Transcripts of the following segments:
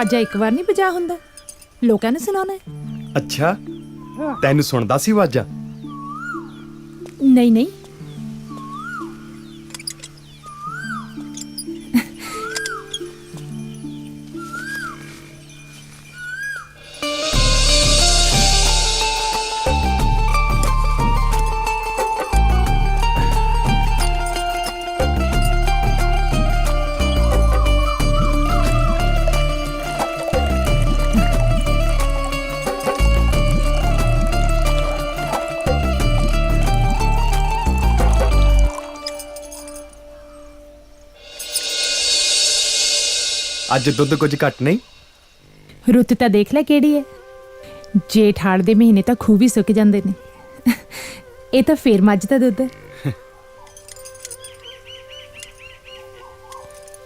दरवाजा एक बार नहीं बजा हुंदा, लोकां ने सुनाना है। अच्छा तैनू सुनदा सी आवाज़ा? नहीं नहीं, अज दुध कुछ घट नहीं? रुत तां देख लै किहड़ी है। जेठ हाड़ दे महीने तां खूह भी सुक जांदे ने। ये तां फेर मੱਝ दा दुध है।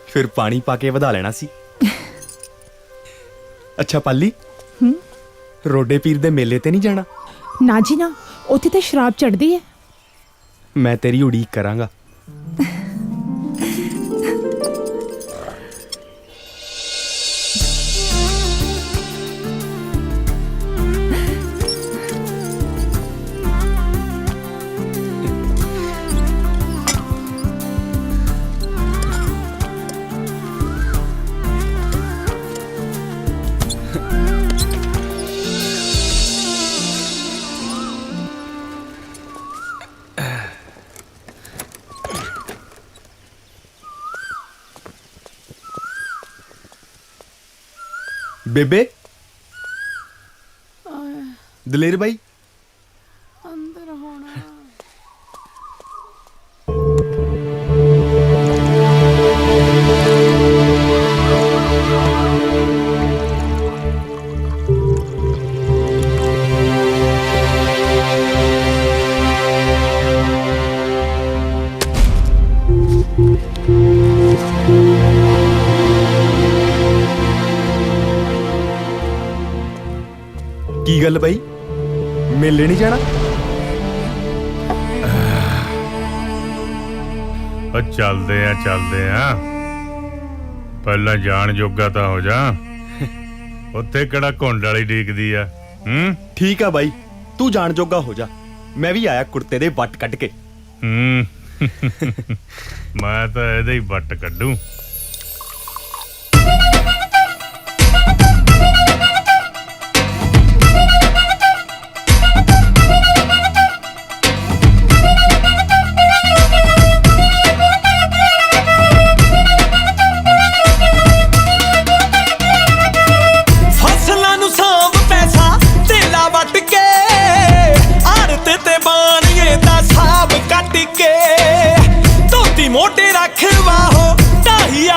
फिर पानी पा के वधा लेना सी। अच्छा पाली, रोडे पीर दे मेले ते नहीं जाना? ना जी ना, उत्थे तां शराब चढ़दी है। मैं तेरी उड़ीक करांगा। बेबे, दलेर भाई अंदर होना। की गल भाई, मेले नहीं जाना? चलते हैं पहला जान जोगा तो हो जा। उत्थे किहड़ा घुंड वाली डीकदी आ। ठीक है भाई, तू जान जोगा हो जा। मैं भी आया कुर्ते दे वट कट के। मैं तो ਇਹਦੇ ही वट कड्डू। मोटे रखवा हो ताही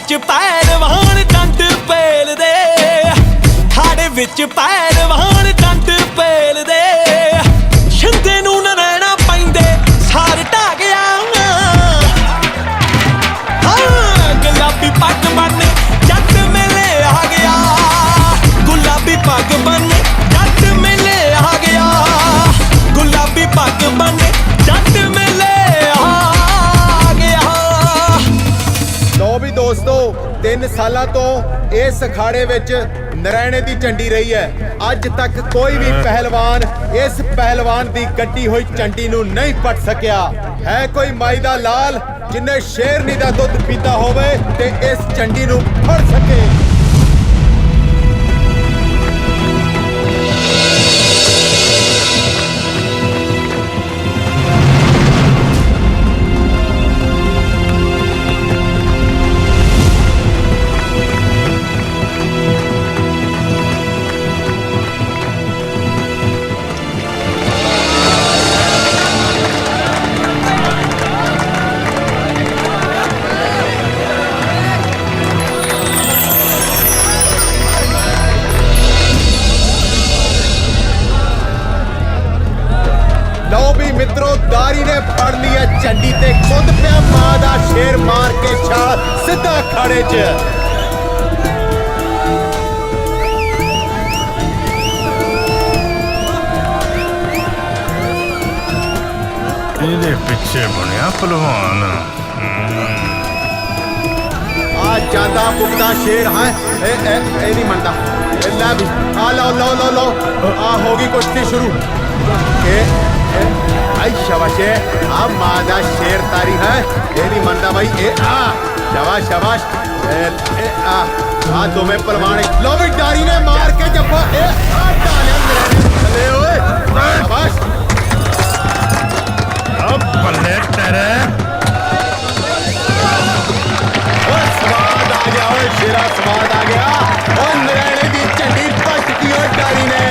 ਵਿੱਚ ਪਹਿਲਵਾਨ ਡੰਡ ਪੇਲਦੇ ਖਾੜੇ ਵਿੱਚ ਪਹਿਲਵਾਨ ਡੰਡ ਪੇਲਦੇ ਛਿੰਦੇ ਨੂੰ ਨਾ ਰਹਿਣਾ ਪੈਂਦੇ ਸਾਰ ਢਾ ਗਿਆ ਹਾਂ ਗੁਲਾਬੀ ਪੱਗ ਬੰਨ ਜੱਟ ਮੇਲੇ ਆ ਗਿਆ ਗੁਲਾਬੀ ਪੱਗ ਬੰਨ ਜੱਟ ਮੇਲੇ ਆ ਗਿਆ ਗੁਲਾਬੀ ਪੱਗ ਬੰਨ ਜੱਟ ਮੇਲੇ ਆ ਗਿਆ ਲੋ ਵੀ ਦੋਸਤੋ 3 ਸਾਲਾਂ ਤੋਂ ਇਸ ਅਖਾੜੇ ਵਿੱਚ ਨਰੈਣੇ ਦੀ ਝੰਡੀ ਰਹੀ ਹੈ। ਅੱਜ ਤੱਕ ਕੋਈ ਵੀ ਪਹਿਲਵਾਨ ਇਸ ਪਹਿਲਵਾਨ ਦੀ ਗੱਡੀ ਹੋਈ ਝੰਡੀ ਨੂੰ ਨਹੀਂ ਪੱਟ ਸਕਿਆ ਹੈ। ਕੋਈ ਮਾਈ ਦਾ ਲਾਲ ਜਿਨੇ ਸ਼ੇਰਨੀ ਦਾ ਦੁੱਧ ਪੀਤਾ ਹੋਵੇ ਤੇ ਇਸ ਝੰਡੀ ਨੂੰ ਫੜ ਸਕੇ। ਮਿੱਤਰੋ ਦਾਰੀ ਨੇ ਫੜ ਲਈ ਹੈ ਝੰਡੀ ਤੇ ਖੁਦ ਪਿਆ ਮਾਂ ਦਾ ਸ਼ੇਰ ਮਾਰ ਕੇ ਛਾਲ ਸਿੱਧਾ ਖਾੜੇ 'ਚ। ਇਹਦੇ ਪਿੱਛੇ ਬਣਿਆ ਪਹਿਲਵਾਨ ਆ ਜਾਂਦਾ ਪੁੱਗਦਾ ਸ਼ੇਰ ਹੈ ਇਹ ਨਹੀਂ ਮੰਨਦਾ। ਇਹ ਲੈ ਵੀ ਆ ਲਓ ਆ ਹੋ ਗਈ ਕੁਸ਼ਤੀ ਸ਼ੁਰੂ। आई शाबाश आ मादा शेर तारी है ये नहीं मनता भाई ए आ शाबाश शाबाश ए आ दो में परवाने लो भी डारी ने मार के जब्बा ए आ डाले चले ओए शाबाश अब बल्ले तेरे ओ स्वाद आ गया ओए शेरा स्वाद आ गया ओ नरैणे दी झंडी पट दी ओ डारी ने।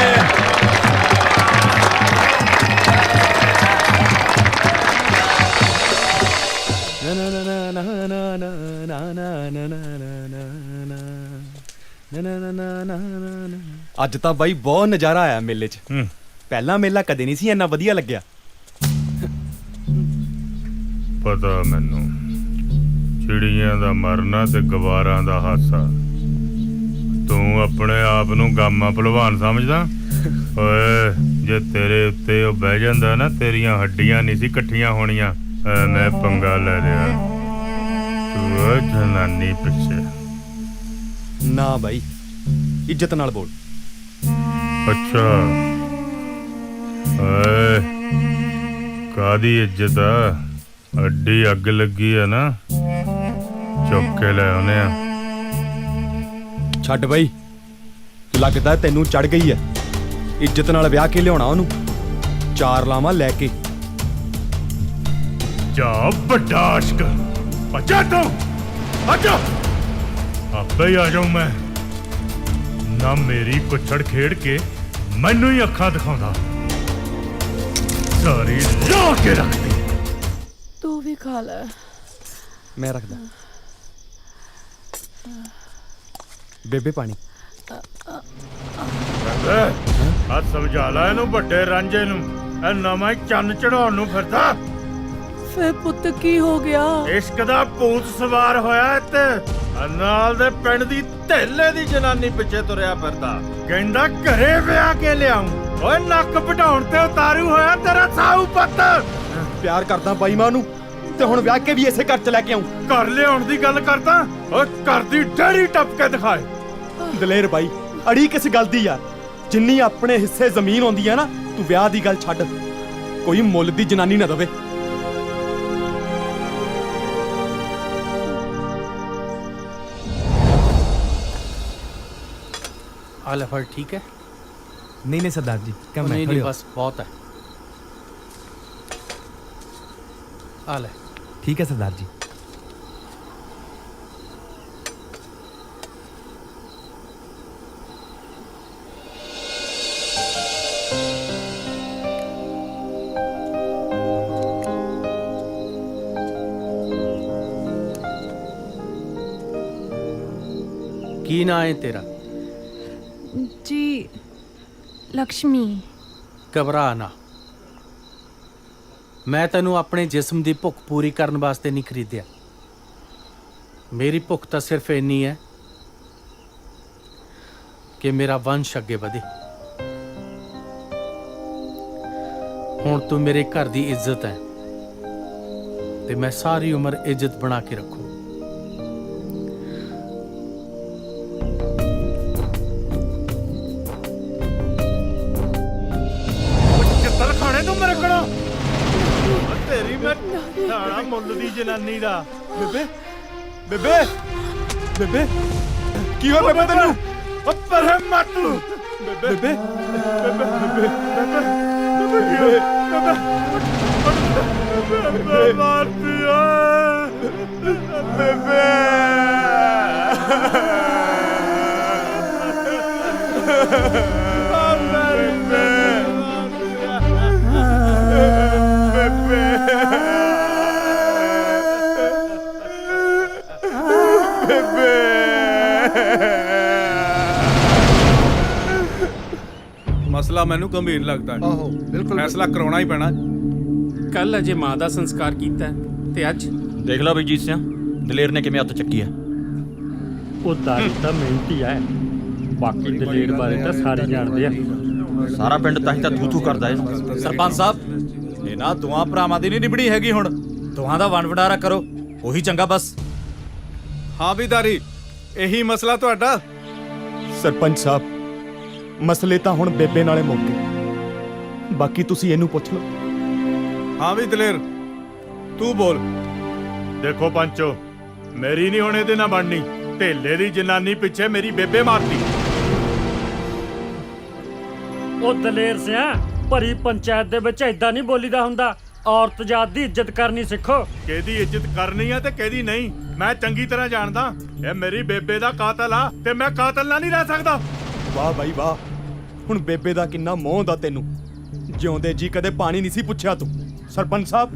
ਅੱਜ ਤਾਂ ਬਾਈ ਬਹੁਤ ਨਜ਼ਾਰਾ ਆਇਆ ਮੇਲੇ 'ਚ। ਪਹਿਲਾ ਮੇਲਾ ਕਦੇ ਨਹੀਂ ਸੀ ਇੰਨਾ ਵਧੀਆ ਲੱਗਿਆ। ਪਤਾ ਮੈਨੂੰ ਚਿੜੀਆਂ ਦਾ ਮਰਨਾ ਤੇ ਗਵਾਰਾਂ ਦਾ ਹਾਸਾ। ਤੂੰ ਆਪਣੇ ਆਪ ਨੂੰ ਗਾਮਾ ਪਹਿਲਵਾਨ ਸਮਝਦਾ? ਓਏ ਜੇ ਤੇਰੇ ਉੱਤੇ ਉਹ ਬਹਿ ਜਾਂਦਾ ਨਾ ਤੇਰੀਆਂ ਹੱਡੀਆਂ ਨਹੀਂ ਸੀ ਇਕੱਠੀਆਂ ਹੋਣੀਆਂ। ਮੈਂ ਪੰਗਾ ਲੈ ਲਿਆ ਤੂੰ ਜਨਾਨੀ ਪਿੱਛੇ। ਨਾ ਬਾਈ ਇੱਜ਼ਤ ਨਾਲ ਬੋਲ। ਅੱਛਾ ਓਏ ਕਾਦੀ ਇੱਜ਼ਤ ਆ? ਅੱਡੀ ਅੱਗ ਲੱਗੀ ਆ ਨਾ ਚੁੱਕ ਕੇ ਲੈ ਆਉਨੇ ਆ। ਛੱਡ ਬਾਈ ਲੱਗਦਾ ਤੈਨੂੰ ਚੜ ਗਈ ਐ। ਇੱਜ਼ਤ ਨਾਲ ਵਿਆਹ ਕੇ ਲਿਆਉਣਾ ਉਹਨੂੰ 4 ਲਾਵਾਂ ਲੈ ਕੇ। ਜਾ ਵੱਡਾ ਆਸ਼ਕ ਅੱਜਾ ਤੂੰ ਅੱਜਾ ਆਪੇ ਹੀ ਆ ਜਾਊਂ ਮੈਂ ਨਾ। ਮੇਰੀ ਕੁੱਛੜ ਖੇਡ ਕੇ ਮੈਨੂੰ ਹੀ ਅੱਖਾਂ ਦਿਖਾਉਂਦਾ ਸਾਰੀ ਲਾ ਕੇ ਰੱਖਦੀ। ਤੂੰ ਵੀ ਖਾ ਲੈ। ਮੈਂ ਰੱਖਦਾ। ਬੇਬੇ ਪਾਣੀ। ਆ ਸਮਝਾ ਲੈ ਇਹਨੂੰ ਵੱਡੇ ਰਾਂਝੇ ਨੂੰ ਇਹ ਨਵਾਂ ਚੰਨ ਚੜਾਉਣ ਨੂੰ ਫਿਰਦਾ। ਫੇ ਪੁੱਤ ਕੀ ਹੋ ਗਿਆ? ਇਸ਼ਕ ਦਾ ਭੂਤ ਸਵਾਰ ਹੋਇਆ ਇੱਥੇ। ਨਾਲ ਦੇ ਪਿੰਡ ਦੀ ਢੇਲੇ ਦੀ ਜਨਾਨੀ ਪਿੱਛੇ ਤੁਰਿਆ ਫਿਰਦਾ ਕਹਿੰਦਾ ਘਰੇ ਵਿਆਹ ਕੇ ਲਿਆਉਂ। ਓਏ ਨੱਕ ਵਢਾਉਣ ਤੇ ਉਤਾਰੂ ਹੋਇਆ ਤੇਰਾ ਸਾਊ ਪੁੱਤ। ਪਿਆਰ ਕਰਦਾ ਬਾਈ ਮਾਂ ਨੂੰ ਤੇ ਹੁਣ ਵਿਆਹ ਕੇ ਵੀ ਇਸੇ ਘਰ 'ਚ ਲੈ ਕੇ ਆਉਂ। ਘਰ ਲਿਆਉਣ ਦੀ ਗੱਲ ਕਰਦਾ? ਓਏ ਘਰ ਦੀ ਡੇਰੀ ਟੱਪ ਕੇ ਦਿਖਾਏ। ਦਲੇਰ ਬਾਈ ਅੜੀ ਕਿਸ ਗੱਲ ਦੀ ਯਾਰ? ਜਿੰਨੀ ਆਪਣੇ ਹਿੱਸੇ ਜ਼ਮੀਨ ਆਉਂਦੀ ਆ ਨਾ ਤੂੰ ਵਿਆਹ ਦੀ ਗੱਲ ਛੱਡ। ਕੋਈ ਮੁੱਲ ਦੀ ਜਨਾਨੀ ਨਾ ਦਵੇ। आला फल ठीक है? नहीं सरदार जी कम नहीं नहीं बस बहुत है। आला ठीक है सरदार जी। ਕੀ ਨਾਂ ਹੈ ਤੇਰਾ? जी लक्ष्मी। ਘਬਰਾ ਨਾ। ਮੈਂ ਤੈਨੂੰ ਆਪਣੇ ਜਿਸਮ ਦੀ ਭੁੱਖ ਪੂਰੀ ਕਰਨ ਵਾਸਤੇ ਨਹੀਂ ਖਰੀਦਿਆ। ਮੇਰੀ ਭੁੱਖ ਤਾਂ ਸਿਰਫ ਇੰਨੀ ਹੈ ਕਿ ਮੇਰਾ ਵੰਸ਼ ਅੱਗੇ ਵਧੇ। ਹੁਣ ਤੂੰ ਮੇਰੇ ਘਰ ਦੀ ਇੱਜ਼ਤ ਹੈ ਤੇ ਮੈਂ ਸਾਰੀ ਉਮਰ ਇੱਜ਼ਤ ਬਣਾ ਕੇ ਰੱਖੂ। ਕਿੱਤਰ ਖਾਣੇ ਤੂੰ ਮੇਰੇ ਕੋਲੋਂ ਤੇਰੀ ਮੈਂ ਸਾਲਾ ਮੁੱਲ ਦੀ ਜਨਾਨੀ ਦਾ। ਬੇਬੇ ਬੇਬੇ ਬੇਬੇ ਕੀ ਹੋਇਆ ਬੇਬੇ ਤੈਨੂੰ? ਉੱਪਰ ਹੈ ਮਾਤੂ ਬੇਬੇ ਬੇਬੇ ਬੇਬੇ ਮਾਰਦੀ ਆ ਬੇਬੇ ਮਸਲਾ ਮੈਨੂੰ ਗੰਭੀਰ ਲੱਗਦਾ ਹੈ। ਆਹੋ ਬਿਲਕੁਲ ਫੈਸਲਾ ਕਰਾਉਣਾ ਹੀ ਪੈਣਾ। ਕੱਲ ਅਜੇ ਮਾਂ ਦਾ ਸੰਸਕਾਰ ਕੀਤਾ ਹੈ ਤੇ ਅੱਜ ਦੇਖ ਲਾ ਬਈ ਜੀਤ ਸਿਆ ਦਲੇਰ ਨੇ ਕਿਵੇਂ ਹੱਥ ਚੱਕੀ ਹੈ। ਉਹ ਦਾਰੀ ਤਾਂ ਮਿਹਨਤੀ ਐ, ਬਾਕੀ ਦਲੇਰ ਬਾਰੇ ਤਾਂ ਸਾਰੇ ਜਾਣਦੇ ਆ। ਸਾਰਾ ਪਿੰਡ ਤਾਂ ਹੀ ਤਾਂ ਥੂ ਥੂ ਕਰਦਾ ਇਹਨੂੰ। ਸਰਪੰਚ ਸਾਹਿਬ ਇਹਨਾਂ ਦੋਵਾਂ ਭਰਾਵਾਂ ਦੀ ਨਹੀਂ ਨਿਬੜੀ ਹੈਗੀ। ਹੁਣ ਦੋਹਾਂ ਦਾ ਵੰਡ-ਵਡਾਰਾ ਕਰੋ, ਉਹੀ ਚੰਗਾ ਬਸ। ਹਾਂ ਵੀ ਦਾਰੀ, ਇਹੀ ਮਸਲਾ ਤੁਹਾਡਾ? ਸਰਪੰਚ ਸਾਹਿਬ ਮਸਲੇ ਤਾਂ ਹੁਣ ਬੇਬੇ ਨਾਲੇ ਮੁੱਕ ਗਏ, ਬਾਕੀ ਤੁਸੀਂ ਇਹਨੂੰ ਪੁੱਛ ਲਓ। ਹਾਂ ਵੀ ਦਲੇਰ, ਤੂੰ ਬੋਲ। ਦੇਖੋ ਪੰਚੋ, ਮੇਰੀ ਨਹੀਂ ਹੁਣ ਇਹਦੇ ਨਾਲ ਬਣਨੀ। ਢੇਲੇ ਦੀ ਜਨਾਨੀ ਪਿੱਛੇ ਮੇਰੀ ਬੇਬੇ ਮਾਰਤੀ। ਉਹ ਦਲੇਰ ਸਿਆ ਭਰੀ ਪੰਚਾਇਤ ਦੇ ਵਿੱਚ ਏਦਾਂ ਨਹੀਂ ਬੋਲੀਦਾ ਹੁੰਦਾ। ਔਰਤ ਜਾਤ ਦੀ ਇੱਜ਼ਤ ਕਰਨੀ ਸਿੱਖੋ। ਕਿਹਦੀ ਇੱਜ਼ਤ ਕਰਨੀ ਆ ਤੇ ਕਿਹਦੀ ਨਹੀਂ ਮੈਂ ਚੰਗੀ ਤਰ੍ਹਾਂ ਜਾਣਦਾ। ਇਹ ਮੇਰੀ ਬੇਬੇ ਦਾ ਕਾਤਲ ਆ ਤੇ ਮੈਂ ਕਾਤਲ ਨਾਲ ਨਹੀਂ ਰਹਿ ਸਕਦਾ। ਵਾਹ ਬਾਈ ਵਾਹ, ਹੁਣ ਬੇਬੇ ਦਾ ਕਿੰਨਾ ਮੋਹ ਹੁੰਦਾ ਤੈਨੂੰ। ਜਿਉਂਦੇ ਜੀ ਕਦੇ ਪਾਣੀ ਨਹੀਂ ਸੀ ਪੁੱਛਿਆ ਤੂੰ। ਸਰਪੰਚ ਸਾਹਿਬ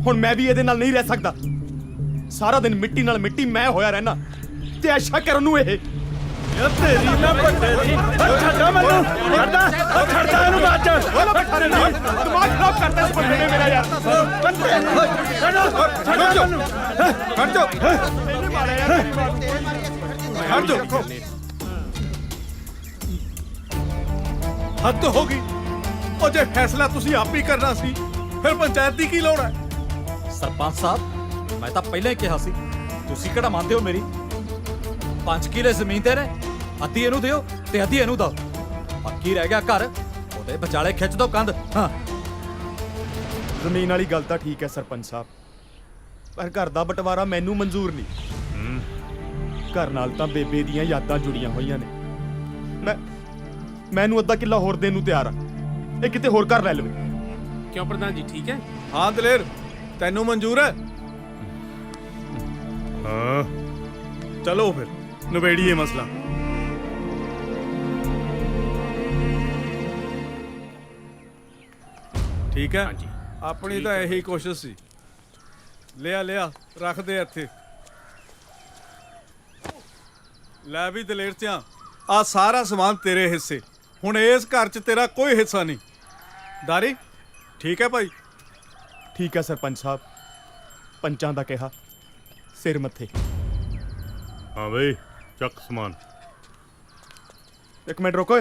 ਹੁਣ ਮੈਂ ਵੀ ਇਹਦੇ ਨਾਲ ਨਹੀਂ ਰਹਿ ਸਕਦਾ। ਸਾਰਾ ਦਿਨ ਮਿੱਟੀ ਨਾਲ ਮਿੱਟੀ ਮੈਂ ਹੋਇਆ ਰਹਿਣਾ ਤੇ ਐਸ਼ਾ ਕਰਨ ਨੂੰ ਇਹ ਤੇਰੀ ਨਾ ਵੱਡੇ ਦੀ ਛੱਡਾ ਮੈਨੂੰ ਛੱਡਦਾ ਇਹਨੂੰ ਬਾਅਦ ਚ ਦਿਮਾਗ ਖਰਾਬ ਕਰਤਾ ਇਸ ਬੰਦੇ ਨੇ ਮੇਰਾ ਯਾਰ। ਹਟ ਜਾ, ਹਟ ਜਾ। ਹੱਦ ਹੋ ਗਈ। ਉਹ ਜੇ ਫੈਸਲਾ ਤੁਸੀਂ ਆਪ ਹੀ ਕਰਨਾ ਸੀ ਫਿਰ ਪੰਚਾਇਤ ਦੀ ਕੀ ਲੋੜ ਹੈ? ਸਰਪੰਚ ਸਾਹਿਬ ਮੈਂ ਤਾਂ ਪਹਿਲਾਂ ਹੀ ਕਿਹਾ ਸੀ, ਤੁਸੀਂ ਕਿਹੜਾ ਮੰਨਦੇ ਹੋ ਮੇਰੀ? 5 ਕਿੱਲੇ ਜ਼ਮੀਨ ਤੇ ਨੇ, ਅੱਧੀ ਇਹਨੂੰ ਦਿਓ ਤੇ ਅੱਧੀ ਇਹਨੂੰ ਦਿਓ। ਬਾਕੀ ਰਹਿ ਗਿਆ ਘਰ, ਉਹਦੇ ਵਿਚਾਲੇ ਖਿੱਚ ਦੋ ਕੰਧ। ਹਾਂ ਜ਼ਮੀਨ ਵਾਲੀ ਗੱਲ ਤਾਂ ਠੀਕ ਹੈ ਸਰਪੰਚ ਸਾਹਿਬ, ਪਰ ਘਰ ਦਾ ਬਟਵਾਰਾ ਮੈਨੂੰ ਮਨਜ਼ੂਰ ਨਹੀਂ। ਘਰ ਨਾਲ ਤਾਂ ਬੇਬੇ ਦੀਆਂ ਯਾਦਾਂ ਜੁੜੀਆਂ ਹੋਈਆਂ ਨੇ। ਮੈਨੂੰ ਅੱਧਾ ਕਿੱਲਾ ਹੋਰ ਦੇਣ ਨੂੰ ਤਿਆਰ ਆ। ਇਹ ਕਿਤੇ ਹੋਰ ਘਰ ਲੈ ਲਵੇ। ਕਿਉਂ ਪ੍ਰਧਾਨ ਜੀ ਠੀਕ ਹੈ? ਹਾਂ ਦਲੇਰ, ਤੈਨੂੰ ਮਨਜ਼ੂਰ ਹੈ? ਹਾਂ ਚਲੋ ਫਿਰ ਨਿਬੇੜੀਏ ਮਸਲਾ। ਠੀਕ ਹੈ, ਆਪਣੀ ਤਾਂ ਇਹੀ ਕੋਸ਼ਿਸ਼ ਸੀ। ਲਿਆ ਰੱਖ ਦੇ ਇੱਥੇ। ਲੈ ਵੀ ਦਲੇਰ ਸਿਆਂ, ਆ ਸਾਰਾ ਸਮਾਨ ਤੇਰੇ ਹਿੱਸੇ। ਹੁਣ ਇਸ ਘਰ 'ਚ ਤੇਰਾ ਕੋਈ ਹਿੱਸਾ ਨਹੀਂ। ਦਾਰੀ ਠੀਕ ਹੈ ਭਾਈ? ਠੀਕ ਹੈ ਸਰਪੰਚ ਸਾਹਿਬ, ਪੰਚਾਂ ਦਾ ਕਿਹਾ ਸਿਰ ਮੱਥੇ। ਹਾਂ ਬਈ ਚੱਕ ਸਮਾਨ। ਇੱਕ ਮਿੰਟ ਰੁਕੋ।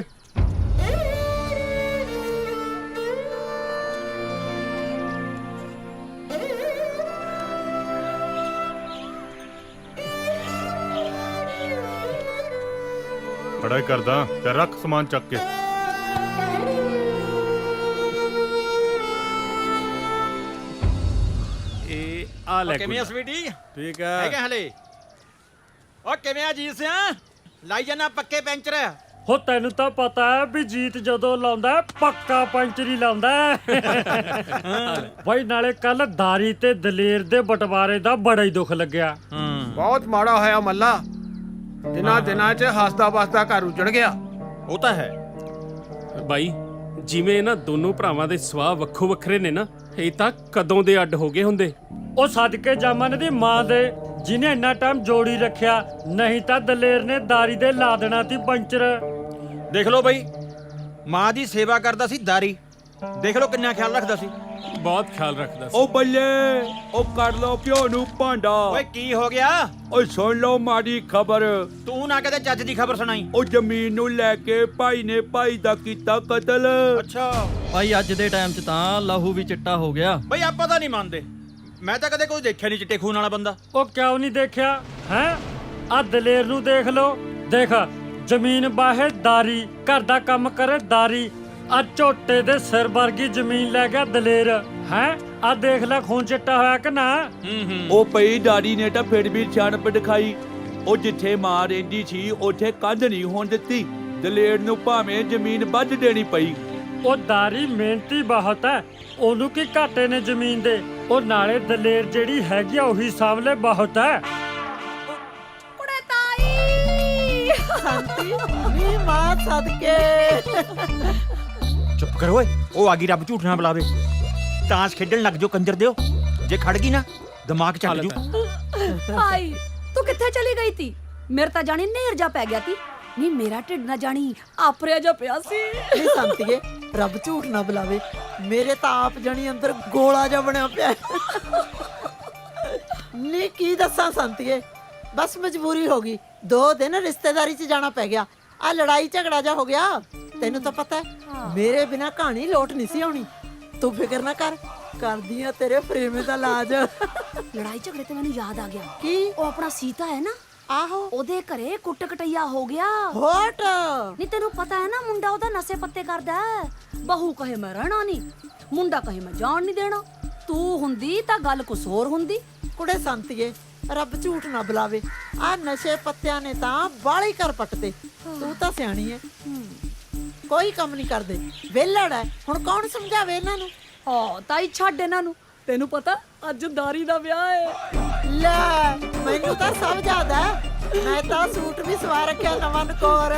ਬੜਾ ਹੀ ਕਰਦਾ ਤੇ ਰੱਖ ਸਮਾਨ ਚੱਕ ਕੇ। ਇਹ ਆ ਲੈ ਕਿਵੇਂ ਆ ਸਵੀਟੀ? ਠੀਕ ਹੈ। ਹਲੇ ਓ ਕਿਵੇਂ ਆ ਜੀਤ ਸਿਆ? ਲਾਈ ਜਾਣਾ ਪੱਕੇ ਪੈਂਚਰ। ਹੋ ਤੈਨੂੰ ਤਾਂ ਪਤਾ ਹੈ ਵੀ ਜੀਤ ਜਦੋਂ ਲਾਉਂਦਾ ਪੱਕਾ ਪੰਚਰ ਹੀ ਲਾਉਂਦਾ। ਬਈ ਨਾਲੇ ਕੱਲ ਦਾਰੀ ਤੇ ਦਲੇਰ ਦੇ ਬਟਵਾਰੇ ਦਾ ਬੜਾ ਹੀ ਦੁੱਖ ਲੱਗਿਆ। ਬਹੁਤ ਮਾੜਾ ਹੋਇਆ ਮੱਲਾ। ਦਿਨਾਂ 'ਚ ਹੱਸਦਾ ਵਸਦਾ ਘਰ ਉਜੜ ਗਿਆ। ਉਹ ਤਾਂ ਹੈ ਬਾਈ, ਜਿਵੇਂ ਇਹਨਾਂ ਦੋਨੋਂ ਭਰਾਵਾਂ ਦੇ ਸੁਭਾਅ ਵੱਖੋ ਵੱਖਰੇ ਨੇ ਨਾ, ਇਹ ਤਾਂ ਕਦੋਂ ਦੇ ਅੱਡ ਹੋ ਗਏ ਹੁੰਦੇ। ਉਹ ਸਦਕੇ ਜਾਮਨ ਦੀ ਮਾਂ ਦੇ ਜਿਹਨੇ ਇੰਨਾ ਟਾਈਮ ਜੋੜੀ ਰੱਖਿਆ, ਨਹੀਂ ਤਾਂ ਦਲੇਰ ਨੇ ਦਾਰੀ ਦੇ ਲਾ ਦੇਣਾ ਸੀ ਪੰਚਰ। ਦੇਖ ਲਓ ਬਈ, ਮਾਂ ਦੀ ਸੇਵਾ ਕਰਦਾ ਸੀ ਦਾਰੀ, ਦੇਖ ਲਓ ਕਿੰਨਾ ਖਿਆਲ ਰੱਖਦਾ ਸੀ। ਬਹੁਤ ਖਿਆਲ ਰੱਖਦਾ ਸੀ। ਉਹ ਬੱਲੇ, ਉਹ ਕਰ ਲਓ ਪਿਓ ਨੂੰ ਭਾਂਡਾ। ਓਏ ਕੀ ਹੋ ਗਿਆ? ਓਏ ਸੁਣ ਲਓ ਮਾੜੀ ਖਬਰ। ਤੂੰ ਨਾ ਕਦੇ ਚੱਜ ਦੀ ਖਬਰ ਸੁਣਾਈ। ਉਹ ਜ਼ਮੀਨ ਨੂੰ ਲੈ ਕੇ ਭਾਈ ਨੇ ਭਾਈ ਦਾ ਕੀਤਾ ਕਤਲ। ਅੱਛਾ ਭਾਈ ਅੱਜ ਦੇ ਟਾਈਮ 'ਚ ਤਾਂ ਲਹੂ ਵੀ ਚਿੱਟਾ ਹੋ ਗਿਆ। ਬਈ ਆਪਾਂ ਤਾਂ ਨਹੀਂ ਮੰਨਦੇ, ਮੈਂ ਤਾਂ ਕਦੇ ਕੋਈ ਦੇਖਿਆ ਨਹੀਂ ਚਿੱਟੇ ਖੂਨ ਵਾਲਾ ਬੰਦਾ। ਉਹ ਕਿਉਂ ਨਹੀਂ ਦੇਖਿਆ ਹੈ? ਆ ਦਲੇਰ ਨੂੰ ਦੇਖ ਲਓ, ਦੇਖ ਜ਼ਮੀਨ ਬਾਹੇ ਦਾਰੀ, ਘਰ ਦਾ ਕੰਮ ਕਰੇ ਦਾਰੀ। ਆ ਝੋਟੇ ਦੇ ਸਿਰ ਵਰਗੀ ਜ਼ਮੀਨ ਲੈ ਗਿਆ ਦਲੇਰ ਹੈ। ਆ ਦੇਖ ਲੈ ਖੂਨ ਚਿੱਟਾ ਹੋਇਆ ਕਿ ਨਾ। ਉਹ ਪਈ ਡਾੜੀ ਨੇ ਤਾਂ ਫਿਰ ਵੀ ਸਿਆਣਪ ਦਿਖਾਈ। ਉਹ ਜਿੱਥੇ ਮਾਂ ਰਹਿੰਦੀ ਸੀ ਉੱਥੇ ਕੰਧ ਨਹੀਂ ਹੋਣ ਦਿੱਤੀ। ਦਲੇਰ ਨੂੰ ਭਾਵੇਂ ਜ਼ਮੀਨ ਵੱਧ ਦੇਣੀ ਪਈ। ਉਹ ਦਾਰੀ ਮਿਹਨਤੀ ਬਹੁਤ ਹੈ, ਉਹਨੂੰ ਕੀ ਘਾਟੇ ਨੇ ਜ਼ਮੀਨ ਦੇ। ਉਹ ਨਾਲੇ ਦਲੇਰ ਜਿਹੜੀ ਹੈਗੀ ਆ ਉਹੀ ਸਾਹਮਣੇ ਬਹੁਤ ਹੈ। ਕੁੜੇ ਤਾਈ ਸੰਤੀ ਨੀ ਮਾਂ ਸਦਕੇ। ਚੁੱਪ ਕਰੋ ਓਏ, ਉਹ ਆ ਗਈ, ਰੱਬ ਝੂਠ ਨਾ ਬੁਲਾਵੇ। ਤਾਂਸ ਖੇਡਣ ਲੱਗ ਜਾਓ ਕੰਜਰ ਦਿਓ, ਜੇ ਖੜ ਗਈ ਨਾ ਦਿਮਾਗ ਚੱਲ ਜੂ। ਤਾਈ ਤੂੰ ਕਿੱਥੇ ਚਲੀ ਗਈ ਤੀ? ਮੇਰੇ ਤਾਂ ਜਾਣੀ ਨੇਰ ਜਾ ਪੈ ਗਿਆ ਤੀ। ਨੀ ਮੇਰਾ ਢਿੱਡ ਨਾ ਜਾਣੀ ਆਪਰਿਆ ਜਾ ਪਿਆ ਸੀ। ਨੀ ਸੰਤੀਏ, ਰੱਬ ਝੂਠ ਨਾ ਬੁਲਾਵੇ, ਮੇਰੇ ਤਾਂ ਆਪ ਜਣੀ ਅੰਦਰ ਗੋਲਾ ਜਿਹਾ ਬਣਿਆ ਪਿਆ। ਨੀ ਕੀ ਦੱਸਾਂ ਸੰਤੀਏ, ਬਸ ਮਜਬੂਰੀ ਹੋ ਗਈ। 2 ਦਿਨ ਰਿਸ਼ਤੇਦਾਰੀ 'ਚ ਜਾਣਾ ਪੈ ਗਿਆ। ਆ ਲੜਾਈ ਝਗੜਾ ਜਾ ਹੋ ਗਿਆ। ਤੈਨੂੰ ਤਾਂ ਪਤਾ ਹੈ, ਮੇਰੇ ਬਿਨਾ ਕਹਾਣੀ ਲੋਟ ਨਹੀਂ ਸੀ ਆਉਣੀ। ਤੂੰ ਫਿਕਰ ਨਾ ਕਰ, ਕਰਦੀ ਆ ਤੇਰੇ ਫਰੇਮੇ ਦਾ ਇਲਾਜ। ਲੜਾਈ ਝਗੜੇ ਤੇ ਮੈਨੂੰ ਯਾਦ ਆ ਗਿਆ। ਕੀ? ਉਹ ਆਪਣਾ ਸੀਤਾ ਹੈ ਨਾ, ਆਹੋ ਉਹਦੇ ਘਰੇ ਕੁੱਟ ਕਟਈਆ ਹੋ ਗਿਆ। ਹੋਟ ਨਹੀਂ ਤੈਨੂੰ ਪਤਾ ਹੈ ਨਾ, ਮੁੰਡਾ ਉਹਦਾ ਨਸ਼ੇ ਪੱਤੇ ਕਰਦਾ ਹੈ। ਬਹੂ ਕਹੇ ਮੈਂ ਰਹਿਣਾ ਨਹੀਂ, ਮੁੰਡਾ ਕਹੇ ਮੈਂ ਜਾਣ ਨਹੀਂ ਦੇਣਾ। ਤੂੰ ਹੁੰਦੀ ਤਾਂ ਗੱਲ ਕੁਛ ਹੋਰ ਹੁੰਦੀ। ਕੁੜੇ ਸੰਤੀਏ, ਰੱਬ ਝੂਠ ਨਾ ਬੁਲਾਵੇ, ਆ ਨਸ਼ੇ ਪੱਤਿਆਂ ਨੇ ਤਾਂ ਬਾਲੀ ਕਰ ਪੱਟਦੇ। ਤੂੰ ਤਾਂ ਸਿਆਣੀ ਐ, ਕੋਈ ਕੰਮ ਨਹੀਂ ਕਰਦੇ, ਵਿਹਲੜ ਐ। ਹੁਣ ਕੌਣ ਸਮਝਾਵੇ ਇਹਨਾਂ ਨੂੰ? ਹਾਂ ਤਾਈ ਛੱਡ ਇਹਨਾਂ ਨੂੰ, ਤੈਨੂੰ ਪਤਾ ਅੱਜ ਦਾਰੀ ਦਾ ਵਿਆਹ ਹੈ। ਲੈ ਮੈਨੂੰ ਤਾਂ ਸਭ ਯਾਦ ਐ, ਮੈਂ ਤਾਂ ਸੂਟ ਵੀ ਸਵਾ ਰੱਖਿਆ ਨਵਾਂ ਨਕੋਰ।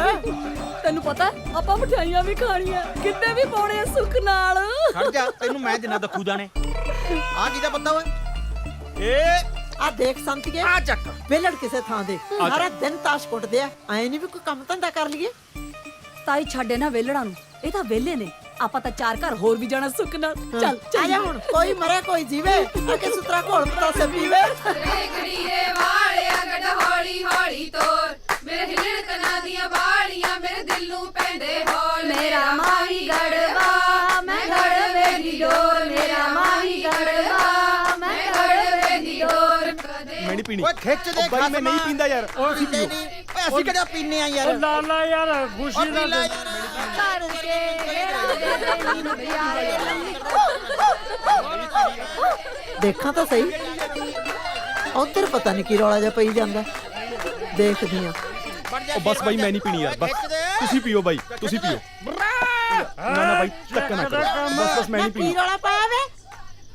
ਤੈਨੂੰ ਪਤਾ ਆਪਾਂ ਮਠਿਆਈਆਂ ਵੀ ਖਾਣੀਆਂ, ਕਿੱਦੇ ਵੀ ਪਾਉਣੇ ਆ ਸੁੱਖ ਨਾਲ। ਖੜ ਜਾ, ਤੈਨੂੰ ਮੈਂ ਦਿਨਾ ਦੱਖੂ ਦਾਣੇ। ਆ ਕੀ ਦਾ ਪਤਾ ਓਏ? ਏ ਆ ਦੇਖ ਸੰਤੀਏ, ਆ ਚੱਕ ਵਿਹਲੜ ਕਿਸੇ ਥਾਂ ਦੇ ਸਾਰਾ ਦਿਨ ਤਾਸ਼ ਕੁੱਟਦੇ ਆ। ਐ ਨਹੀਂ ਵੀ ਕੋਈ ਕੰਮ ਧੰਦਾ ਕਰ ਲਈਏ। ਤਾਈ ਛੱਡ ਇਹਨਾਂ ਵੇਲੜਾਂ ਨੂੰ, ਇਹ ਤਾਂ ਵੇਲੇ ਨੇ। ਆਪਾਂ ਤਾਂ 4 ਘਰ ਹੋਰ ਵੀ ਜਾਣਾ ਸੁੱਖ ਨਾਲ। ਚੱਲ ਆ ਜਾ ਹੁਣ, ਕੋਈ ਮਰੇ ਕੋਈ ਜੀਵੇ, ਅੱਗੇ ਸੁਤਰਾ ਘੋਲ ਪਤਾਸੇ ਪੀਵੇ। ਗੜੀਏ ਵਾਲਿਆ ਗੱਡ ਹੌਲੀ ਹੌਲੀ ਤੋਰ, ਮੇਰੇ ਹਿਲਣ ਕਨਾਂ ਦੀਆਂ ਵਾਲੀਆਂ ਮੇਰੇ ਦਿਲ ਨੂੰ ਪੈਂਦੇ ਹੌਲ। ਮੇਰਾ ਮਾਹੀ ਗੜਵਾ ਮੈਂ ਗੜਵੇ ਦੀ ਡੋਰ, ਮੇਰਾ ਮਾਹੀ ਗੜਵਾ ਮੈਂ ਗੜਵੇ ਦੀ ਡੋਰ। ਮੈਂ ਨਹੀਂ ਪੀਣੀ। ਓਏ ਖਿੱਚ ਦੇ, ਬਾਈ ਮੈਂ ਨਹੀਂ ਪੀਂਦਾ ਯਾਰ। ਓਏ ਅਸੀਂ ਕਿਹੜਾ ਪੀਨੇ ਆ ਯਾਰ। ਉਹ ਲਾਲਾ ਯਾਰ ਖੁਸ਼ੀ ਨਾਲ ਕਰਕੇ ਦੇਖਾਂ ਤਾਂ ਸਹੀ, ਉਧਰ ਪਤਾ ਨਹੀਂ ਕੀ ਰੌਲਾ ਜਿਹਾ ਪਈ ਜਾਂਦਾ। ਦੇਖਦੀ ਆ। ਉਹ ਬਸ ਬਾਈ ਮੈਂ ਨਹੀਂ ਪੀਣੀ ਯਾਰ, ਬਸ ਤੁਸੀਂ ਪੀਓ ਬਾਈ, ਤੁਸੀਂ ਪੀਓ। ਨਾ ਨਾ ਬਾਈ ਧੱਕਾ ਨਾ ਕਰੋ, ਬਸ ਮੈਂ ਨਹੀਂ ਕੀ ਪੀਣੀ। ਰੌਲਾ ਪਾਇਆ ਵੇ?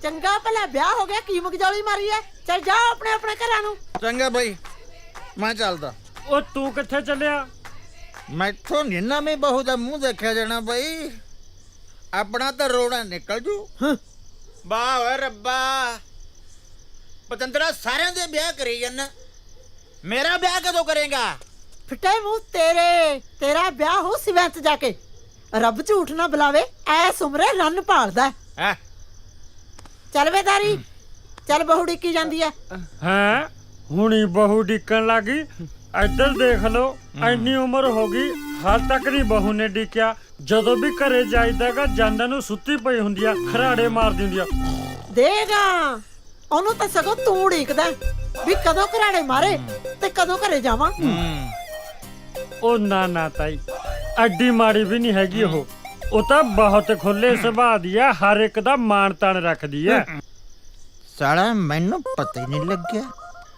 ਚੰਗਾ ਭਲਾ ਵਿਆਹ ਹੋ ਗਿਆ, ਕੀ ਮਗਜੌਲੀ ਮਾਰੀ ਐ? ਚੱਲ ਜਾਓ ਆਪਣੇ ਆਪਣੇ ਘਰਾਂ ਨੂੰ। ਚੰਗਾ ਬਾਈ, ਮੈਂ ਚੱਲਦਾ। ਉਹ ਤੂੰ ਕਿੱਥੇ ਚੱਲਿਆ? ਮੈਥੋਂ ਨਿੰਨਾ ਮੇ ਬਹੂ ਦਾ ਮੂੰਹ ਦੇਖਿਆ ਜਾਣਾ ਬਾਈ, ਆਪਣਾ ਤਾਂ ਰੋਣਾ ਨਿਕਲ ਜੂ। ਵਾਹ ਓਏ ਰੱਬਾ, ਪਤੰਦਰਾ ਸਾਰਿਆਂ ਦੇ ਵਿਆਹ ਕਰੀ ਜਾਂਦਾ, ਮੇਰਾ ਵਿਆਹ ਕਦੋਂ ਕਰੇਗਾ? ਫਿੱਟੇ ਮੂੰਹ ਤੇਰੇ, ਤੇਰਾ ਵਿਆਹ ਹੋ ਸਿਵੈਂਤ ਜਾ ਕੇ। ਰੱਬ ਝੂਠ ਨਾ ਬੁਲਾਵੇ, ਐਸ ਉਮਰੇ ਰੰਨ ਭਾਲਦਾ ਹੈ। ਚੱਲ ਵੇ ਦਾਰੀ, ਚੱਲ ਬਹੂ ਡਿੱਕੀ ਜਾਂਦੀ ਐ। ਹੈ ਹੁਣੀ ਬਹੂ ਡਿੱਕਣ ਲੱਗੀ। ਇੱਧਰ ਦੇਖ ਲਓ, ਇੰਨੀ ਉਮਰ ਹੋ ਗਈ ਹਾਲ ਤੱਕ ਨਹੀਂ ਬਹੂ ਨੇ ਡਿੱਕਿਆ। ਜਦੋਂ ਵੀ ਘਰੇ ਜਾਈਦਾਗਾ ਜਾਂਦਾ ਨੂੰ ਸੁੱਤੀ ਪਈ ਹੁੰਦੀ ਆ, ਖਰਾੜੇ ਮਾਰਦੀ ਹੁੰਦੀ ਆ। ਦੇਗਾ ਉਹਨੂੰ ਤਾਂ ਸਗੋਂ ਤੂੰ ਉਡੀਕਦਾ ਵੀ ਕਦੋਂ ਘਰਾੜੇ ਮਾਰੇ ਤੇ ਕਦੋਂ ਘਰੇ ਜਾਵਾਂ। ਉਹ ਨਾ ਨਾ ਤਾਈ, ਐਡੀ ਮਾੜੀ ਵੀ ਨਹੀਂ ਹੈਗੀ ਉਹ ਤਾਂ ਬਹੁਤ ਖੁੱਲੇ ਸੁਭਾਅ ਦੀ ਆ, ਹਰ ਇੱਕ ਦਾ ਮਾਣ ਤਾਣ ਰੱਖਦੀ ਆ। ਸਾਲਾ ਮੈਨੂੰ ਪਤਾ ਹੀ ਨਹੀਂ ਲੱਗਿਆ।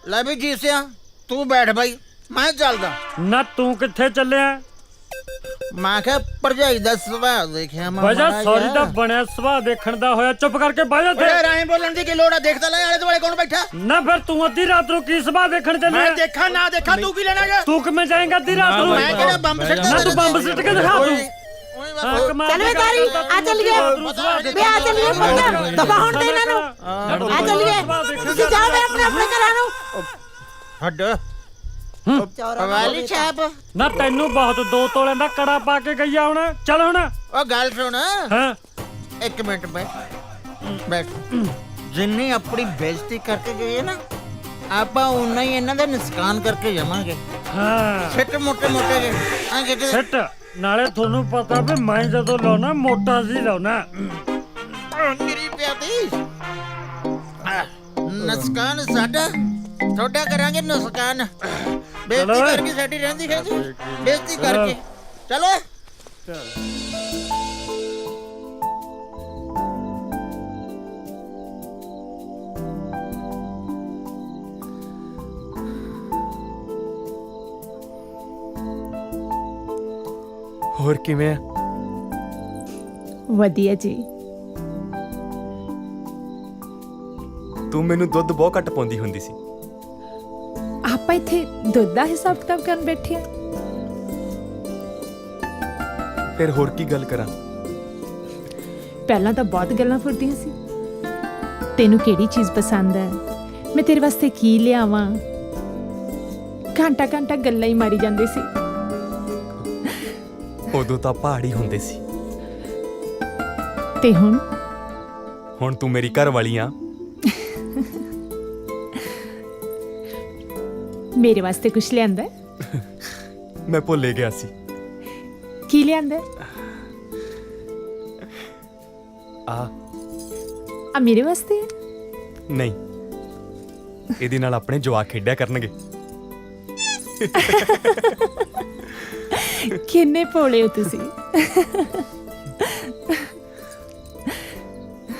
ਲੈ ਵੀ ਜੀਸਿਆ, ਤੂੰ ਬੈਠ ਬਾਈ, ਮੈਂ ਚੱਲਦਾ। ਨਾ ਤੂੰ ਕਿੱਥੇ ਚੱਲਿਆ? ਮੈਂ ਕਿਹਾ ਭਰਜਾਈ ਦਾ ਸੁਭਾਅ ਦੇਖਿਆ ਮੈਂ। ਵਜਾ ਸੌਰੀ ਦਾ ਬਣਿਆ ਸੁਭਾਅ ਦੇਖਣ ਦਾ ਹੋਇਆ, ਚੁੱਪ ਕਰਕੇ ਬਹਿ ਜਾ। ਓਏ ਰਾਹੀਂ ਬੋਲਣ ਦੀ ਕੀ ਲੋੜ ਆ? ਦੇਖਦਾ ਲੈ ਆਲੇ ਦੁਆਲੇ ਕੌਣ ਬੈਠਾ। ਨਾ ਫਿਰ ਤੂੰ ਅੱਧੀ ਰਾਤ ਨੂੰ ਕੀ ਸੁਭਾਅ ਦੇਖਣ ਚੱਲਿਆ? ਮੈਂ ਦੇਖਾਂ ਨਾ ਦੇਖਾਂ, ਤੂੰ ਕੀ ਲੈਣਾ ਗਾ? ਤੂੰ ਕਿਵੇਂ ਜਾਏਂਗਾ ਅੱਧੀ ਰਾਤ ਨੂੰ? ਮੈਂ ਕਿਹੜਾ ਬੰਬ ਸਿੱਟਦਾ? ਨਾ ਤੂੰ ਬੰਬ ਸਿੱਟ ਕੇ ਦਿਖਾ ਤੂੰ। ਓਏ ਚੱਲ ਵੇ ਤਾਰੀ ਆ ਚੱਲੀਏ ਵੇ ਆ ਚੱਲੀਏ ਪੁੱਤ ਦਬਾਉਣ ਦੇ ਇਹਨਾਂ ਨੂੰ ਆ ਚੱਲੀਏ ਤੁਸੀਂ ਜਾਓ ਵੇ ਆਪਣੇ ਆਪਣੇ ਘਰਾਂ ਨੂੰ ਹੱਡ ਵਾਲੀ ਛਾਪ ਨਾ ਤੈਨੂੰ ਬਹੁਤ 2 ਤੋਲਿਆਂ ਦਾ ਕੜਾ ਪਾ ਕੇ ਗਈ ਆ ਹੁਣ ਚੱਲ ਹੁਣ ਉਹ ਗੱਲ ਸੁਣ ਹਾਂ 1 ਮਿੰਟ ਬੈਠ ਜਿੰਨੀ ਆਪਣੀ ਬੇਇੱਜ਼ਤੀ ਕਰਕੇ ਗਏ ਨਾ ਆਪਾਂ ਉਨਾ ਹੀ ਇਹਨਾਂ ਦਾ ਨੁਕਸਾਨ ਕਰਕੇ ਜਾਵਾਂਗੇ ਹਾਂ ਸਿੱਟ ਮੋਟੇ ਮੋਟੇ ਜੇ ਆ ਕਿਤੇ ਸਿੱਟ ਨਾਲੇ ਤੁਹਾਨੂੰ ਪਤਾ ਵੀ ਮੈਂ ਜਦੋਂ ਲਾਉਣਾ ਮੋਟਾ ਜੀ ਲਾਉਣਾ ਮੇਰੀ ਪਿਆਦੀ ਨੁਕਸਾਨ ਸਾਡਾ ਤੁਹਾਡਾ ਕਰਾਂਗੇ ਨੁਕਸਾਨ ਬੇਇੱਜ਼ਤੀ ਕਰਕੇ ਸਾਡੀ ਰਹਿੰਦੀ ਹੈ ਜੀ ਬੇਇੱਜ਼ਤੀ ਕਰਕੇ ਚਲੋ ਹੋਰ ਕਿਵੇਂ ਆ? ਵਧੀਆ ਜੀ। ਤੂੰ ਮੈਨੂੰ ਦੁੱਧ ਬਹੁਤ ਘੱਟ ਪਾਉਂਦੀ ਹੁੰਦੀ ਸੀ। ਆਪਾਂ ਇੱਥੇ ਦੁੱਧ ਦਾ ਹਿਸਾਬ ਕਿਤਾਬ ਕਰਨ ਬੈਠੇ ਆ। ਫਿਰ ਹੋਰ ਕੀ ਗੱਲ ਕਰਾਂ? ਪਹਿਲਾਂ ਤਾਂ ਬਹੁਤ ਗੱਲਾਂ ਫੁਰਦੀਆਂ ਸੀ। ਤੈਨੂੰ ਕਿਹੜੀ ਚੀਜ਼ ਪਸੰਦ ਹੈ, ਮੈਂ ਤੇਰੇ ਵਾਸਤੇ ਕੀ ਲਿਆਵਾਂ, ਘੰਟਾ ਘੰਟਾ ਗੱਲਾਂ ਹੀ ਮਾਰੀ ਜਾਂਦੇ ਸੀ। ਉਦੋਂ ਤਾਂ ਪਹਾੜੀ ਹੁੰਦੇ ਸੀ ਤੇ ਹੁਣ ਤੂੰ ਮੇਰੀ ਘਰ ਵਾਲੀ ਆ। ਮੇਰੇ ਵਾਸਤੇ ਕੁਝ ਲਿਆਂਦਾ? ਮੈਂ ਭੁੱਲ ਗਿਆ ਸੀ। ਕੀ ਲਿਆਂਦਾ? ਆ ਮੇਰੇ ਵਾਸਤੇ? ਨਹੀਂ, ਇਹਦੇ ਨਾਲ ਆਪਣੇ ਜਵਾਕ ਖੇਡਿਆ ਕਰਨਗੇ। ਕਿੰਨੇ ਭੋਲੇ ਹੋ ਤੁਸੀਂ।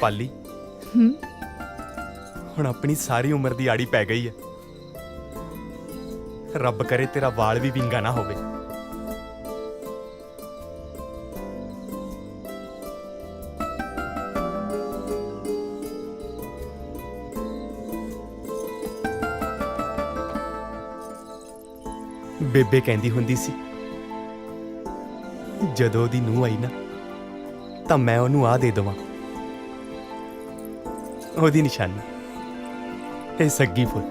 ਪਾਲੀ, ਹੁਣ ਆਪਣੀ ਸਾਰੀ ਉਮਰ ਦੀ ਆੜੀ ਪੈ ਗਈ ਹੈ। ਰੱਬ ਕਰੇ ਤੇਰਾ ਵਾਲ ਵੀ ਵਿੰਗਾ ਨਾ ਹੋਵੇ। ਬੇਬੇ ਕਹਿੰਦੀ ਹੁੰਦੀ ਸੀ ਜਦੋਂ ਉਹਦੀ ਨੂੰਹ ਆਈ ਨਾ ਤਾਂ ਮੈਂ ਉਹਨੂੰ ਆ ਦੇ ਦੇਵਾਂ। ਉਹਦੀ ਨਿਸ਼ਾਨੀ ਇਹ ਸੱਗੀ ਫੁੱਲ।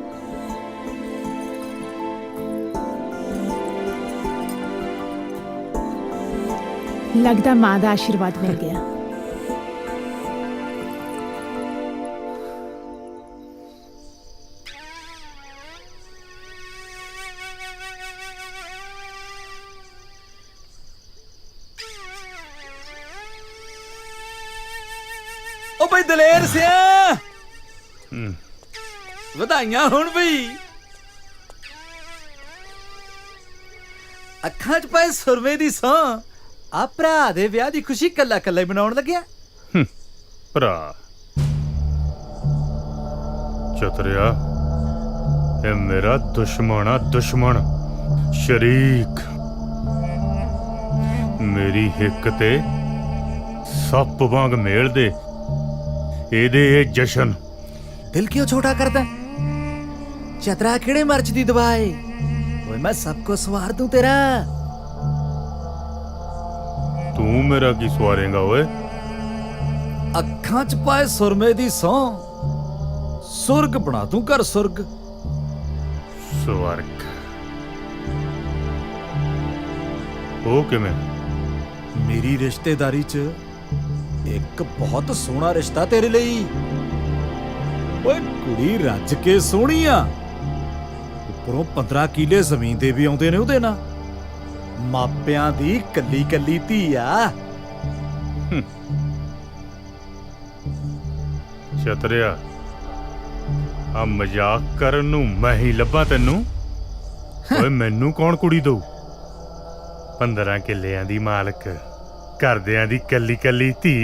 ਲੱਗਦਾ ਮਾਂ ਦਾ ਆਸ਼ੀਰਵਾਦ ਮਿਲ ਗਿਆ। ਓ ਬਈ ਦਲੇਰ ਸਿਆ ਵਧਾਈਆਂ ਹੁਣ ਬਈ। ਅੱਖਾਂ 'ਚ ਪਏ ਸੁਰਮੇ ਦੀ ਸੌਂ ਆ ਭਰਾ ਦੇ ਵਿਆਹ ਦੀ ਖੁਸ਼ੀ ਕੱਲਾ ਕੱਲਾ ਹੀ ਮਨਾਉਣ ਲੱਗਿਆ। ਭਰਾ ਚਤਰਿਆ, ਇਹ ਮੇਰਾ ਦੁਸ਼ਮਣ ਆ, ਦੁਸ਼ਮਣ ਸ਼ਰੀਕ। ਮੇਰੀ ਹਿੱਕ ਤੇ ਸੱਪ ਵਾਂਗ ਮੇਲ ਦੇ ਇਹਦੇ ਇਹ ਜਸ਼ਨ। ਦਿਲ ਕਿਉਂ ਛੋਟਾ ਕਰਦਾ? ਚਤਰਾ ਕਿਹੜੇ ਮਰਚ ਦੀ ਦਵਾਏ? ਓਏ ਮੈਂ ਸਭ ਕੋ ਸਵਾਰ ਦੂੰ ਤੇਰਾ। ਤੂੰ ਮੇਰਾ ਕੀ ਸਵਾਰੇਗਾ ਓਏ? ਅੱਖਾਂ 'ਚ ਪਾਏ ਸੁਰਮੇ ਦੀ ਸੌਂ ਸੁਰਗ ਬਣਾ ਦੂੰ ਘਰ ਸੁਰਗ। ਸਵਰਗ ਉਹ ਕਿਵੇਂ? ਮੇਰੀ ਰਿਸ਼ਤੇਦਾਰੀ 'ਚ ਇੱਕ ਬਹੁਤ ਸੋਹਣਾ ਰਿਸ਼ਤਾ ਤੇਰੇ ਲਈ। ਓਏ ਕੁੜੀ ਰੱਜ ਕੇ ਸੋਹਣੀ ਆ, ਉੱਪਰੋਂ 15 ਕਿੱਲੇ ਜ਼ਮੀਨ ਦੇ ਵੀ ਆਉਂਦੇ ਨੇ ਉਹਦੇ ਨਾਲ। ਮਾਪਿਆਂ ਦੀ ਕੱਲੀ ਕੱਲੀ ਧੀ ਆ। ਚਤਰਿਆ, ਆ ਮਜ਼ਾਕ ਕਰਨ ਨੂੰ ਮੈਂ ਹੀ ਲੱਭਾਂ ਤੈਨੂੰ? ਓਏ ਮੈਨੂੰ ਕੌਣ ਕੁੜੀ ਦਊ? 15 ਕਿੱਲਿਆਂ ਦੀ ਮਾਲਕ, ਘਰਦਿਆਂ ਦੀ ਕੱਲੀ ਕੱਲੀ ਧੀ।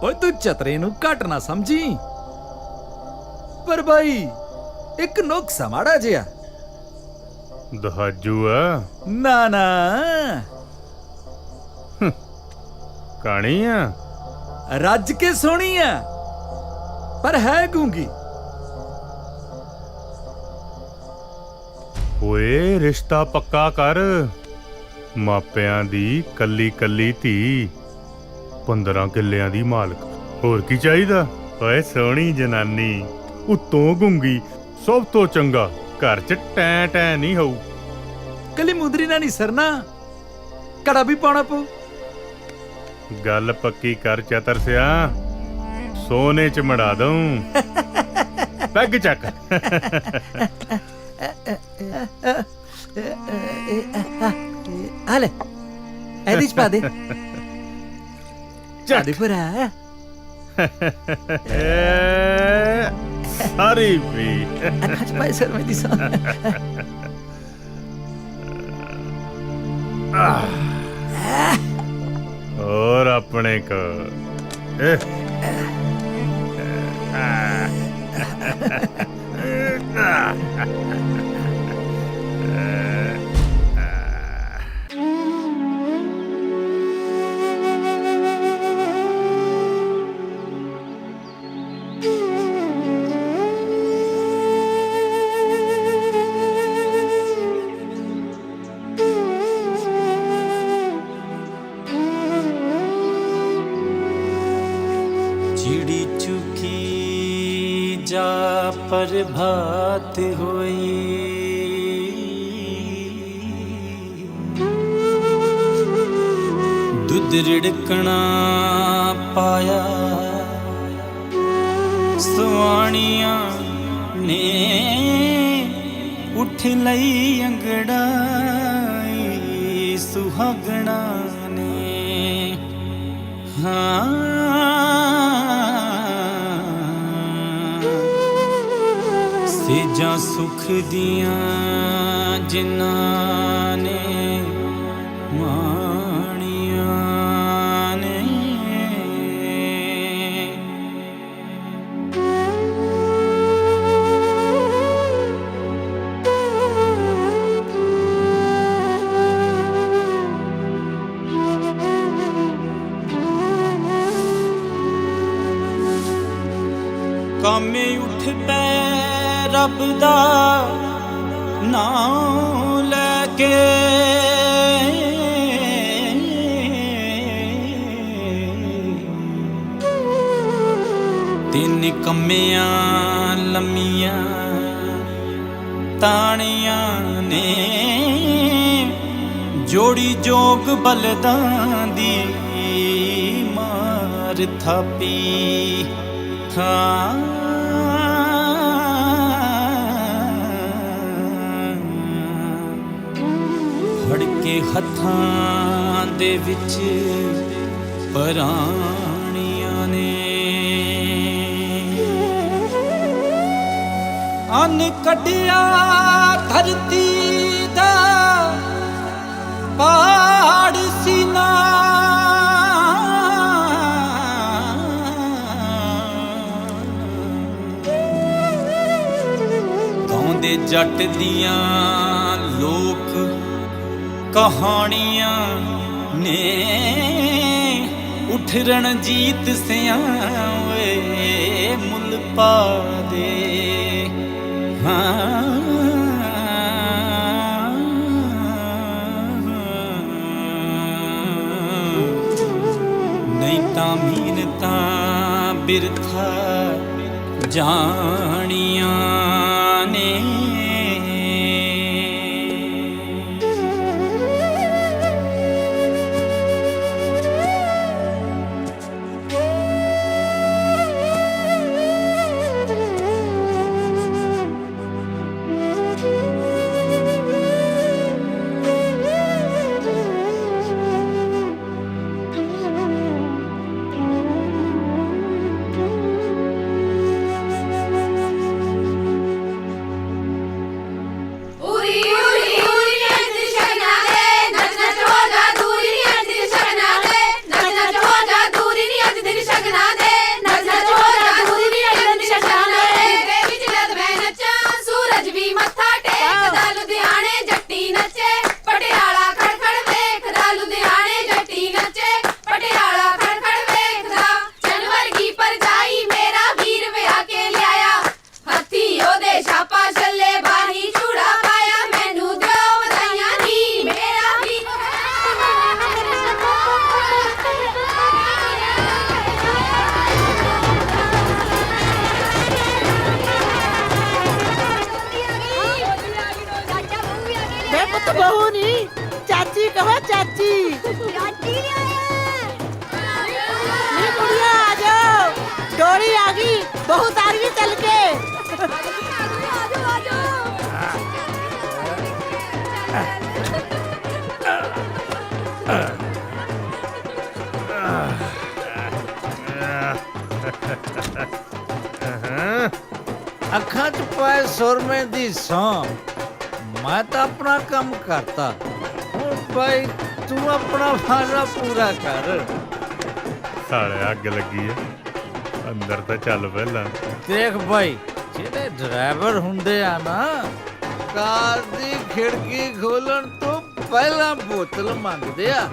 ਓਏ ਤੂੰ ਚਤਰੇ ਨੂੰ ਘੱਟ ਨਾ ਸਮਝੀ, ਪਰ ਬਾਈ ਇੱਕ ਨੁਕਸਾ ਮਾੜਾ ਜਿਹਾ। ਦਹਾਜੂ ਆ? ਨਾ ਨਾ ਕਾਣੀ ਆ? ਰੱਜ ਕੇ ਸੋਹਣੀ ਆ ਪਰ ਹੈ ਗੂੰਗੀ। ਓਏ ਰਿਸ਼ਤਾ ਪੱਕਾ ਕਰ, ਮਾਪਿਆਂ ਦੀ ਕੱਲੀ ਕੱਲੀ ਧੀ 15 ਕਿੱਲਿਆਂ ਦੀ ਮਾਲਕ, ਹੋਰ ਕੀ ਚਾਹੀਦਾ? ਓਏ ਸੋਹਣੀ ਜਨਾਨੀ, ਉੱਤੋਂ ਗੁੰਗੀ, ਸਭ ਤੋਂ ਚੰਗਾ, ਘਰ 'ਚ ਟੈਂ ਟੈਂ ਨਹੀਂ ਹੋਊ। ਕੱਲੀ ਮੁੰਦਰੀ ਨਾਲ ਨਹੀਂ ਸਰਨਾ, ਕੜਾ ਵੀ ਪਾਉਣਾ ਪਊ। ਗੱਲ ਪੱਕੀ ਕਰ ਚਤਰ ਸਿਆ, ਸੋਨੇ 'ਚ ਮੜਾ ਦਊਂ। ਪੈਗ ਚੱਕ। ਆ ਲੈ, ਇਹਦੇ ਚ ਪਾ ਦੇ। ਚੱਲ ਭਰਾ, ਸਾਰੀ ਵੀ ਅੱਖਾਂ ਚ ਪਾਏ ਸਰ ਮੇਰੀ ਸੌ। ਹੋਰ ਆਪਣੇ ਕੋ चिड़ी चुकी जा प्रभात होई, दुध रिड़कना पाया सुआणिया ने, उठ लई अंगड़ाई सुहागना ने। हाँ सेजा सुख दिया जिन्हां ने माणिया ने। कामे उठ पै रब दा नाम लैके, तिन कम्मियां लम्मियां तानियां ने, जोड़ी जोग बलदां दी मार थापी। हाँ फड़ के हत्थां दे विच पराणियां ने, अन कढिया धरती दा पहाड़ सीना, गाउंदे जट दियां लोक कहानियां ने, उठ रणजीत सियां वे मुल पा दे। हाँ नहीं तां मीनता बिरथा जानियां ने। बहू नहीं चाची कहो चाची। ਚਾਚੀ मेरी कुड़िया आ जाओ, डोरी आ गई, बहू तार गई चल के। ਅੱਖਾਂ 'ਚ ਪਾਏ ਸੁਰਮੇ ਦੀ ਸੌਂ ਮੈਂ ਤਾਂ ਆਪਣਾ ਕੰਮ ਕਰਤਾ ਹੁਣ ਭਾਈ ਤੂੰ ਆਪਣਾ ਫਾਜ਼ਾ ਪੂਰਾ ਕਰ। ਸਾਲੇ ਅੱਗ ਲੱਗੀ ਆ ਅੰਦਰ ਤਾਂ ਚੱਲ ਪਹਿਲਾਂ। ਦੇਖ ਭਾਈ ਜਿਹੜੇ ਡਰਾਈਵਰ ਹੁੰਦੇ ਆ ਨਾ ਕਾਰ ਦੀ ਖਿੜਕੀ ਖੋਲਣ ਤੋਂ ਪਹਿਲਾਂ ਬੋਤਲ ਮੰਗਦੇ ਆ।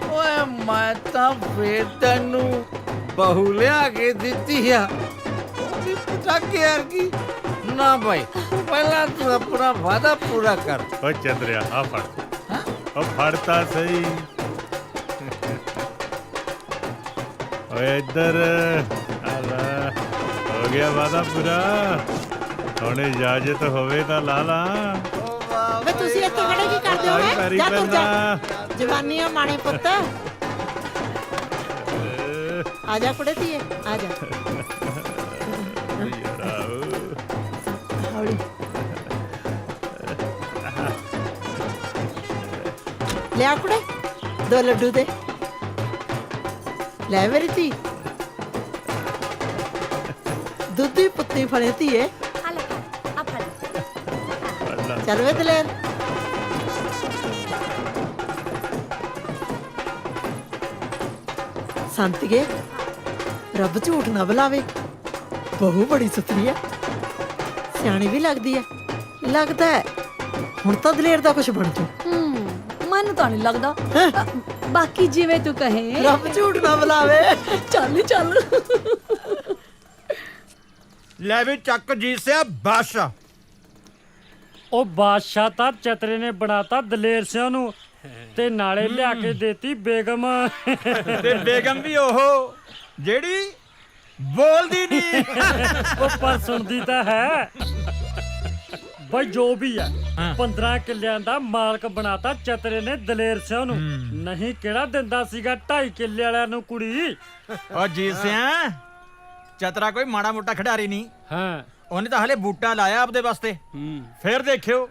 ਓਏ ਮੈਂ ਤਾਂ ਫੇਰ ਤੈਨੂੰ ਬਹੂ ਲਿਆ ਕੇ ਦਿੱਤੀ ਆ ਉਹ ਵੀ ਪਟਾਕੇ ਵਰਗੀ। ਨਾ ਭਾਈ ਪਹਿਲਾਂ ਤੂੰ ਆਪਣਾ ਵਾਅਦਾ ਪੂਰਾ ਕਰ। ਓ ਚੰਦਰਿਆ ਆ ਫੜ ਓ ਫੜ ਤਾਂ ਸਹੀ। ਓਏ ਇੱਧਰ ਆ ਲੈ ਹੋ ਗਿਆ ਵਾਦਾ ਪੂਰਾ ਹੁਣ ਇਜਾਜ਼ਤ ਹੋਵੇ ਤਾਂ ਲਾ ਲਾ। ਵੇ ਤੁਸੀਂ ਇੱਥੇ ਖੜੇ ਕੀ ਕਰਦੇ ਹੋ ਹੈ ਜਾ ਤੁਰ ਜਾ ਜਵਾਨੀਆਂ ਮਾਣੇ ਪੁੱਤ। ਆ ਜਾ ਕੁੜੇ ਧੀਏ ਆ ਜਾ ਹੌਲੀ ਲਿਆ ਕੁੜੇ 2 ਲੱਡੂ ਦੇ ਲੈ ਮੇਰੀ ਧੀ ਦੁੱਧੀ ਪੁੱਤੀ ਫੜੇ ਧੀਏ ਚੱਲ ਵੇ ਦਲੇਰ। ਸੰਤਗੇ ਰੱਬ ਝੂਠ ਨਾ ਬੁਲਾਵੇ ਬਹੂ ਬੜੀ ਸੁਥਰੀ ਆ ਸਿਆਣੀ ਵੀ ਲੱਗਦੀ ਆ ਲੱਗਦਾ ਹੈ ਹੁਣ ਤਾਂ ਦਲੇਰ ਦਾ ਕੁਝ ਬਣ ਜੂ। ਮੈਨੂੰ ਤਾਂ ਨਹੀਂ ਲੱਗਦਾ ਬਾਕੀ ਜਿਵੇਂ ਤੂੰ ਕਹੇ। ਰੱਬ ਝੂਠ ਨਾ ਬੁਲਾਵੇ ਚੱਲ ਚੱਲ ਲੈ ਵੀ ਚੱਕ ਜੀਸਿਆ ਬਾਦਸ਼ਾਹ। ਉਹ ਬਾਦਸ਼ਾਹ ਤਾਂ ਚਤਰੇ ਨੇ ਬਣਾਤਾ ਦਲੇਰ ਸਿੰਘ ਨੂੰ ਤੇ ਨਾਲੇ ਲਿਆ ਕੇ ਦੇਤੀ ਬੇਗਮ। ਤੇ ਬੇਗਮ ਵੀ ਉਹ ਜਿਹੜੀ ਬੋਲਦੀ ਨਹੀਂ। ਉਹ ਪਰ ਸੁਣਦੀ ਤਾਂ ਹੈ। ਬਈ ਜੋ ਵੀ ਹੈ 15 ਕਿੱਲਿਆਂ ਦਾ ਮਾਲਕ ਬਣਾਤਾ ਚਤਰੇ ਨੇ ਦਲੇਰ ਸਿੰਘ ਨੂੰ। ਨਹੀਂ ਕਿਹੜਾ ਦਿੰਦਾ ਸੀਗਾ 2.5 ਕਿੱਲੇ ਵਾਲਿਆਂ ਨੂੰ ਕੁੜੀ। ਓ ਜੀਸਿਆ ਚਤਰਾ ਕੋਈ ਮਾੜਾ ਮੋਟਾ ਖਿਡਾਰੀ ਨਹੀਂ। ਹਾਂ ਉਹਨੇ ਤਾਂ ਹਲੇ ਬੂਟਾ ਲਾਇਆ ਆਪਦੇ ਵਾਸਤੇ। ਫਿਰ ਦੇਖਿਓ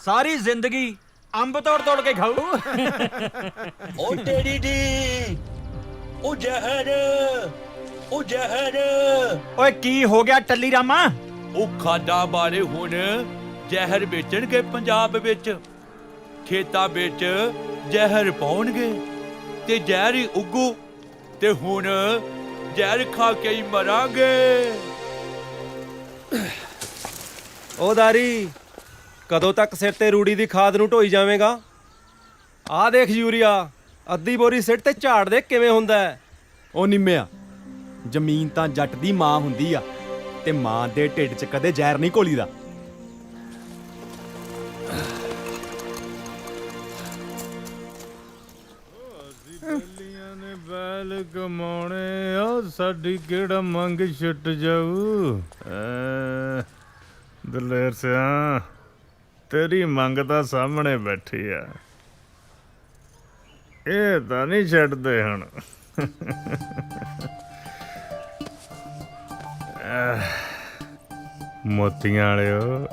ਸਾਰੀ ਜ਼ਿੰਦਗੀ ਅੰਬ ਤੋੜ ਤੋੜ ਕੇ ਖਾਊ। ਓ ਟੇਡੀ ਡੀ ਓ ਜ਼ਹਿਰ ਓ ਜ਼ਹਿਰ। ਓਏ ਕੀ ਹੋ ਗਿਆ ਟੱਲੀ ਰਾਮਾ? ਉਹ ਖਾਦਾ ਬਾਰੇ ਹੁਣ ਜ਼ਹਿਰ ਵੇਚਣਗੇ ਪੰਜਾਬ ਵਿੱਚ ਖੇਤਾਂ ਵਿੱਚ ਜ਼ਹਿਰ ਪਾਉਣਗੇ ਤੇ ਜ਼ਹਿਰ ਹੀ ਉੱਗੂ ਤੇ ਹੁਣ ਜ਼ਹਿਰ ਖਾ ਕੇ ਹੀ ਮਰਾਂਗੇ। ਓ ਦਾਰੀ ਕਦੋਂ ਤੱਕ ਸਿਰ ਤੇ ਰੂੜੀ ਦੀ ਖਾਦ ਨੂੰ ਢੋਈ ਜਾਵੇਂਗਾ? ਆਹ ਦੇਖ ਯੂਰੀਆ ਅੱਧੀ ਬੋਰੀ ਸਿੱਟ ਤੇ ਝਾੜ ਦੇ ਕਿਵੇਂ ਹੁੰਦਾ ਹੈ। ਉਹ ਨਿੰਮਿਆ ਜ਼ਮੀਨ ਤਾਂ ਜੱਟ ਦੀ ਮਾਂ ਹੁੰਦੀ ਆ ਤੇ ਮਾਂ ਦੇ ਢਿੱਡ 'ਚ ਕਦੇ ਜ਼ਹਿਰ ਨਹੀਂ ਘੋਲੀਦਾ। ਨੇ ਬੈਲ ਕਮਾਉਣੇ ਆ ਸਾਡੀ ਕਿਹੜਾ ਮੰਗ ਛੁੱਟ ਜਾਊ। ਦਲੇਰ ਸਿਆ ਤੇਰੀ ਮੰਗ ਤਾਂ ਸਾਹਮਣੇ ਬੈਠੀ ਆ ਇਹ ਤਾਂ ਨਹੀਂ ਛੱਡਦੇ ਹੁਣ। ਮੋਤੀਆਂ ਵਾਲਿਓ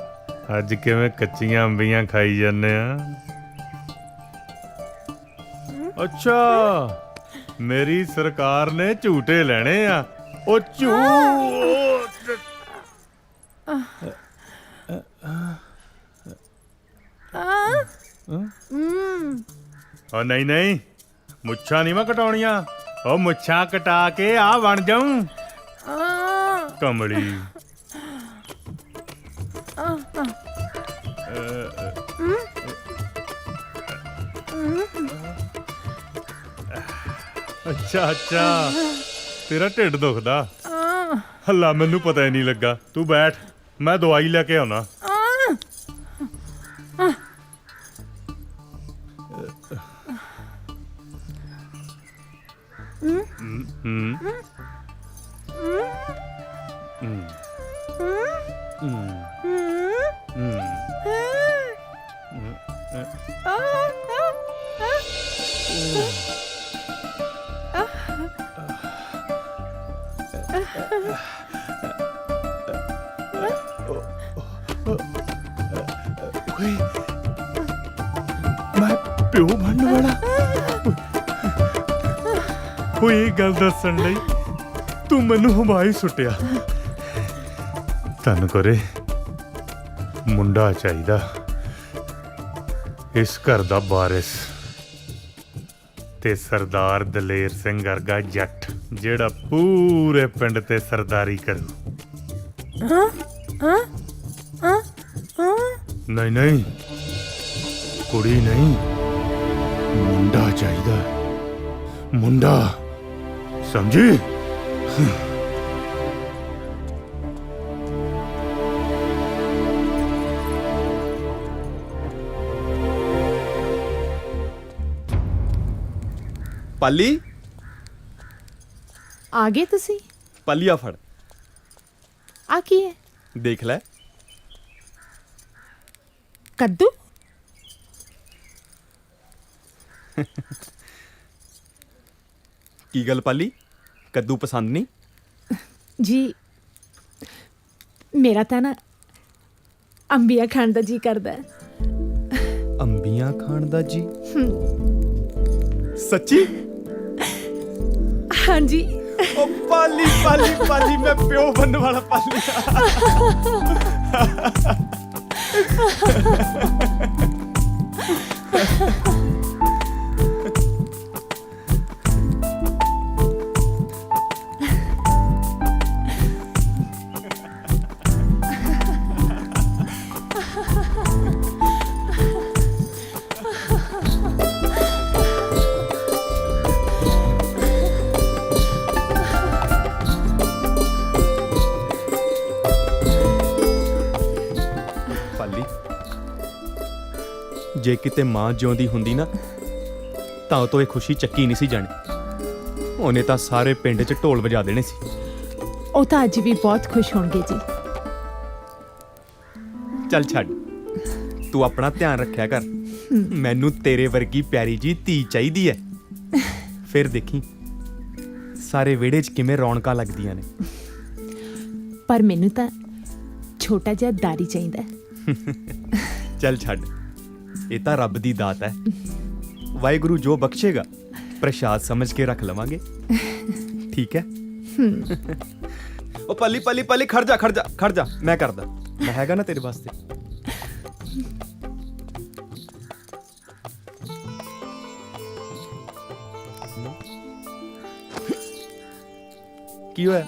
ਅੱਜ ਕਿਵੇਂ ਕੱਚੀਆਂ ਅੰਬੀਆਂ ਖਾਈ ਜਾਂਦੇ ਆ। ਅੱਛਾ ਮੇਰੀ ਸਰਕਾਰ ਨੇ ਝੂਟੇ ਲੈਣੇ ਆ। ਉਹ ਝੂਟ ਉਹ ਨਹੀਂ ਨਹੀਂ ਮੁੱਛਾਂ ਨਹੀਂ ਮੈਂ ਕਟਾਉਣੀਆਂ। ਉਹ ਮੁੱਛਾਂ ਕਟਾ ਕੇ ਆ ਬਣ ਜਾਊਂ ਕਮਲੀ। ਅੱਛਾ ਅੱਛਾ ਤੇਰਾ ਢਿੱਡ ਦੁਖਦਾ। ਹੱਲਾ ਮੈਨੂੰ ਪਤਾ ਹੀ ਨਹੀਂ ਲੱਗਾ। ਤੂੰ ਬੈਠ ਮੈਂ ਦਵਾਈ ਲੈ ਕੇ ਆਉਣਾ। ਓਏ ਮੈਂ ਪਿਓ ਬਣਨ ਵਾਲਾ। ਓਏ ਇਹ ਗੱਲ ਦੱਸਣ ਲਈ ਤੂੰ ਮੈਨੂੰ ਹਵਾਈ ਸੁੱਟਿਆ। ਤਨ ਕਰੇ ਮੁੰਡਾ ਚਾਹੀਦਾ, ਇਸ ਘਰ ਦਾ ਵਾਰਿਸ ਤੇ ਸਰਦਾਰ ਦਲੇਰ ਸਿੰਘ ਵਰਗਾ ਜੱਟ ਜਿਹੜਾ ਪੂਰੇ ਪਿੰਡ ਤੇ ਸਰਦਾਰੀ ਕਰੂ। ਨਹੀਂ ਨਹੀਂ, ਕੁੜੀ ਨਹੀਂ, ਮੁੰਡਾ ਚਾਹੀਦਾ, ਮੁੰਡਾ, ਸਮਝੀ? ਪਾਲੀ ਆ ਗਏ ਤੁਸੀਂ? ਪਾਲੀਆ ਫੜ, ਆ ਕੀ ਹੈ? ਦੇਖ ਲੈ। ਕੱਦੂ? ਕੀ ਗੱਲ ਪਾਲੀ, ਕੱਦੂ ਪਸੰਦ ਨਹੀਂ? ਜੀ ਮੇਰਾ ਤਾਂ ਨਾ ਅੰਬੀਆਂ ਖਾਣ ਦਾ ਜੀ ਕਰਦਾ ਹੈ। ਅੰਬੀਆਂ ਖਾਣ ਦਾ ਜੀ? ਸੱਚੀ? ਹਾਂਜੀ। ਓ ਪਾਲੀ ਪਾਲੀ ਪਾਲੀ, ਮੈਂ ਪਿਓ ਬਣਨ ਵਾਲਾ ਪਾਲੀ। ਜੇ ਕਿਤੇ ਮਾਂ ਜਿਉਂਦੀ ਹੁੰਦੀ ਨਾ ਤਾਂ ਉਹ ਤੋਂ ਇਹ ਖੁਸ਼ੀ ਚੱਕੀ ਨਹੀਂ ਸੀ ਜਾਣੀ। ਉਹਨੇ ਤਾਂ ਸਾਰੇ ਪਿੰਡ 'ਚ ਢੋਲ ਵਜਾ ਦੇਣੇ ਸੀ। ਉਹ ਤਾਂ ਅੱਜ ਵੀ ਬਹੁਤ ਖੁਸ਼ ਹੋਣਗੇ ਜੀ। ਚੱਲ ਛੱਡ, ਤੂੰ ਆਪਣਾ ਧਿਆਨ ਰੱਖਿਆ ਕਰ। ਮੈਨੂੰ ਤੇਰੇ ਵਰਗੀ ਪਿਆਰੀ ਜੀ ਧੀ ਚਾਹੀਦੀ ਹੈ। ਫਿਰ ਦੇਖੀ ਸਾਰੇ ਵਿਹੜੇ 'ਚ ਕਿਵੇਂ ਰੌਣਕਾਂ ਲੱਗਦੀਆਂ ਨੇ। ਪਰ ਮੈਨੂੰ ਤਾਂ ਛੋਟਾ ਜਿਹਾ ਦਾਰੀ ਚਾਹੀਦਾ ਹੈ। ਚੱਲ ਛੱਡ, ਇਹ ਤਾਂ ਰੱਬ ਦੀ ਦਾਤ ਹੈ। ਵਾਹਿਗੁਰੂ ਜੋ ਬਖਸ਼ੇਗਾ ਪ੍ਰਸ਼ਾਦ ਸਮਝ ਕੇ ਰੱਖ ਲਵਾਂਗੇ। ਠੀਕ ਹੈ? ਉਹ ਪੱਲੀ ਪੱਲੀ ਪੱਲੀ, ਖੜ ਜਾ ਖੜ ਜਾ ਖੜ ਜਾ, ਮੈਂ ਕਰਦਾ, ਮੈਂ ਹੈਗਾ ਨਾ ਤੇਰੇ ਵਾਸਤੇ। ਕੀ ਹੋਇਆ?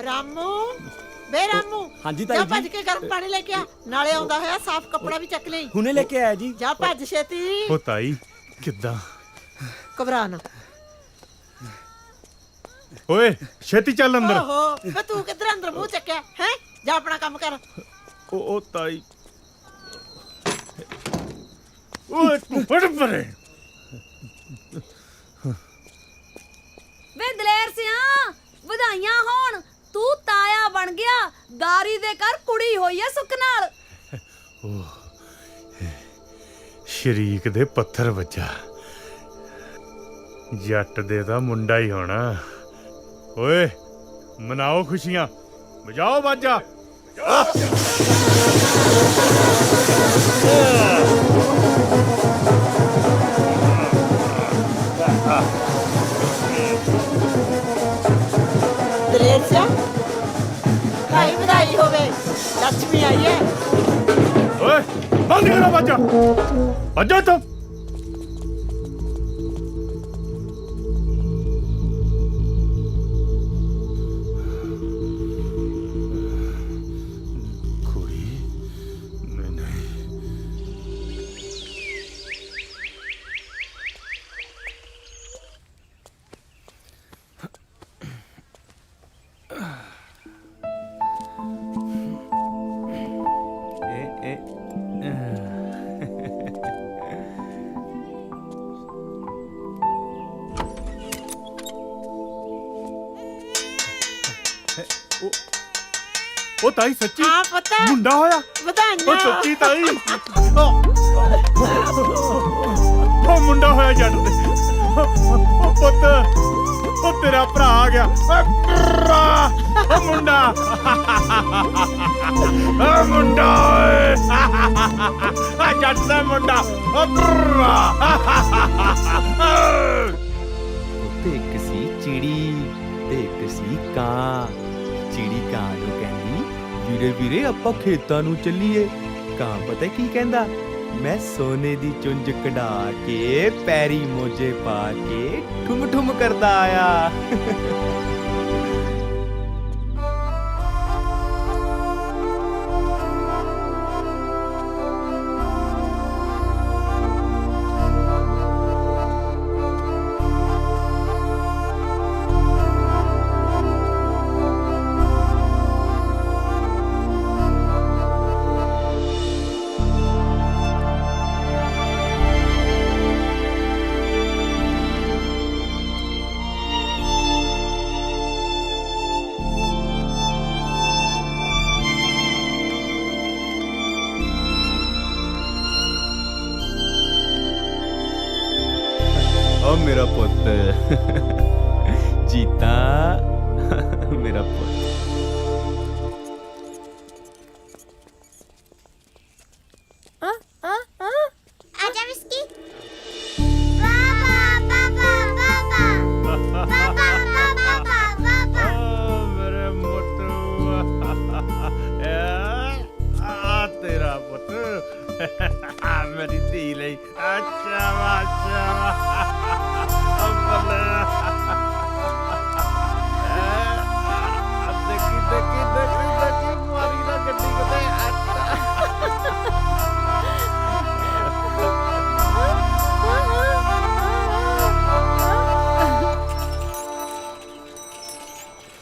ਰਾਮੂ, ਬੇ ਰਾਮੂ, ਹਾਂਜੀ ਜਾ ਤਾਈ ਭੱਜ ਜੀ। ਕੇ ਗਰਮ ਪਾਣੀ ਲੈ ਕੇ ਆ, ਨਾਲੇ ਆਉਂਦਾ ਹੋਇਆ ਸਾਫ਼ ਕੱਪੜਾ ਵੀ ਚੱਕ ਲਈ। ਹੁਣੇ ਲੈ ਕੇ ਆਇਆ ਜੀ। ਜਾ ਭੱਜ ਛੇਤੀ। ਉਹ ਤਾਈ ਕਿੱਦਾਂ? ਘਬਰਾ ਨਾ। ਓਏ ਛੇਤੀ ਚੱਲ ਅੰਦਰ। ਓਹੋ, ਵੇ ਤੂੰ ਕਿੱਧਰ ਅੰਦਰ ਮੂੰਹ ਚੱਕਿਆ ਹੈ? ਜਾ ਆਪਣਾ ਕੰਮ ਕਰ। ਉਹ ਤਾਈ, ਓਏ ਤੂੰ ਫੜ ਪਰੇ। ਵੇ ਦਲੇਰ ਸਿਆ, ਵਧਾਈਆਂ ਹੋਣ, ਤੂੰ ਤਾਇਆ ਬਣ ਗਿਆ। ਦਾਰੀ ਦੇ ਘਰ ਕੁੜੀ ਹੋਈ ਐ ਸੁੱਖ ਨਾਲ। ਸ਼ਰੀਕ ਦੇ ਪੱਥਰ ਵੱਜਾ, ਜੱਟ ਦੇ ਦਾ ਮੁੰਡਾ ਹੀ ਹੋਣਾ। ਓਏ ਮਨਾਓ ਖੁਸ਼ੀਆਂ, ਵਜਾਓ ਬਾਜਾ। ਮੰਮੀ ਆਈ ਹੈ। ਓਏ ਬੰਦ ਕਰੋ ਬੱਚਾ ਬੱਜਾ ਤੂੰ ਉਹ ਤਾਈ ਸੱਚੀ ਹਾਂ ਪਤਾ ਮੁੰਡਾ ਹੋਇਆ ਵਧਾਈਆਂ। ਉਹ ਸੱਚੀ ਤਾਈ ਉਹ ਮੁੰਡਾ ਹੋਇਆ ਜੱਟ ਦੇ ਉਹ ਪੁੱਤ ਉਹ ਤੇਰਾ ਭਰਾ ਆ ਗਿਆ ਉਹ ਮੁੰਡਾ ਉਹ ਮੁੰਡਾ ਓਏ ਜੱਟ ਦਾ ਮੁੰਡਾ ਤੇ ਇੱਕ ਸੀ ਚਿੜੀ ਤੇ ਇੱਕ ਸੀ ਕਾਂ। ਚਿੜੀ ਕਾਂ ਨੂੰ ਕਹਿੰਦੀ ਵੀਰੇ ਵੀਰੇ ਆਪਾਂ ਖੇਤਾਂ ਨੂੰ ਚੱਲੀਏ। ਕਾਂ ਪਤਾ ਕੀ ਕਹਿੰਦਾ, ਮੈਂ ਸੋਨੇ ਦੀ ਚੁੰਝ ਕਢਾ ਕੇ ਪੈਰੀ ਮੋਜੇ ਪਾ ਕੇ ਠੁਮ ਠੁਮ ਕਰਦਾ ਆਇਆ। ਓ ਮੇਰਾ ਪੁੱਤ ਜੀਤਾ ਮੇਰਾ ਪੁੱਤ। आजा विस्की पापा पापा पापा पापा पापा पापा मेरे मोटू आ तेरा पुत मेरी धी ਲਈ अच्छा अच्छा अंबल देखी देखी देखी देखी मारी ना गड्डी कते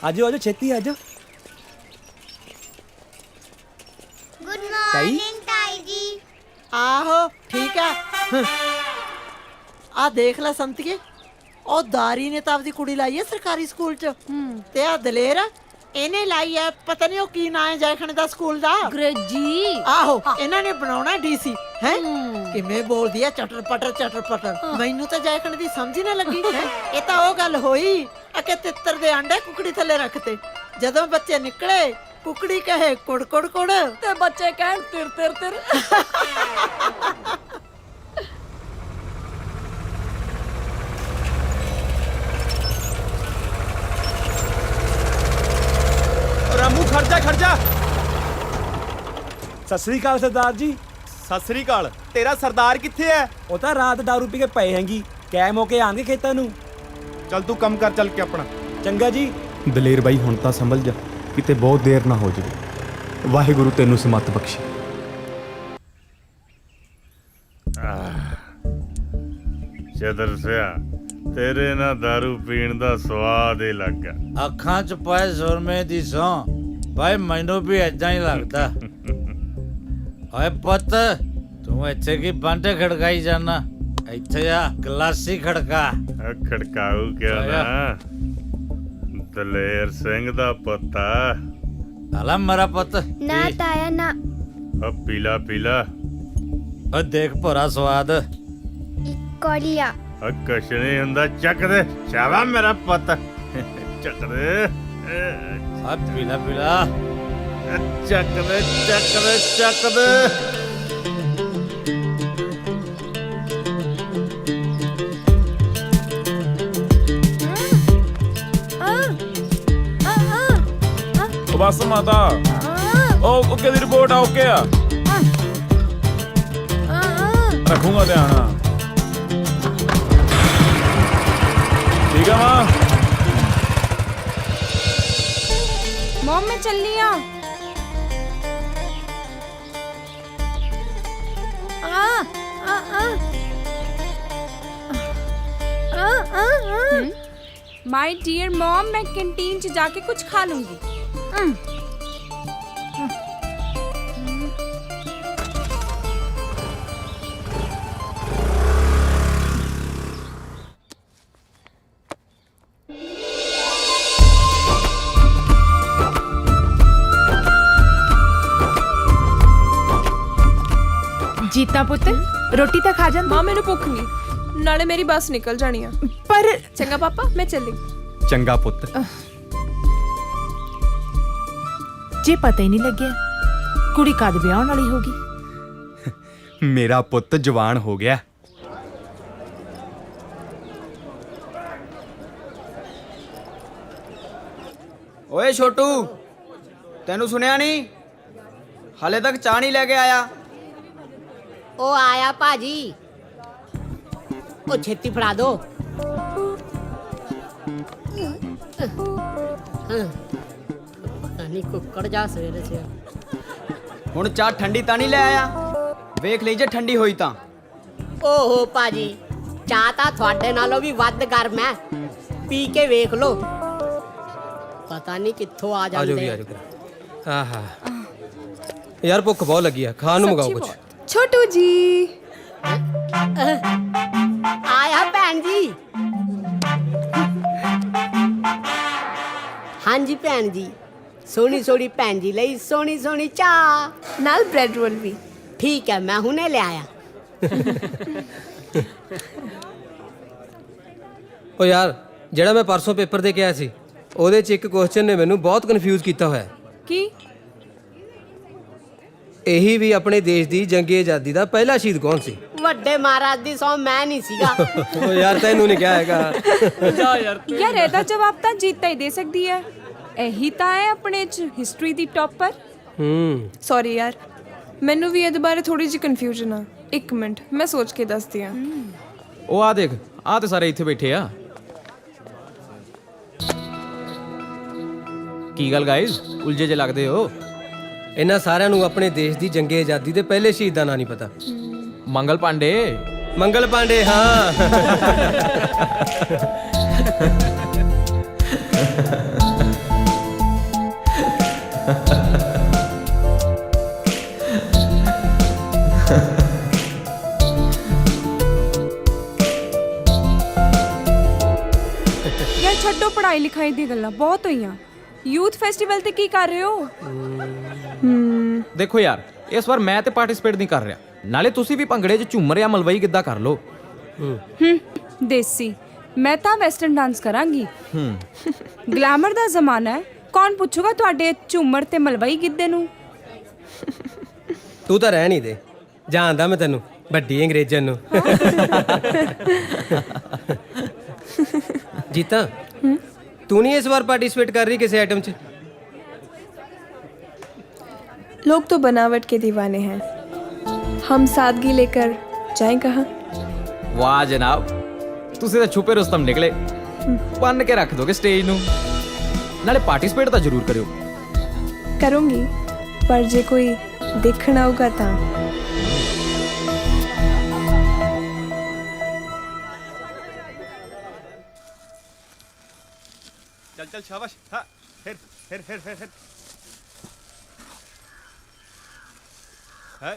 ਆਜੋ ਆਜੋ ਛੇਤੀ ਆਜੋ। गुड मॉर्निंग ताई जी। ਆਹੋ ਠੀਕ ਆ। ਆ ਦੇਖ ਲੈ ਸੰਤੀਏ, ਉਹ ਦਾਰੀ ਨੇ ਤਾਂ ਆਪਦੀ ਕੁੜੀ ਲਾਈ ਹੈ ਸਰਕਾਰੀ ਸਕੂਲ ਚ ਤੇ ਆ ਦਲੇਰ ਇਹਨੇ ਲਾਈ ਹੈ ਪਤਾ ਨਹੀਂ ਉਹ ਕੀ ਨਾਂ ਹੈ ਜੈਖਣ ਦਾ ਸਕੂਲ ਦਾ। ਅੰਗਰੇਜ਼ੀ। ਆਹੋ ਇਹਨਾਂ ਨੇ ਬਣਾਉਣਾ ਡੀਸੀ ਹੈ। ਕਿਵੇਂ ਬੋਲਦੀ ਆ ਚਟਰ ਪਟਰ। ਮੈਨੂੰ ਤਾਂ ਜੈਖਣ ਦੀ ਸਮਝ ਹੀ ਨਾ ਲੱਗੀ ਹੈ। ਇਹ ਤਾਂ ਉਹ ਗੱਲ ਹੋਈ ਅਕੇ ਤਿੱਤਰ ਦੇ ਆਂਡੇ ਕੁਕੜੀ ਥੱਲੇ ਰੱਖਤੇ। ਜਦੋਂ ਬੱਚੇ ਨਿਕਲੇ ਕੁਕੜੀ ਕਹੇ ਕੁੜ ਕੁੜ ਕੁੜ ਤੇ ਬੱਚੇ ਕਹਿਣ ਤਿਰ ਤਿਰ ਤਿਰ। ਰਾਮੂ ਖੜ ਜਾ। ਸਤਿ ਸ੍ਰੀ ਅਕਾਲ ਸਰਦਾਰ ਜੀ। ਸਤਿ ਸ੍ਰੀ ਅਕਾਲ। ਤੇਰਾ ਸਰਦਾਰ ਕਿੱਥੇ ਐ? ਉਹ ਤਾਂ ਰਾਤ ਦਾਰੂ ਪੀ ਕੇ ਪਏ ਹੈਂਗੀ, ਕੈ ਮੌਕੇ ਆਣਗੇ ਖੇਤਾਂ ਨੂੰ। ਚੱਲ ਤੂੰ ਕੰਮ ਕਰ ਚੱਲ ਕੇ ਆਪਣਾ। ਚੰਗਾ ਜੀ। ਦਲੇਰ ਬਾਈ ਹੁਣ ਤਾਂ ਸੰਭਲ ਜਾ, ਕਿਤੇ ਬਹੁਤ ਦੇਰ ਨਾ ਹੋ ਜਾਵੇ। ਵਾਹਿਗੁਰੂ ਤੈਨੂੰ ਸਮਤ ਬਖਸ਼ੇ। ਚਦਰ ਸਿਆ ਤੇਰੇ ਨਾਲ ਦਾਰੂ ਪੀਣ ਦਾ ਸਵਾਦ ਹੀ ਲੱਗਾ। ਅੱਖਾਂ 'ਚ ਪਾਏ ਸੁਰਮੇ ਦੀ ਸੌਂ ਭਾਈ ਮੈਨੂੰ ਵੀ ਏਦਾਂ ਹੀ ਲੱਗਦਾ। ਓਏ ਪੁੱਤ ਤੂੰ ਇੱਥੇ ਕੀ ਬੰਟੇ ਖੜਕਾਈ ਜਾਣਾ? ਇੱਥੇ ਆ ਗਲਾਸੀ ਖੜਕਾ। ਖੜਕਾਊ ਕਿਆ ਨਾ, ਦਲੇਰ ਸਿੰਘ ਦਾ ਪੁੱਤ ਆ। ਆਲਾ ਮੇਰਾ ਪੁੱਤ ना ताया ना। ਪੀਲਾ ਪੀਲਾ। ਓ ਦੇਖ ਭੋਰਾ ਸਵਾਦ। कोरिया ਕੁਛ ਨਹੀਂ ਹੁੰਦਾ, ਚੱਕ ਦੇ। ਸ਼ਾਬਾਸ਼ ਮੇਰਾ ਪੁੱਤ, ਚੱਕ ਦੇ। ਆ ਪੀਲਾ ਪੀਲਾ। ਚੱਕ ਦੇ ਚੱਕ ਦੇ ਚੱਕ ਦੇ। बस माता ओके दी रिपोर्ट आ ओके आ रखूंगा ध्यान ठीक है माँ मॉम मैं चल रही हूँ। माय डियर मॉम, मैं कैंटीन से जाके कुछ खा लूंगी। जीता पुत्र रोटी तो खा जा। मां मैंने भुख नहीं, नाले मेरी बस निकल जानी है। पर चंगा पापा मैं चली। चंगा पुत्र। जे पता ही नहीं लग्या कुड़ी कद ब्याह वाली होगी। मेरा पुत्र जवान हो गया। ओए छोटू तेनू सुनिया नहीं, हाले तक चाह नहीं लेके आया। ओ आया भाजी, ओ छेती फड़ा दो। नहीं कुकड़ जा सवेरे से हुण चाह ठंडी ता नहीं ले आया, वेख लीजिए ठंडी होई ता। ओहो भाजी चाह ता थोड़े नालों भी वध गर्म है, पी के वेख लो। पता नहीं कित्थों आ जाते। आहा यार भुख बहुत लगी है, खान ਨੂੰ ਮੰਗਾਓ ਕੁਝ। छोटू जी आया भैन जी। हाँ जी भैन जी, सोनी सोनी भैन जी लई सोनी सोनी चाह नाल ब्रेड रोल भी। ठीक है मैं हुने ले आया। ਓ ਯਾਰ ਜਿਹੜਾ ਮੈਂ ਪਰਸੋਂ ਪੇਪਰ ਦੇ ਕੇ ਆਇਆ ਸੀ ਉਹਦੇ ਚ ਇੱਕ ਕੁਐਸਚਨ ਨੇ ਮੈਨੂੰ ਬਹੁਤ ਕਨਫਿਊਜ਼ ਕੀਤਾ ਹੋਇਆ। ਕੀ? ਇਹੀ ਵੀ ਆਪਣੇ ਦੇਸ਼ ਦੀ ਜੰਗੀ ਆਜ਼ਾਦੀ ਦਾ ਪਹਿਲਾ ਸ਼ਹੀਦ ਕੌਣ ਸੀ? ਵੱਡੇ ਮਹਾਰਾਜ ਦੀ ਸੌ ਮੈਂ ਨਹੀਂ ਸੀਗਾ। ਓ ਯਾਰ ਤੈਨੂੰ ਨਹੀਂ ਕਿਹਾ ਹੈਗਾ। ਜਾ ਯਾਰ ਯਾਰ ਇਹਦਾ ਜਵਾਬ ਤਾਂ ਜੀਤਾ ਹੀ ਦੇ ਸਕਦੀ ਹੈ। ਇਹੀ ਤਾਂ ਹੈ ਆਪਣੇ ਚ ਹਿਸਟਰੀ ਦੀ ਟੌਪਰ। ਸੌਰੀ ਯਾਰ ਮੈਨੂੰ ਵੀ ਇਹਦੇ ਬਾਰੇ ਥੋੜੀ ਜਿਹੀ ਕਨਫਿਊਜ਼ਨ ਆ। ਇੱਕ ਮਿੰਟ ਮੈਂ ਸੋਚ ਕੇ ਦੱਸਦੀ ਆ। ਉਹ ਆ ਦੇਖ ਆ ਤੇ ਸਾਰੇ ਇੱਥੇ ਬੈਠੇ ਆ। ਕੀ ਗੱਲ ਗਾਇਜ਼ ਉਲਝੇ ਜੇ ਲੱਗਦੇ ਹੋ? ਇਹਨਾਂ ਸਾਰਿਆਂ ਨੂੰ ਆਪਣੇ ਦੇਸ਼ ਦੀ ਜੰਗੀ ਆਜ਼ਾਦੀ ਦੇ ਪਹਿਲੇ ਸ਼ਹੀਦ ਦਾ ਨਾਂ ਨਹੀਂ ਪਤਾ। ਮੰਗਲ ਪਾਂਡੇ। ਮੰਗਲ ਪਾਂਡੇ ਹਾਂ। ਯਾਰ ਛੱਡੋ ਪੜ੍ਹਾਈ ਲਿਖਾਈ ਦੀ ਗੱਲਾਂ ਬਹੁਤ ਹੋਈਆਂ। ਯੂਥ ਫੈਸਟੀਵਲ ਤੇ ਕੀ ਕਰ ਰਹੇ ਹੋ? ਦੇਖੋ ਯਾਰ ਇਸ ਵਾਰ ਮੈਂ ਤੇ ਪਾਰਟਿਸਿਪੇਟ ਨਹੀਂ ਕਰ ਰਿਹਾ, ਨਾਲੇ ਤੁਸੀਂ ਵੀ ਭੰਗੜੇ 'ਚ ਝੂਮਰ ਜਾਂ ਮਲਵਈ ਗਿੱਧਾ ਕਰ ਲਓ। ਦੇਸੀ ਮੈਂ ਤਾਂ ਵੈਸਟਰਨ ਡਾਂਸ ਕਰਾਂਗੀ। ਗਲੈਮਰ ਦਾ ਜ਼ਮਾਨਾ ਹੈ, ਕੌਣ ਪੁੱਛੂਗਾ ਤੁਹਾਡੇ ਝੂਮਰ ਤੇ ਮਲਵਈ ਗਿੱਧੇ ਨੂੰ? ਤੂੰ ਤਾਂ ਰਹਿ ਨਹੀਂ ਦੇ, ਜਾਣਦਾ ਮੈਂ ਤੈਨੂੰ ਵੱਡੀ ਅੰਗਰੇਜ਼ਨ ਨੂੰ। जीता तू नहीं इस बार पार्टिसिपेट कर रही किसी आइटम च? लोग तो बनावट के दीवाने हैं, हम सादगी लेकर जाएं कहाँ? वाह जनाब ਤੁਸੀਂ ਤਾਂ ਛੁਪੇ ਰੁਸਤਮ ਨਿਕਲੇ, ਬੰਨ ਕੇ ਰੱਖ ਦੋਗੇ ਸਟੇਜ ਨੂੰ। ਨਾਲੇ ਪਾਰਟਿਸਿਪੇਟ ਤਾਂ ਜ਼ਰੂਰ ਕਰਿਓ। करूँगी पर जे कोई देखना होगा ਤਾਂ। चल चल शाबाश। हाँ फिर फिर फिर फिर फिर है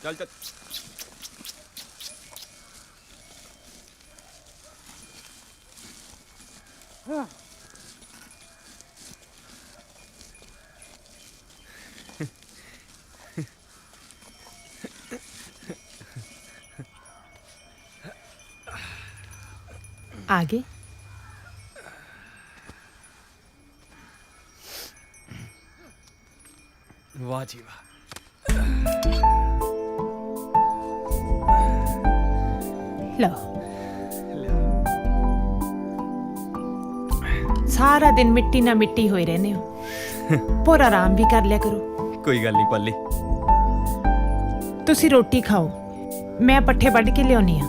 चल चल। हाँ आगे वाह जी वाह। लो ਸਾਰਾ ਦਿਨ ਮਿੱਟੀ ਨਾਲ ਮਿੱਟੀ ਹੋਏ ਰਹਿੰਦੇ ਹੋ। ਪਰ ਆਰਾਮ ਵੀ ਕਰ ਲਿਆ ਕਰੋ। ਕੋਈ ਗੱਲ ਨਹੀਂ ਪਾਲੀ। ਤੁਸੀਂ ਰੋਟੀ ਖਾਓ, ਮੈਂ ਪੱਠੇ ਵੱਢ ਕੇ ਲਿਆਉਣੀ ਆ।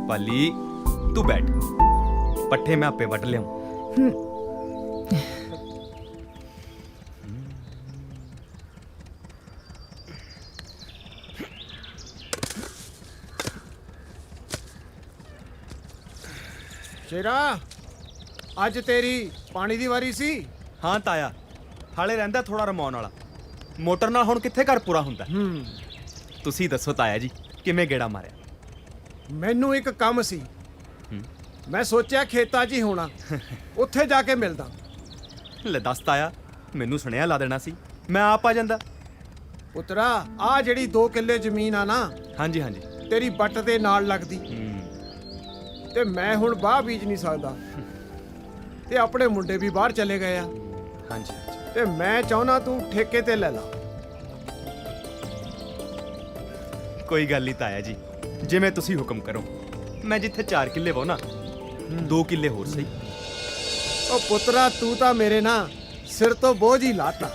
ਪਾਲੀ ਤੂੰ ਬੈਠ, ਪੱਠੇ ਮੈਂ ਆਪੇ ਵੱਢ ਲਿਆਉਂ। ਸ਼ੇਰਾ, ਅੱਜ ਤੇਰੀ ਪਾਣੀ ਦੀ ਵਾਰੀ ਸੀ? ਹਾਂ ਤਾਇਆ, ਹਾਲੇ ਰਹਿੰਦਾ ਥੋੜਾ ਰਮਾਉਣ ਵਾਲਾ। ਮੋਟਰ ਨਾਲ ਹੁਣ ਕਿੱਥੇ ਘਰ ਪੂਰਾ ਹੁੰਦਾ। ਤੁਸੀਂ ਦੱਸੋ ਤਾਇਆ ਜੀ, ਕਿਵੇਂ ਗੇੜਾ ਮਾਰਿਆ? ਮੈਨੂੰ ਇੱਕ ਕੰਮ ਸੀ, ਮੈਂ ਸੋਚਿਆ ਖੇਤਾਂ 'ਚ ਹੀ ਹੋਣਾ, ਉੱਥੇ ਜਾ ਕੇ ਮਿਲਦਾ। ਲੈ ਦੱਸ ਤਾਇਆ, ਮੈਨੂੰ ਸੁਣਿਆ ਲਾ ਦੇਣਾ ਸੀ, ਮੈਂ ਆਪ ਆ ਜਾਂਦਾ। ਪੁੱਤਰਾ, ਆ ਜਿਹੜੀ 2 ਕਿੱਲੇ ਜ਼ਮੀਨ ਆ ਨਾ, ਹਾਂਜੀ ਹਾਂਜੀ, ਤੇਰੀ ਬੱਟ ਦੇ ਨਾਲ ਲੱਗਦੀ, ਤੇ ਮੈਂ ਹੁਣ ਬਾਹ ਬੀਜ ਨਹੀਂ ਸਕਦਾ, ਤੇ ਆਪਣੇ ਮੁੰਡੇ ਵੀ ਬਾਹਰ ਚਲੇ ਗਏ ਆ। ਹਾਂਜੀ, ਤੇ ਮੈਂ ਚਾਹੁੰਦਾ ਤੂੰ ਠੇਕੇ ਤੇ ਲੈ ਲਾ। ਕੋਈ ਗੱਲ ਨਹੀਂ ਤਾਇਆ ਜੀ, ਜਿਵੇਂ ਤੁਸੀਂ ਹੁਕਮ ਕਰੋ। ਮੈਂ ਜਿੱਥੇ 4 ਕਿੱਲੇ ਵਾਹੁਣਾ, 2 ਕਿੱਲੇ ਹੋਰ ਸਹੀ। ਉਹ ਪੁੱਤਰਾ, ਤੂੰ ਤਾਂ ਮੇਰੇ ਨਾ ਸਿਰ ਤੋਂ ਬੋਝ ਹੀ ਲਾਤਾ।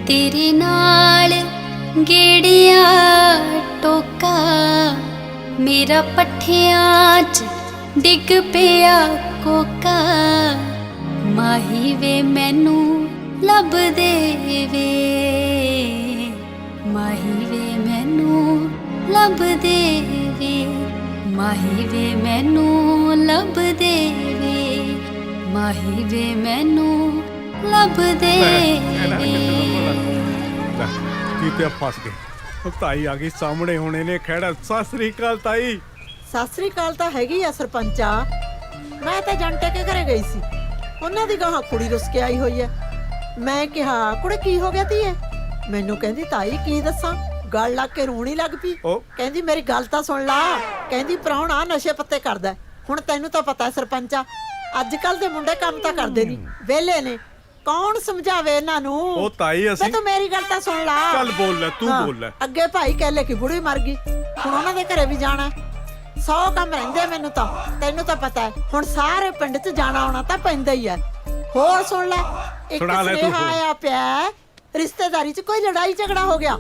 तेरे नाल गेड़िया टोका मेरा पट्ठियां च डिग पिया कोका माही वे मैनू लब दे वे माही वे मैनू लब दे वे माही वे मैनू लब दे वे माही वे मैनू लब दे वे। ਕਿਤੇ ਫਸ ਗਏ। ਤਾਈ ਆ ਗਈ ਸਾਹਮਣੇ, ਹੁਣੇ ਨੇ ਖੜਾ। ਸਤਿ ਸ੍ਰੀ ਅਕਾਲ ਤਾਈ। ਸਤਿ ਸ੍ਰੀ ਅਕਾਲ ਤਾਂ ਹੈਗੀ ਆ ਸਰਪੰਚਾ। ਮੈਂ ਤਾਂ ਜੰਟੇ ਕੇ ਘਰੇ ਗਈ ਸੀ, ਉਹਨਾਂ ਦੀ ਗਾਹਾਂ ਕੁੜੀ ਰੁੱਸ ਕੇ ਆਈ ਹੋਈ ਐ। ਮੈਂ ਕਿਹਾ ਕੁੜੇ ਕੀ ਹੋ ਗਿਆ ਧੀਏ? ਮੈਨੂੰ ਕਹਿੰਦੀ ਤਾਈ ਕੀ ਦੱਸਾਂ, ਗਲ ਲੱਗ ਕੇ ਰੋਣੀ ਲੱਗ ਪਈ। ਕਹਿੰਦੀ ਮੇਰੀ ਗੱਲ ਤਾਂ ਸੁਣ ਲਾ, ਕਹਿੰਦੀ ਪ੍ਰਾਹੁਣਾ ਨਸ਼ੇ ਪੱਤੇ ਕਰਦਾ। ਹੁਣ ਤੈਨੂੰ ਤਾਂ ਪਤਾ ਸਰਪੰਚਾ, ਅੱਜ ਕੱਲ ਦੇ ਮੁੰਡੇ ਕੰਮ ਤਾਂ ਕਰਦੇ ਨਹੀਂ, ਵਿਹਲੇ ਨੇ, ਕੌਣ ਸਮਝਾਵੇ ਇਹਨਾਂ ਨੂੰ? ਉਹ ਤਾਈ ਅਸੀਂ ਤੂੰ ਮੇਰੀ ਗੱਲ ਤਾਂ ਸੁਣ ਲਾ। ਚੱਲ ਬੋਲ ਲੈ, ਤੂੰ ਬੋਲ ਲੈ। ਅੱਗੇ ਭਾਈ ਕਹਿਲੇ ਕਿ ਬੁੜੀ ਮਰ ਗਈ, ਹੁਣ ਉਹਨਾਂ ਦੇ ਘਰੇ ਵੀ ਜਾਣਾ। 100 ਕੰਮ ਰਹਿੰਦੇ ਮੈਨੂੰ ਤਾਂ, ਤੈਨੂੰ ਤਾਂ ਪਤਾ ਹੈ। ਹੁਣ ਸਾਰੇ ਪਿੰਡ 'ਚ ਜਾਣਾ ਆਉਣਾ ਤਾਂ ਪੈਂਦਾ ਹੀ ਹੈ। ਹੋਰ ਸੁਣ ਲੈ, ਇੱਕ ਸੁਨੇਹਾ ਆਇਆ ਪਿਆ, ਰਿਸ਼ਤੇਦਾਰੀ 'ਚ ਕੋਈ ਲੜਾਈ ਝਗੜਾ ਹੋ ਗਿਆ,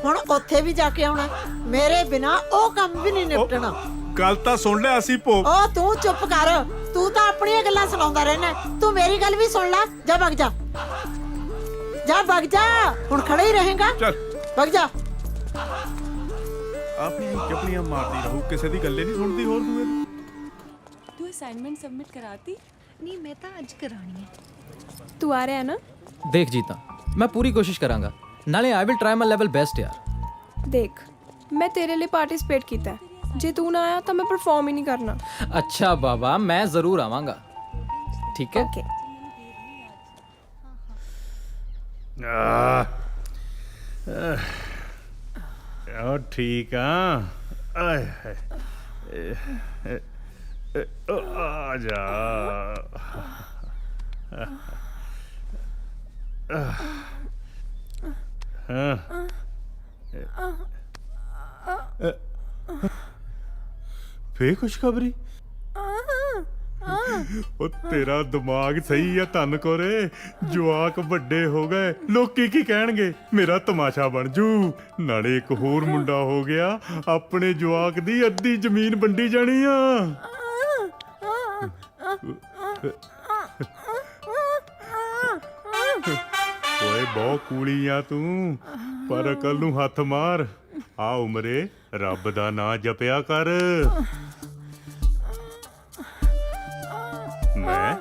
ਹੁਣ ਉੱਥੇ ਵੀ ਜਾ ਕੇ ਆਉਣਾ। ਮੇਰੇ ਬਿਨਾ ਉਹ ਕੰਮ ਵੀ ਨਹੀਂ ਨਿਪਟਣਾ। ਗੱਲ ਤਾਂ ਸੁਣ ਲੈ, ਅਸੀਂ ਭੋਗ। ਉਹ ਤੂੰ ਚੁੱਪ ਕਰ, ਤੂੰ ਤਾਂ ਆਪਣੀਆਂ ਗੱਲਾਂ ਸੁਣਾਉਂਦਾ ਰਹਿਣਾ। ਤੂੰ ਮੇਰੀ ਗੱਲ ਵੀ ਸੁਣ ਲੈ। ਜਾ ਵਗ ਜਾ, ਜਾ ਵਗ ਜਾ, ਹੁਣ ਖੜਾ ਹੀ ਰਹੇਗਾ। ਚੱਲ ਵਗ ਜਾ। ਆਪਣੀ ਚਪਲੀਆਂ ਮਾਰਦੀ ਰਹੂ, ਕਿਸੇ ਦੀ ਗੱਲੇ ਨਹੀਂ ਸੁਣਦੀ। ਹੋਰ ਤੂੰ ਅਸਾਈਨਮੈਂਟ ਸਬਮਿਟ ਕਰਾਤੀ? ਨਹੀਂ, ਮੈਂ ਤਾਂ ਅੱਜ ਕਰਾਣੀ ਹੈ। ਤੂੰ ਆ ਰਿਹਾ ਨਾ? ਦੇਖ ਜੀਤਾ, ਮੈਂ ਪੂਰੀ ਕੋਸ਼ਿਸ਼ ਕਰਾਂਗਾ, ਨਾਲੇ I will try my level best ਯਾਰ। ਦੇਖ, ਮੈਂ ਤੇਰੇ ਲਈ ਪਾਰਟਿਸਿਪੇਟ ਕੀਤਾ ਹੈ, ਜੇ ਤੂੰ ਨਾ ਆਇਆ ਤਾਂ ਮੈਂ ਪਰਫਾਰਮ ਹੀ ਨਹੀਂ ਕਰਨਾ। ਅੱਛਾ ਬਾਬਾ, ਮੈਂ ਜ਼ਰੂਰ ਆਵਾਂਗਾ, ਠੀਕ ਹੈ? ਓਕੇ। ਉਹ ਠੀਕ ਆ। ਆਏ ਆ ਜਾ। ਹਾਂ ਫੇ ਖੁਸ਼ਖਬਰੀ। ਉਹ ਤੇਰਾ ਦਿਮਾਗ ਸਹੀ ਆ ਧੰਨ ਕੋਰੇ, ਜਵਾਕ ਵੱਡੇ ਹੋ ਗਏ, ਲੋਕੀ ਕੀ ਕਹਿਣਗੇ, ਮੇਰਾ ਤਮਾਸ਼ਾ ਬਣ ਜੂ। ਨਾਲੇ ਇੱਕ ਹੋਰ ਮੁੰਡਾ ਹੋ ਗਿਆ, ਆਪਣੇ ਜਵਾਕ ਦੀ ਅੱਧੀ ਜ਼ਮੀਨ ਵੰਡੀ ਜਾਣੀ ਆ। ਓਏ ਬਹੁਤ ਕੂਲੀ ਆ ਤੂੰ, ਪਰ ਅਕਲ ਨੂੰ ਹੱਥ ਮਾਰ। ਆ ਉਮਰੇ ਰੱਬ ਦਾ ਨਾਂ ਜਪਿਆ ਕਰ। ਮੈਂ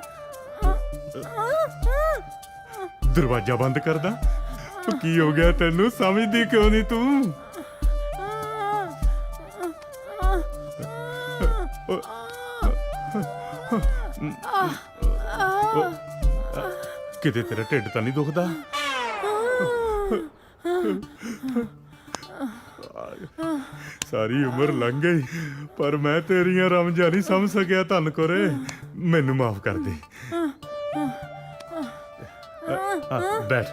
ਦਰਵਾਜ਼ਾ ਬੰਦ ਕਰਦਾ? ਕੀ ਹੋ ਗਿਆ ਤੈਨੂੰ, ਸਮਝਦੀ ਕਿਉਂ ਨਹੀਂ ਤੂੰ? ਕਿਤੇ ਤੇਰਾ ਢਿੱਡ ਤਾਂ ਨਹੀਂ ਦੁਖਦਾ? ਸਾਰੀ ਉਮਰ ਲੰਘ ਗਈ ਪਰ ਮੈਂ ਤੇਰੀਆਂ ਰਮਜਾਂ ਨਹੀਂ ਸਮਝ ਸਕਿਆ। ਧੰਨ ਕੋਰੇ, ਮੈਨੂੰ ਮਾਫ ਕਰ ਦੇ। ਬੈਠ,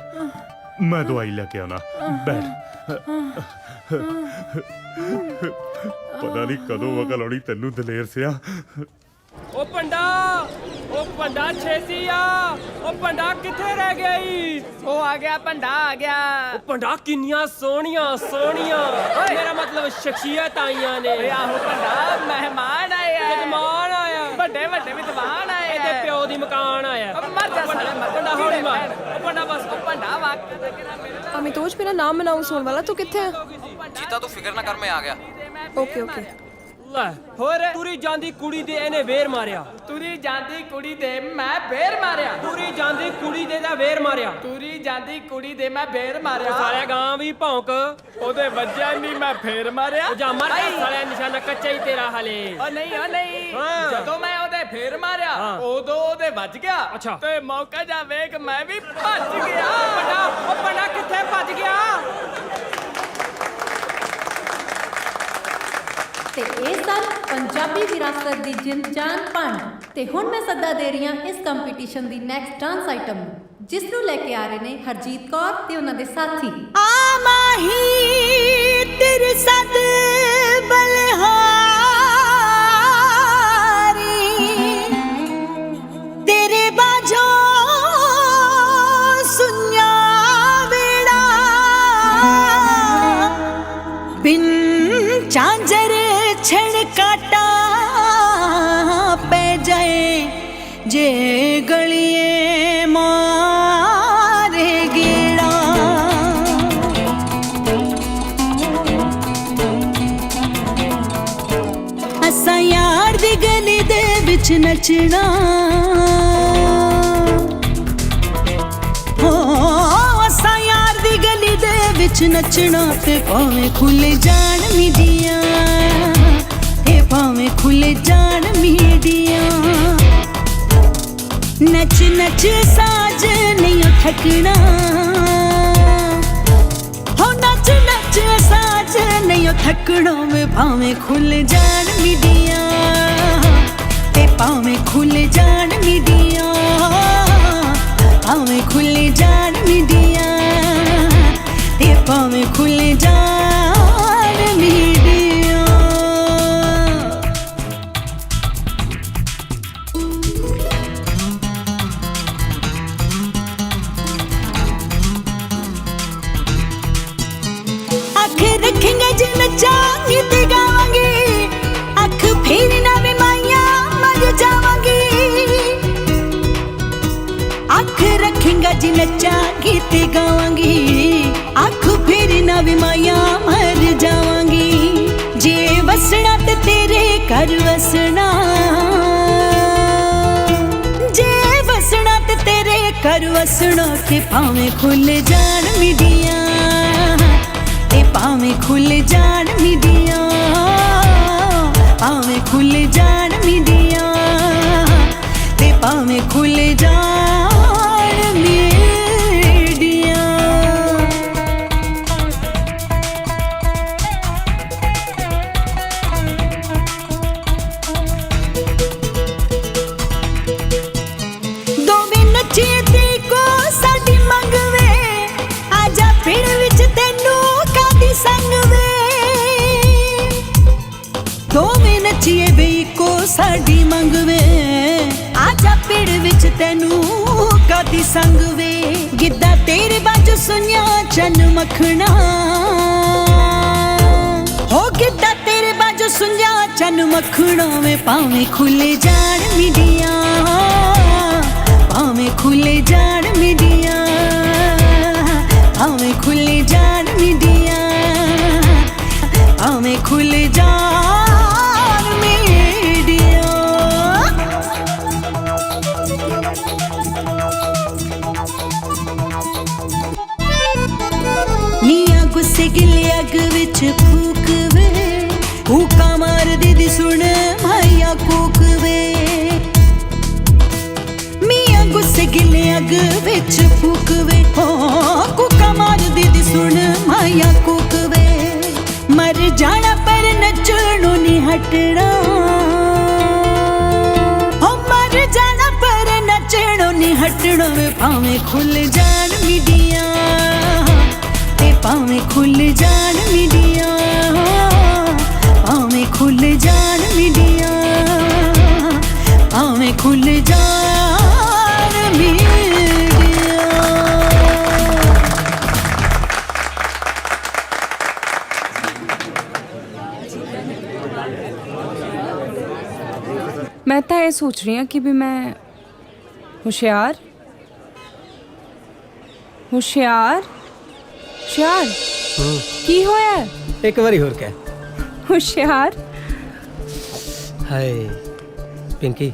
ਮੈਂ ਦਵਾਈ ਲੈ ਕੇ ਆਉਣਾ। ਬੈਠ। ਪਤਾ ਨਹੀਂ ਕਦੋਂ ਅਕਲ ਆਉਣੀ ਤੈਨੂੰ ਦਲੇਰ ਸਿਆ। ਉਹ ਪੰਡਾ ਛੇਤੀ ਆ। ਉਹ ਪੰਡਾ ਕਿੱਥੇ ਰਹਿ ਗਿਆ ਈ? ਉਹ ਆ ਗਿਆ ਭੰਡਾ ਆ ਗਿਆ। ਉਹ ਪੰਡਾ ਕਿੰਨੀਆਂ ਸੋਹਣੀਆਂ ਮੇਰਾ ਮਤਲਬ ਸ਼ਖਸੀਅਤ ਆਈਆਂ ਨੇ। ਆਹੋ ਭੰਡਾ, ਮਹਿਮਾਨ ਆਏ ਆ। ਮਹਿਮਾਨ ਆਇਆ, ਵੱਡੇ ਵੱਡੇ ਵਿਦਵਾਨ ਆਏ ਆ। ਇਹਦੇ ਪਿਓ ਦੀ ਮਕਾਨ ਆਇਆ। ਮਰ ਜਾ ਸਾਲੇ, ਮਰ। ਪੰਡਾ ਹੌਲੀ ਮਾਰ। ਉਹ ਪੰਡਾ ਬਸ। ਉਹ ਭੰਡਾ ਵਾਕਿਆ ਕਿਹੜਾ ਮੇਰੇ ਨਾਲ। ਅਮਿਤੋਜ, ਮੇਰਾ ਨਾਮ ਅਨਾਉਂਸ ਹੋਣ ਵਾਲਾ, ਤੂੰ ਕਿੱਥੇ ਹੈ? ਜੀਤਾ ਤੂੰ ਫਿਕਰ ਨਾ ਕਰ, ਮੈਂ ਆ ਗਿਆ। ਓਕੇ। ਲੈ ਹੋਰ ਤੁਰੀ ਜਾਂਦੀ ਕੁੜੀ ਦੇ ਇਹਨੇ ਵੇਰ ਮਾਰਿਆ। ਤੁਰੀ ਜਾਂਦੀ ਕੁੜੀ ਦੇ ਮੈਂ ਬੇਰ ਮਾਰਿਆ। ਤੁਰੀ ਜਾਂਦੀ ਕੁੜੀ ਦੇ ਦਾ ਵੇਰ ਮਾਰਿਆ। ਤੁਰੀ ਜਾਂਦੀ ਕੁੜੀ ਦੇ ਮੈਂ ਬੇਰ ਮਾਰਿਆ। ਸਾਲਿਆ ਗਾਂ ਵੀ ਭੌਂਕ। ਉਹਦੇ ਵੱਜਿਆ ਨਹੀਂ, ਮੈਂ ਫੇਰ ਮਾਰਿਆ। ਉਹ ਜਾ ਮਰ ਜਾ ਸਾਲਿਆ, ਨਿਸ਼ਾਨਾ ਕੱਚਾ ਹੀ ਤੇਰਾ ਹਲੇ। ਉਹ ਨਹੀਂ ਜਦੋਂ ਮੈਂ ਉਹਦੇ ਫੇਰ ਮਾਰਿਆ ਉਦੋਂ ਉਹਦੇ ਵੱਜ ਗਿਆ। ਅੱਛਾ। ਤੇ ਮੌਕਾ ਜਾ ਵੇਖ ਮੈਂ ਵੀ ਭੱਜ ਗਿਆ। ਉਹ ਪੰਡਾ ਕਿੱਥੇ ਭੱਜ ਗਿਆ? ਤੇ ਇਹ ਸਨ ਪੰਜਾਬੀ ਵਿਰਾਸਤ ਦੀ ਜਿੰਦ ਜਾਨ ਭੰਡ। ਤੇ ਹੁਣ ਮੈਂ ਸੱਦਾ ਦੇ ਰਹੀ ਹਾਂ ਇਸ ਕੰਪੀਟੀਸ਼ਨ ਦੀ ਨੈਕਸਟ ਡਾਂਸ ਆਈਟਮ ਨੂੰ, ਜਿਸ ਨੂੰ ਲੈ ਕੇ ਆ ਰਹੇ ਨੇ ਹਰਜੀਤ ਕੌਰ ਤੇ ਉਹਨਾਂ ਦੇ ਸਾਥੀ। ਆ ਮਾਹੀ ਤੇਰੇ ਸਦ ਬਲਹਾਰੀ, ਤੇਰੇ ਬਾਝੋਂ ਸੁਨਿਆ ਵੇੜਾ, ਬਿਨ ਚਾਂਜਰ ਛਣ ਕਾਟਾ ਪੈ ਜਾਏ, ਜੇ ਗਲੀਏ ਮਾਰੇ ਗੇੜਾ। ਅਸਾਂ ਯਾਰ ਦੀ ਗਲੀ ਦੇ ਵਿੱਚ ਨੱਚਣਾ, ਅਸਾਂ ਯਾਰ ਦੀ ਗਲੀ ਦੇ ਵਿੱਚ ਨੱਚਣਾ, ਤੇ ਭਾਵੇਂ ਖੁੱਲੇ ਜਾਣ ਮੀਡੀਆਂ, ਤੇ ਭਾਵੇਂ ਖੁੱਲੇ ਜਾਣ ਮੀਡੀਆਂ। ਨੱਚ ਨੱਚ ਸਾਜ ਨਹੀਂ ਥੱਕਣਾ, ਹੋ ਨੱਚ ਨੱਚ ਸਾਜ ਨਹੀਂ ਥੱਕਣਾ, ਵੇ ਭਾਵੇਂ ਖੁੱਲ ਜਾਣ ਮੀਡੀਆਂ, ਤੇ ਭਾਵੇਂ ਖੁੱਲ ਜਾਣ ਮੀਡੀਆਂ, ਭਾਵੇਂ ਖੁੱਲ ਜਾਣ ਮੀਡੀਆਂ, ਤੇ ਭਾਵੇਂ ਖੁੱਲ ਜਾਣ ਮੀਡੀਆਂ। ਰੱਖੇਂਗਾ ਜੇ ਨੱਚਾਂਗੀ ਤੇ ਗਾਵਾਂਗੀ, ਅੱਖ ਫੇਰ ਨਾ ਵੇ ਮਾਈਆਂ ਮਰ ਜਾਵਾਂਗੀ। ਅੱਖ ਰੱਖੇਂਗਾ ਜੇ ਨੱਚਾਂਗੀ ਤੇ ਗਾਵਾਂਗੀ, ਅੱਖ ਫੇਰ ਨਾ ਵੇ ਮਾਈਆਂ ਮਰ ਜਾਵਾਂਗੀ। ਜੇ ਵਸਣਾ ਤੇ ਤੇਰੇ ਘਰ ਵਸਣਾ, ਜੇ ਵਸਣਾ ਤੇ ਤੇਰੇ ਘਰ ਵਸਣਾ, ਤੇ ਭਾਵੇਂ ਖੁੱਲ ਜਾਣ ਮੀਡੀਆਂ, ਤੇ ਭਾਵੇਂ ਖੁੱਲ ਜਾਣ ਮੀਡੀਆਂ, ਭਾਵੇਂ ਖੁੱਲ ਜਾਣ ਮੀਡੀਆਂ, ਤੇ ਭਾਵੇਂ ਖੁੱਲ ਜਾਣ ਮੀਡੀਆਂ। ਦੋਵੇਂ ਨੱਚੀਏ ਤੇ ਕੋ ਸਾਡੀ ਮੰਗ ਵੇ, ਆਜਾ ਪਿੰਡ ਵਿੱਚ ਤੈਨੂੰ ਕਾਦੀ ਸੰਗ ਵੇ। ਦੋਵੇਂ ਨੱਚੀਏ ਵੇ ਕੋ ਸਾਡੀ ਮੰਗ ਵੇ, ਆਜਾ ਪਿੰਡ ਵਿੱਚ ਤੈਨੂੰ ਕਾਦੀ ਸੰਗ ਵੇ। ਗਿੱਧਾ ਤੇਰੇ ਬਾਝੋਂ ਸੁਣਿਆ ਚੰਨ ਮੱਖਣਾ, ਹੋ ਗਿੱਧਾ ਤੇਰੇ ਬਾਝੋਂ ਸੁਣਿਆ ਚੰਨ ਮੱਖਣਾ, ਵੇ ਭਾਵੇਂ ਖੁੱਲੇ ਜਾਣ ਮੀਡੀਆਂ, ਭਾਵੇਂ ਖੁੱਲੇ ਜਾਣ ਮੀਡੀਆਂ, ਭਾਵੇਂ ਖੁੱਲੇ ਜਾਣ ਮੀਡੀਆਂ, ਭਾਵੇਂ ਖੁੱਲੇ ਜਾਣ ਮੀਡੀਆਂ। ਨੀਆਂ ਗੁੱਸੇ ਗਿਲੇ ਅੱਗ ਵਿੱਚ ਫੂਕ ਵੇ, ਹੂਕਾਂ ਮਾਰਦੀ ਦੀ ਸੁਣ ਮਾਇਆ ਕੂਕ ਵੇ। ਮੀਆਂ ਗੁੱਸੇ ਗਿਲੇ ਅਗ ਵਿੱਚ ਫੂਕਵੇ ਹੋ ਕੁਕਾ ਮਾਰਦੀ ਦੀ ਸੁਣ ਮਾਇਆ ਕੁਕਵੇ ਮਰ ਜਾਣਾ ਪਰ ਨੱਚਣੋਂ ਨਹੀਂ ਹਟਣਾ ਹੋ ਮਰ ਜਾਣਾ ਪਰ ਨੱਚਣੋਂ ਨਹੀਂ ਹਟਣਾ ਵੇ ਭਾਵੇਂ ਖੁੱਲ ਜਾਣ ਮਿਡੀਆਂ ਤੇ ਭਾਵੇਂ ਖੁੱਲ ਜਾਣ ਮਿਡੀਆਂ ਭਾਵੇਂ ਖੁੱਲ ਜਾਣ ਮਿਡੀਆਂ ਭਾਵੇਂ ਖੁੱਲ ਜਾਣ ਮਿਡੀਆਂ ਮੈਂ ਤਾਂ ਇਹ ਸੋਚ ਰਹੀ ਹਾਂ ਕਿ ਵੀ ਮੈਂ ਹੁਸ਼ਿਆਰ ਹੁਸ਼ਿਆਰ ਹੁਸ਼ਿਆਰ ਕੀ ਹੋਇਆ? ਇੱਕ ਵਾਰੀ ਹੋਰ ਕਹਿ। ਹੁਸ਼ਿਆਰ। ਹਾਏ ਪਿੰਕੀ,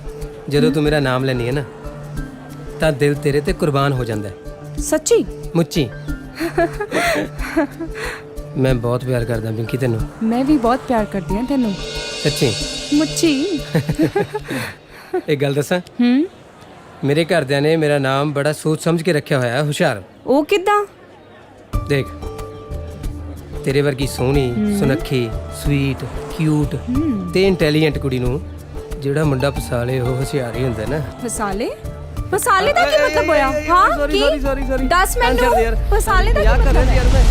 ਜਦੋਂ ਤੂੰ ਮੇਰਾ ਨਾਮ ਲੈਣੀ ਹੈ ਨਾ ਤਾਂ ਦਿਲ ਤੇਰੇ ਤੇ ਕੁਰਬਾਨ ਹੋ ਜਾਂਦਾ ਹੈ। ਸੱਚੀ ਮੁੱਚੀ। ਮੈਂ ਬਹੁਤ ਪਿਆਰ ਕਰਦਾ ਪਿੰਕੀ ਤੈਨੂੰ। ਮੈਂ ਵੀ ਬਹੁਤ ਪਿਆਰ ਕਰਦੀ ਹਾਂ ਤੈਨੂੰ। ਸੱਚੀ ਮੁੱਚੀ। ਇੱਕ ਗੱਲ ਦੱਸਾਂ, ਮੇਰੇ ਘਰਦਿਆਂ ਨੇ ਮੇਰਾ ਨਾਮ ਬੜਾ ਸੋਚ ਸਮਝ ਕੇ ਰੱਖਿਆ ਹੋਇਆ ਹੈ, ਹੁਸ਼ਿਆਰ। ਉਹ ਕਿੱਦਾਂ? ਦੇਖ, ਤੇਰੇ ਵਰਗੀ ਸੋਹਣੀ ਸੁਨੱਖੀ ਸਵੀਟ ਕਿਊਟ ਤੇ ਇੰਟੈਲੀਜੈਂਟ ਕੁੜੀ ਨੂੰ ਜਿਹੜਾ ਮੁੰਡਾ ਫਸਾਲੇ ਉਹ ਹੁਸ਼ਿਆਰ ਹੀ ਹੁੰਦਾ ਨਾ। ਫਸਾਲੇ? ਫਸਾਲੇ ਦਾ ਕੀ ਮਤਲਬ ਹੋਇਆ? ਹਾਂ ਕੀ? ਸੌਰੀ ਦੱਸ ਮੈਨੂੰ। ਫਸਾਲੇ ਦਾ ਮਜ਼ਾਕ ਕੀ ਕਰ ਮਤਲਬ ਰਿਹਾ ਯਾਰ ਮੈਂ।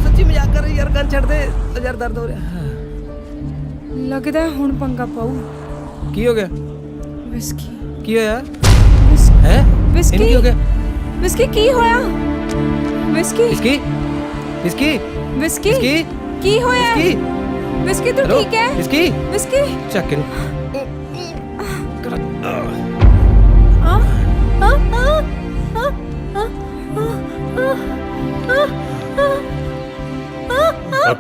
ਸੱਚੀ ਮਜ਼ਾਕ ਕਰ ਰਹੀ ਯਾਰ, ਗੱਲ ਛੱਡ ਦੇ ਯਾਰ, ਦਰਦ ਹੋ ਰਿਹਾ। ਲੱਗਦਾ ਹੁਣ ਪੰਗਾ ਪਾਉ। ਕੀ ਹੋ ਗਿਆ? ਵਿਸਕੀ। ਕੀ ਹੋਇਆ? ਹੈ ਵਿਸਕੀ। ਕੀ ਹੋ ਗਿਆ? ਵਿਸਕੀ ਕੀ ਹੋਇਆ? Whisky. Whisky whisky whisky whisky ਕੀ ਹੋਇਆ? ਵਿਸਕੀ ਵਿਸਕੀ ਤੂੰ ਠੀਕ ਹੈ? ਵਿਸਕੀ ਵਿਸਕੀ ਚੱਕ ਇਹਨੂੰ।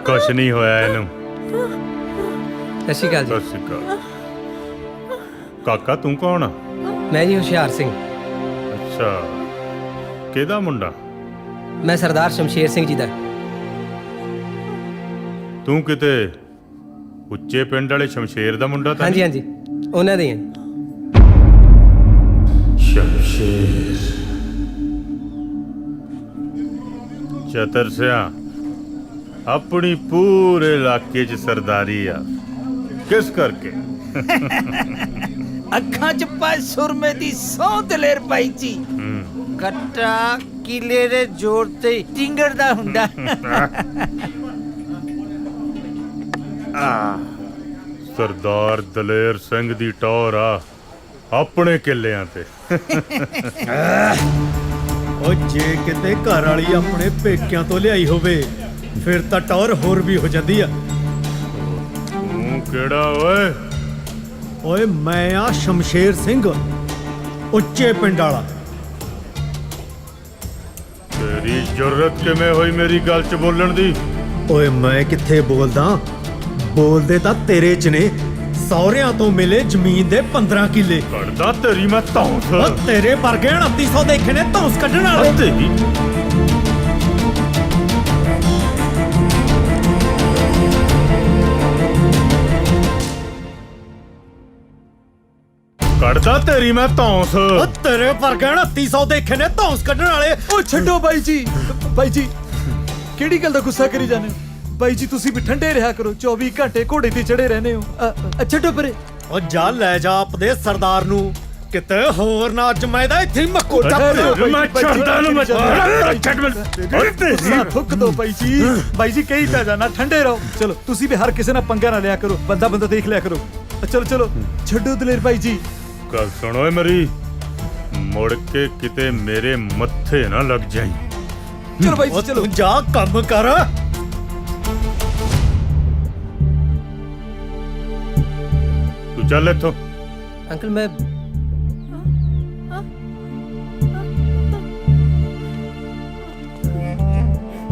ਕੁਛ ਨਹੀਂ ਹੋਇਆ ਇਹਨੂੰ। ਸਤਿ ਸ਼੍ਰੀ ਅਕਾਲ ਜੀ। ਸਤਿ ਸ਼੍ਰੀ ਅਕਾਲ। ਕਾਕਾ ਤੂੰ ਕੌਣ ਆ? ਮੈਂ ਜੀ ਹੁਸ਼ਿਆਰ ਸਿੰਘ। ਅੱਛਾ, ਕਿਹਦਾ ਮੁੰਡਾ? ਮੈਂ ਸਰਦਾਰ ਸ਼ਮਸ਼ੇਰ ਸਿੰਘ ਜੀ ਦਾ। ਤੂੰ ਕਿਤੇ ਉੱਚੇ ਪਿੰਡ ਵਾਲੇ ਸ਼ਮਸ਼ੇਰ ਦਾ ਮੁੰਡਾ ਤਾਂ ਹਾਂਜੀ ਹਾਂਜੀ, ਉਹਨਾਂ ਦੇ ਹੀ ਹਾਂ। ਸ਼ਮਸ਼ੇਰ ਚਤਰ ਸਿਆ ਆਪਣੀ ਪੂਰੇ ਇਲਾਕੇ 'ਚ ਸਰਦਾਰੀ ਆ। ਕਿਸ ਕਰਕੇ? ਅੱਖਾਂ 'ਚ ਪਾਏ ਸੁਰਮੇ ਦੀ ਸੌ ਦਲੇਰ ਬਾਈ ਜੀ। ਕੱਟਾ ਕਿਲੇ ਦੇ ਜ਼ੋਰ ਤੇ ਟਿੰਗੜਦਾ ਹੁੰਦਾ। ਸਰਦਾਰ ਦਲੇਰ ਸਿੰਘ ਦੀ ਟੌਰ ਆ ਆਪਣੇ ਕਿੱਲਿਆਂ ਤੇ। ਉਹ ਜੇ ਕਿਤੇ ਘਰ ਵਾਲੀ ਆਪਣੇ ਪੇਕਿਆਂ ਤੋਂ ਲਿਆਈ ਹੋਵੇ ਫਿਰ ਤਾਂ ਟੌਰ ਹੋਰ ਵੀ ਹੋ ਜਾਂਦੀ ਆ। ਤੂੰ ਕਿਹੜਾ ਓਏ? ਓਏ ਮੈਂ ਆ ਸ਼ਮਸ਼ੇਰ ਸਿੰਘ, ਉੱਚੇ ਪਿੰਡ ਵਾਲਾ। ਤੇਰੀ ਜੁਰਤ ਕਿਵੇਂ ਹੋਈ ਮੇਰੀ ਗੱਲ 'ਚ ਬੋਲਣ ਦੀ? ਓਏ ਮੈਂ ਕਿੱਥੇ ਬੋਲਦਾ, ਬੋਲਦੇ ਤਾਂ ਤੇਰੇ 'ਚ ਨੇ। ਸਹੁਰਿਆਂ ਤੋਂ ਮਿਲੇ ਜ਼ਮੀਨ ਦੇ 15 ਕਿੱਲੇ। ਕੱਢਦਾ ਤੇਰੀ ਮੈਂ ਧੌਂਸ। ਓ ਤੇਰੇ ਵਰਗੇ 2900 ਦੇਖੇ ਨੇ ਧੌਂਸ ਕੱਢਣ ਵਾਲੇ। ਤੇਰੀ ਕੱਢਦਾ ਤੇਰੀ ਮੈਂ ਧੌਂਸ। ਓ ਤੇਰੇ ਵਰਗੇ 2900 ਦੇਖੇ ਨੇ ਧੌਂਸ ਕੱਢਣ ਵਾਲੇ। ਓ ਛੱਡੋ ਬਾਈ ਜੀ, ਬਾਈ ਜੀ ਕਿਹੜੀ ਗੱਲ ਦਾ ਗੁੱਸਾ ਕਰੀ ਜਾਂਦੇ ਹੋ? ਬਾਈ ਜੀ ਤੁਸੀਂ ਵੀ ਠੰਡੇ ਰਿਹਾ ਕਰੋ, 24 ਘੰਟੇ ਘੋੜੇ ਤੇ ਚੜੇ ਰਹਿੰਦੇ ਹੋ। ਛੱਡੋ ਪਰੇ। ਓ ਜਾ ਲੈ ਜਾ ਆਪਦੇ ਸਰਦਾਰ ਨੂੰ ਕਿਤੇ ਹੋਰ ਨਾ ਅੱਜ ਮੈਂ ਦਾ ਇੱਥੇ ਮੱਕੋ ਚੱਪ ਮੈਂ ਛੱਡਦਾ ਨੂੰ। ਮੈਂ ਛੱਡ ਗੁੱਸਾ ਥੁੱਕ ਦੋ ਬਾਈ ਜੀ। ਬਾਈ ਜੀ ਕਹੀ ਤਾਂ ਜਾਣਾ ਠੰਡੇ ਰਹੋ। ਚਲੋ ਤੁਸੀਂ ਵੀ ਹਰ ਕਿਸੇ ਨਾਲ ਪੰਗਾ ਨਾ ਲਿਆ ਕਰੋ, ਬੰਦਾ ਬੰਦਾ ਦੇਖ ਲਿਆ ਕਰੋ। ਚਲੋ ਚਲੋ ਛੱਡੋ ਦਲੇਰ ਬਾਈ ਜੀ। ਗੱਲ ਸੁਣੋ ਏ ਮੇਰੀ, ਮੁੜ ਕੇ ਕਿਤੇ ਮੇਰੇ ਮੱਥੇ ਨਾ ਲੱਗ ਜਾਈ। ਚਲੋ ਬਾਈ ਜੀ ਚਲੋ। ਤੂੰ ਜਾ ਕੰਮ ਕਰ। ਤੂੰ ਚੱਲ ਇੱਥੋਂ। ਅੰਕਲ ਮੈਂ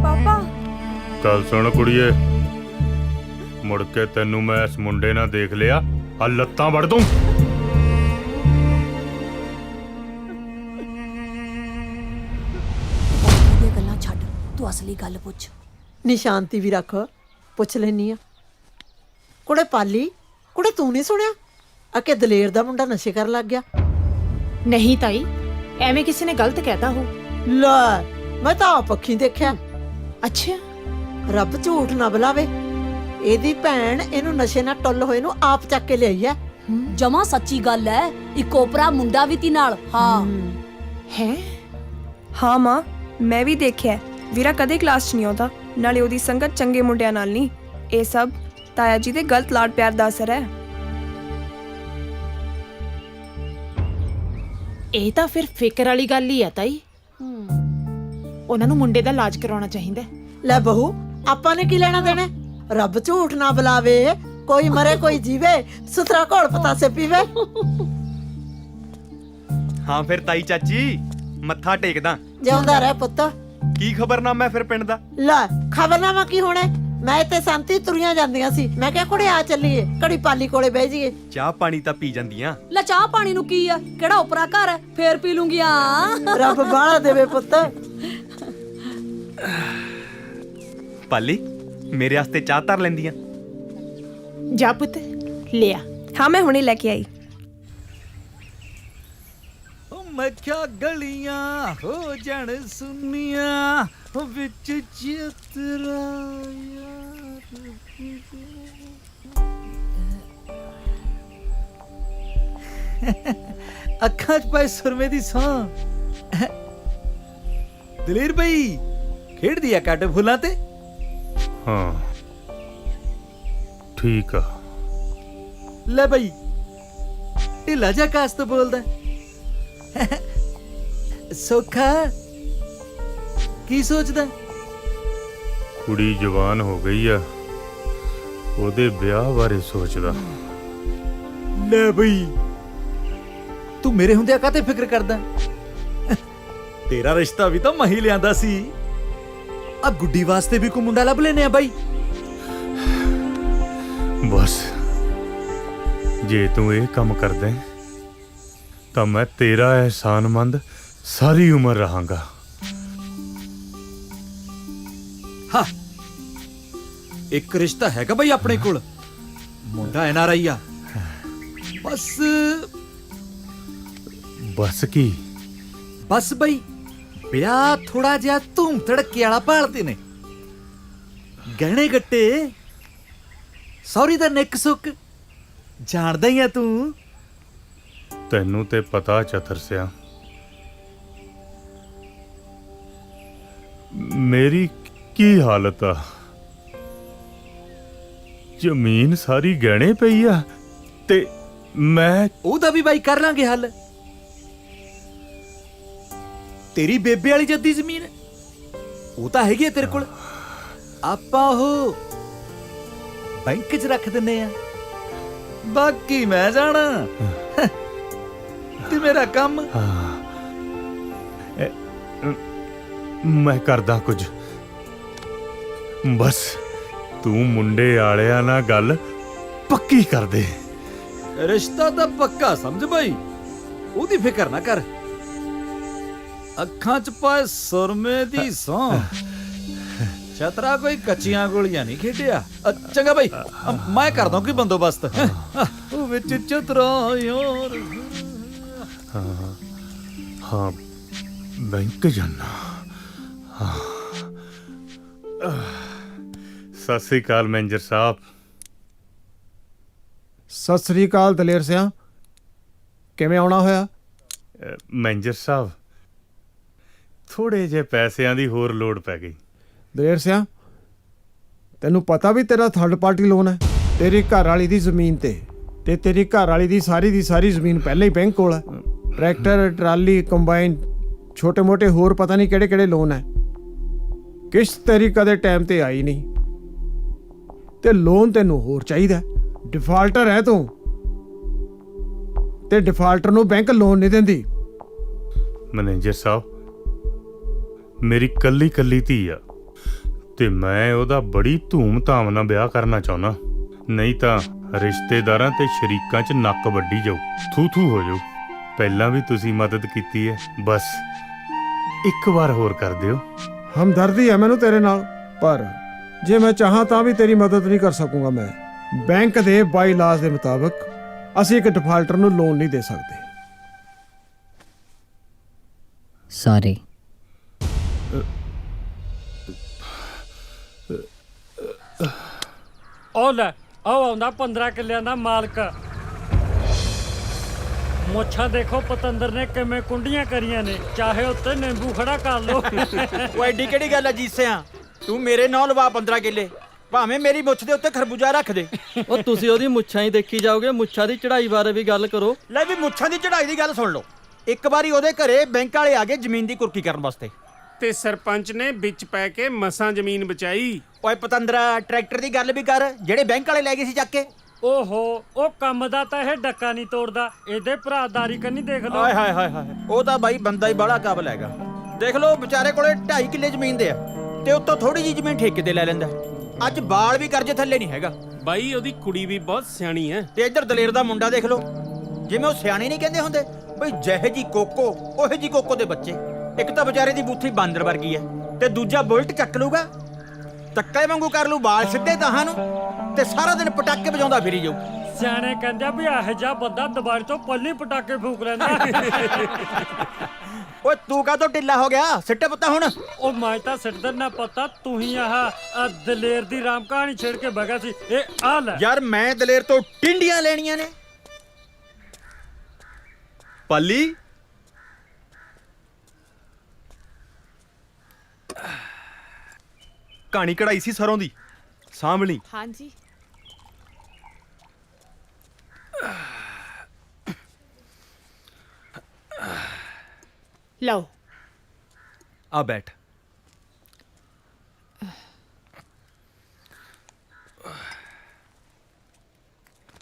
ਪਾਪਾ। ਗੱਲ ਸੁਣ ਕੁੜੀਏ, ਮੁੜ ਕੇ ਤੈਨੂੰ ਮੈਂ ਇਸ ਮੁੰਡੇ ਨਾਲ ਦੇਖ ਲਿਆ ਆ ਲੱਤਾਂ ਵੜ ਦੂੰ। ਇਹ ਗੱਲਾਂ ਛੱਡ, ਤੂੰ ਅਸਲੀ ਗੱਲ ਪੁੱਛ। ਨਿਸ਼ਾਨਤੀ ਵੀ ਰੱਖ, ਪੁੱਛ ਲੈਨੀ ਆ। ਕੁੜੇ ਪਾਲੀ, ਕੁੜੇ ਤੂੰ ਨਹੀਂ ਸੁਣਿਆ ਆ ਕਿ ਦਲੇਰ ਦਾ ਮੁੰਡਾ ਨਸ਼ੇ ਕਰਨ ਲੱਗ ਗਿਆ? ਨਹੀਂ ਤਾਈ, ਐਵੇਂ ਕਿਸੇ ਨੇ ਗਲਤ ਕਹਿਤਾ ਹੋ। ਲੈ ਮੈਂ ਤਾਂ ਆਪ ਅੱਖੀਂ ਦੇਖਿਆ। ਅੱਛਾ, ਰੱਬ ਝੂਠ ਨਾ ਬੁਲਾਵੇ, ਇਹਦੀ ਭੈਣ ਇਹਨੂੰ ਨਸ਼ੇ ਨਾਲ ਟੁੱਲ ਹੋਏ ਨੂੰ ਆਪ ਚੱਕ ਕੇ ਲਿਆਈ ਐ। ਜਮਾ ਸੱਚੀ ਗੱਲ ਐ, ਇੱਕੋ ਭਰਾ ਮੁੰਡਾ ਵੀ ਤੀ ਨਾਲ। ਹਾਂ ਹੈ। ਹਾਂ ਮਾਂ, ਮੈਂ ਵੀ ਦੇਖਿਆ ਵੀਰਾ ਕਦੇ ਕਲਾਸ 'ਚ ਨਹੀਂ ਆਉਂਦਾ, ਨਾਲੇ ਉਹਦੀ ਸੰਗਤ ਚੰਗੇ ਮੁੰਡਿਆਂ ਨਾਲ ਨਹੀਂ। ਇਹ ਸਭ ਤਾਇਆ ਜੀ ਦੇ ਗਲਤ ਲਾਡ ਪਿਆਰ ਦਾ ਅਸਰ ਹੈ। ਇਹ ਤਾਂ ਫਿਰ ਫਿਕਰ ਵਾਲੀ ਗੱਲ ਹੀ ਆ ਤਾਈ। ਉਹਨਾਂ ਨੂੰ ਮੁੰਡੇ ਦਾ ਇਲਾਜ ਕਰਾਉਣਾ ਚਾਹੀਦਾ। ਲੈ ਬਹੂ, ਆਪਾਂ ਨੇ ਕੀ ਲੈਣਾ ਦੇਣਾ? ਰੱਬ ਝੂਠ ਨਾ ਬੁਲਾਵੇ, ਕੋਈ ਮਰੇ ਕੋਈ ਜੀਵੇ, ਸੁਥਰਾ ਘੋਲ ਪਤਾਸੇ ਪੀਵੇ। ਹਾਂ ਫਿਰ ਤਾਈ ਚਾਚੀ, ਮੱਥਾ ਟੇਕਦਾ। ਜਿਉਂਦਾ ਰਹਿ ਪੁੱਤ। ਕੀ ਖਬਰਨਾਮਾ ਹੈ ਫਿਰ ਪਿੰਡ ਦਾ? ਲੈ ਖਬਰਨਾਮਾ ਕੀ ਹੋਣਾ? ਮੈਂ ਤੇ ਸੰਤੀ ਤੁਰੀਆਂ ਜਾਂਦੀਆਂ ਸੀ, ਮੈਂ ਕਿਹਾ ਕੁੜੇ ਆ ਚੱਲੀਏ, ਘੜੀ ਪਾਲੀ ਕੋਲੇ ਬਹਿ ਜਾਈਏ। ਚਾਹ ਪਾਣੀ ਤਾਂ ਪੀ ਜਾਂਦੀਆਂ। ਲੈ ਚਾਹ ਪਾਣੀ ਨੂੰ ਕੀ ਆ, ਕਿਹੜਾ ਉਪਰਾ ਘਰ ਹੈ, ਫੇਰ ਪੀ ਲੂੰਗੀ। ਆ ਰੱਬ ਬਾਹਲਾ ਦੇਵੇ ਪੁੱਤ। ਪਾਲੀ, ਮੇਰੇ ਵਾਸਤੇ ਚਾਹ ਧਰ ਲੈਂਦੀਆਂ। ਜਾ ਪੁੱਤ ਲਿਆ। ਹਾਂ ਮੈਂ ਹੁਣੇ ਲੈ ਕੇ ਆਈ। ਮੈਂ ਕਿਹਾ ਗਲੀਆਂ ਹੋ ਜਾਣ ਸੁਨੀਆਂ ਵਿੱਚ ਚਿਤਰਾ ਅੱਖਾਂ 'ਚ ਪਾਏ ਸੁਰਮੇ ਦੀ ਸਾਂ। ਦਲੇਰ ਬਈ ਖੇਡਦੀ ਆ ਕੱਟ ਫੁੱਲਾਂ ਤੇ। ਹਾਂ ਠੀਕ ਆ। ਲੈ ਬਈ ਇਹ ਲਾਜਾ ਕਾਸ ਤੋਂ ਬੋਲਦਾ। ਸੋਖਾ ਕੀ ਸੋਚਦਾ? ਕੁੜੀ ਜਵਾਨ ਹੋ ਗਈ ਆ, ਉਹਦੇ ਵਿਆਹ ਬਾਰੇ ਸੋਚਦਾ। ਲੈ ਬਈ ਤੂੰ ਮੇਰੇ ਹੁੰਦਿਆਂ ਕਾਹਤੇ ਫਿਕਰ ਕਰਦਾ? ਤੇਰਾ ਰਿਸ਼ਤਾ ਵੀ ਤਾਂ ਮਹੀ ਲਿਆਂਦਾ ਸੀ। ਆ ਗੁੱਡੀ ਵਾਸਤੇ ਵੀ ਕੋਈ ਮੁੰਡਾ ਲੱਭ ਲੈਨੇ ਆ ਬਾਈ। ਬਸ ਜੇ ਤੂੰ ਇਹ ਕੰਮ ਕਰਦਾ ਤਾਂ ਮੈਂ ਤੇਰਾ ਅਹਿਸਾਨਮੰਦ ਸਾਰੀ ਉਮਰ ਰਹਾਂਗਾ। ਹਾਂ ਇੱਕ ਰਿਸ਼ਤਾ ਹੈਗਾ ਬਈ ਆਪਣੇ ਕੋਲ, ਮੁੰਡਾ ਐਨਆਰਆਈ ਆ। ਬਸ ਕੀ? ਬਸ ਬਈ ਵਿਆਹ ਥੋੜਾ ਜਿਹਾ ਧੂਮ ਧੜਕੇ ਵਾਲਾ ਭਾਲਦੇ ਨੇ। ਗਹਿਣੇ ਗੱਟੇ, ਸੌਰੀ ਦਾ ਨਿੱਕ ਸੁੱਕ, ਜਾਣਦਾ ਹੀ ਆ ਤੂੰ। ਤੈਨੂੰ ਤੇ ਪਤਾ ਚਤਰ ਸਿਆ, ਮੇਰੀ ਕੀ ਹਾਲਤ ਆ। ਜ਼ਮੀਨ ਸਾਰੀ ਗਹਿਣੇ ਪਈ ਆ ਤੇ ਮੈਂ ਉਹਦਾ ਵੀ ਬਾਈ ਕਰ ਲਾਂਗੇ ਹੱਲ। ਤੇਰੀ ਬੇਬੇ ਵਾਲੀ ਜੱਦੀ ਜ਼ਮੀਨ ਉਹ ਤਾਂ ਹੈਗੀ ਆ ਤੇਰੇ ਕੋਲ, ਆਪਾਂ ਉਹ ਬੈਂਕ 'ਚ ਰੱਖ ਦਿੰਨੇ ਆ। ਬਾਕੀ ਮੈਂ ਜਾਣਾ ਤੇ ਮੇਰਾ ਕੰਮ। ਮੈਂ ਕਰਦਾ ਕੁਝ। ਬਸ ਤੂੰ ਮੁੰਡੇ ਵਾਲਿਆਂ ਨਾਲ ਗੱਲ ਪੱਕੀ ਕਰ ਦੇ। ਰਿਸ਼ਤਾ ਤਾਂ ਪੱਕਾ ਸਮਝ ਬਾਈ, ਉਹਦੀ ਫਿਕਰ ਨਾ ਕਰ। ਅੱਖਾਂ 'ਚ ਪਾਏ ਸੁਰਮੇ ਦੀ ਸੌਂ, ਛਤਰਾ ਕੋਈ ਕੱਚੀਆਂ ਗੋਲੀਆਂ ਨਹੀਂ ਖੇਡਿਆ। ਚੰਗਾ ਬਾਈ, ਮੈਂ ਕਰਦਾ ਕੋਈ ਬੰਦੋਬਸਤ। ਉਹ ਵਿੱਚ ਚਤਰਾ ਯਾਰ। ਹਾਂ ਬੈਂਕ ਜਾਣਾ। ਸਤਿ ਸ੍ਰੀ ਅਕਾਲ ਮੈਨੇਜਰ ਸਾਹਿਬ। ਸਤਿ ਸ੍ਰੀ ਅਕਾਲ ਦਲੇਰ ਸਿਆ, ਕਿਵੇਂ ਆਉਣਾ ਹੋਇਆ? ਮੈਨੇਜਰ ਸਾਹਿਬ ਥੋੜੇ ਜਿਹੇ ਪੈਸਿਆਂ ਦੀ ਹੋਰ ਲੋੜ ਪੈ ਗਈ। ਦਲੇਰ ਸਿਆ, ਤੈਨੂੰ ਪਤਾ ਵੀ ਤੇਰਾ ਥਰਡ ਪਾਰਟੀ ਲੋਨ ਹੈ ਤੇਰੀ ਘਰ ਵਾਲੀ ਦੀ ਜ਼ਮੀਨ ਤੇ ਤੇਰੀ ਘਰ ਵਾਲੀ ਦੀ ਸਾਰੀ ਜ਼ਮੀਨ ਪਹਿਲਾਂ ਹੀ ਬੈਂਕ ਕੋਲ ਹੈ। ਟਰੈਕਟਰ, ਟਰਾਲੀ, ਕੰਬਾਈਨ, ਛੋਟੇ ਮੋਟੇ ਹੋਰ ਪਤਾ ਨਹੀਂ ਕਿਹੜੇ ਲੋਨ ਹੈ। ਕਿਸ਼ਤ ਤੇਰੀ ਕਦੇ ਟਾਈਮ ਤੇ ਆਈ ਨਹੀਂ ਤੇ ਲੋਨ ਤੈਨੂੰ ਹੋਰ ਚਾਹੀਦਾ। ਡਿਫਾਲਟਰ ਹੈ ਤੂੰ, ਤੇ ਡਿਫਾਲਟਰ ਨੂੰ ਬੈਂਕ ਲੋਨ ਨਹੀਂ ਦਿੰਦੀ। ਮੈਨੇਜਰ ਸਾਹਿਬ ਮੇਰੀ ਕੱਲੀ ਧੀ ਆ ਤੇ ਮੈਂ ਉਹਦਾ ਬੜੀ ਧੂਮ-ਧਾਮ ਨਾਲ ਵਿਆਹ ਕਰਨਾ ਚਾਹੁੰਦਾ, ਨਹੀਂ ਤਾਂ ਰਿਸ਼ਤੇਦਾਰਾਂ ਤੇ ਸ਼ਰੀਕਾਂ 'ਚ ਨੱਕ ਵੱਢੀ ਜਾਊ, ਥੂ ਹੋ ਜਾਊ। ਪਹਿਲਾਂ ਵੀ ਤੁਸੀਂ ਮਦਦ ਕੀਤੀ ਹੈ, ਬਸ ਇੱਕ ਵਾਰ ਹੋਰ ਕਰ ਦਿਓ। ਹਮਦਰਦੀ ਹੈ ਮੈਨੂੰ ਤੇਰੇ ਨਾਲ, ਪਰ ਜੇ ਮੈਂ ਚਾਹਾਂ ਤਾਂ ਵੀ ਤੇਰੀ ਮਦਦ ਨਹੀਂ ਕਰ ਸਕੂੰਗਾ। ਮੈਂ ਬੈਂਕ ਦੇ ਬਾਈ ਲਾਜ਼ ਦੇ ਮੁਤਾਬਕ ਅਸੀਂ ਇੱਕ ਡਿਫਾਲਟਰ ਨੂੰ ਲੋਨ ਨਹੀਂ ਦੇ ਸਕਦੇ। ਸੌਰੀ। ਉਹ ਲੈ ਉਹ ਆਉਂਦਾ 15 ਕਿੱਲਿਆਂ ਦਾ ਮਾਲਕ। ਮੁੱਛਾਂ ਦੇਖੋ ਪਤੰਦਰ ਨੇ ਕਿਵੇਂ ਕੁੰਡੀਆਂ ਕਰੀਆਂ ਨੇ, ਚਾਹੇ ਉੱਤੇ ਨਿੰਬੂ ਖੜਾ ਕਰ ਲੋ। ਉਹ ਐਡੀ ਕਿਹੜੀ ਗੱਲ ਆ ਜੀਸਿਆ, ਤੂੰ ਮੇਰੇ ਨਾਂ ਲਵਾ 15 ਕਿੱਲੇ, ਭਾਵੇਂ ਮੇਰੀ ਮੁੱਛ ਦੇ ਉੱਤੇ ਖਰਬੂਜਾ ਰੱਖ ਦੇ। ਉਹ ਤੁਸੀਂ ਉਹਦੀ ਮੁੱਛਾਂ ਹੀ ਦੇਖੀ ਜਾਓਗੇ, ਮੁੱਛਾਂ ਦੀ ਚੜ੍ਹਾਈ ਬਾਰੇ ਵੀ ਗੱਲ ਕਰੋ। ਲੈ ਵੀ ਮੁੱਛਾਂ ਦੀ ਚੜ੍ਹਾਈ ਦੀ ਗੱਲ ਸੁਣ ਲਓ। ਇੱਕ ਵਾਰੀ ਉਹਦੇ ਘਰੇ ਬੈਂਕ ਵਾਲੇ ਆ ਗਏ ਜ਼ਮੀਨ ਦੀ ਕੁਰਕੀ ਕਰਨ ਵਾਸਤੇ, ਤੇ ਸਰਪੰਚ ਨੇ ਵਿੱਚ ਪੈ ਕੇ ਮਸਾਂ ਜ਼ਮੀਨ ਬਚਾਈ। ਓਏ ਪਤੰਦਰਾ, ਟਰੈਕਟਰ ਦੀ ਗੱਲ ਵੀ ਕਰ ਜਿਹੜੇ ਬੈਂਕ ਵਾਲੇ ਲੈ ਗਏ ਸੀ ਚੱਕ ਕੇ। ਓਹੋ, ਉਹ ਕੰਮ ਦਾ ਤਾਂ ਇਹ ਡੱਕਾ ਨਹੀਂ ਤੋੜਦਾ, ਇਹਦੇ ਭਰਾਦਾਰੀ ਕੰਨੀ ਦੇਖ ਲਓ। ਹਾਏ ਹਾਏ ਹਾਏ ਹਾਏ, ਉਹ ਤਾਂ ਬਾਈ ਬੰਦਾ ਹੀ ਬੜਾ ਕਾਬਲ ਹੈਗਾ। ਦੇਖ ਲਓ ਵਿਚਾਰੇ ਕੋਲੇ 2.5 ਕਿੱਲੇ ਜ਼ਮੀਨ ਦੇ ਆ, ਤੇ ਉੱਤੋਂ ਥੋੜੀ ਜਿਹੀ ਜ਼ਮੀਨ ਠੇਕੇ ਤੇ ਲੈ ਲੈਂਦਾ। ਅੱਜ ਬਾਲ ਵੀ ਕਰਜ਼ੇ ਥੱਲੇ ਨਹੀਂ ਹੈਗਾ। ਬਾਈ ਉਹਦੀ ਕੁੜੀ ਵੀ ਬਹੁਤ ਸਿਆਣੀ ਹੈ। ਤੇ ਇੱਧਰ ਦਲੇਰ ਦਾ ਮੁੰਡਾ ਦੇਖ ਲਓ, ਜਿਵੇਂ ਉਹ ਸਿਆਣੇ ਨਹੀਂ ਕਹਿੰਦੇ ਹੁੰਦੇ ਬਈ ਜਿਹੇ ਜੀ ਕੋਕੋ ਉਹੇ ਜੀ ਕੋਕੋ ਦੇ ਬੱਚੇ। ਇੱਕ ਤਾਂ ਵਿਚਾਰੇ ਦੀ ਬੂਥੀ ਬਾਂਦਰ ਵਰਗੀ ਹੈ, ਤੇ ਦੂਜਾ ਬੁਲਟ ਚੱਕ ਲੂਗਾ, ਤੱਕੇ ਵਾਂਗੂ ਕਰ ਲੂ ਵਾਲ ਸਿੱਧੇ ਤਾਹਾਂ ਨੂੰ, ਤੇ ਸਾਰਾ ਦਿਨ ਪਟਾਕੇ ਵਜਾਉਂਦਾ ਫਿਰੀ ਜਾਊ। ਸਿਆਣੇ ਕਹਿੰਦੇ ਵੀ ਇਹੋ ਜਿਹਾ ਬੰਦਾ ਦੁਬਾਰੇ ਤੋਂ ਪੱਲੀ ਪਟਾਕੇ ਫੂਕ ਲੈਂਦਾ। ਓਏ ਤੂੰ ਕਾਹਤੋਂ ਢਿੱਲਾ ਹੋ ਗਿਆ, ਸਿੱਟੇ ਪੁੱਤਾ ਹੁਣ। ਉਹ ਮੈਂ ਤਾਂ ਸਿੱਟਦਾ ਨਾ ਪਤਾ, ਤੂੰ ਹੀ ਆਹ ਦਲੇਰ ਦੀ ਰਾਮ ਕਹਾਣੀ ਛੇੜ ਕੇ ਬਗਾ ਸੀ। ਇਹ ਆ ਲੈ ਯਾਰ, ਮੈਂ ਦਲੇਰ ਤੋਂ ਟਿੰਡੀਆਂ ਲੈਣੀਆਂ ਨੇ। ਪਾਲੀ ਕਹਾਣੀ ਕਢਾਈ ਸੀ ਸਰੋਂ ਦੀ, ਸਾਂਭ ਲਈ। ਹਾਂਜੀ। ਲਓ ਆ ਬੈਠ।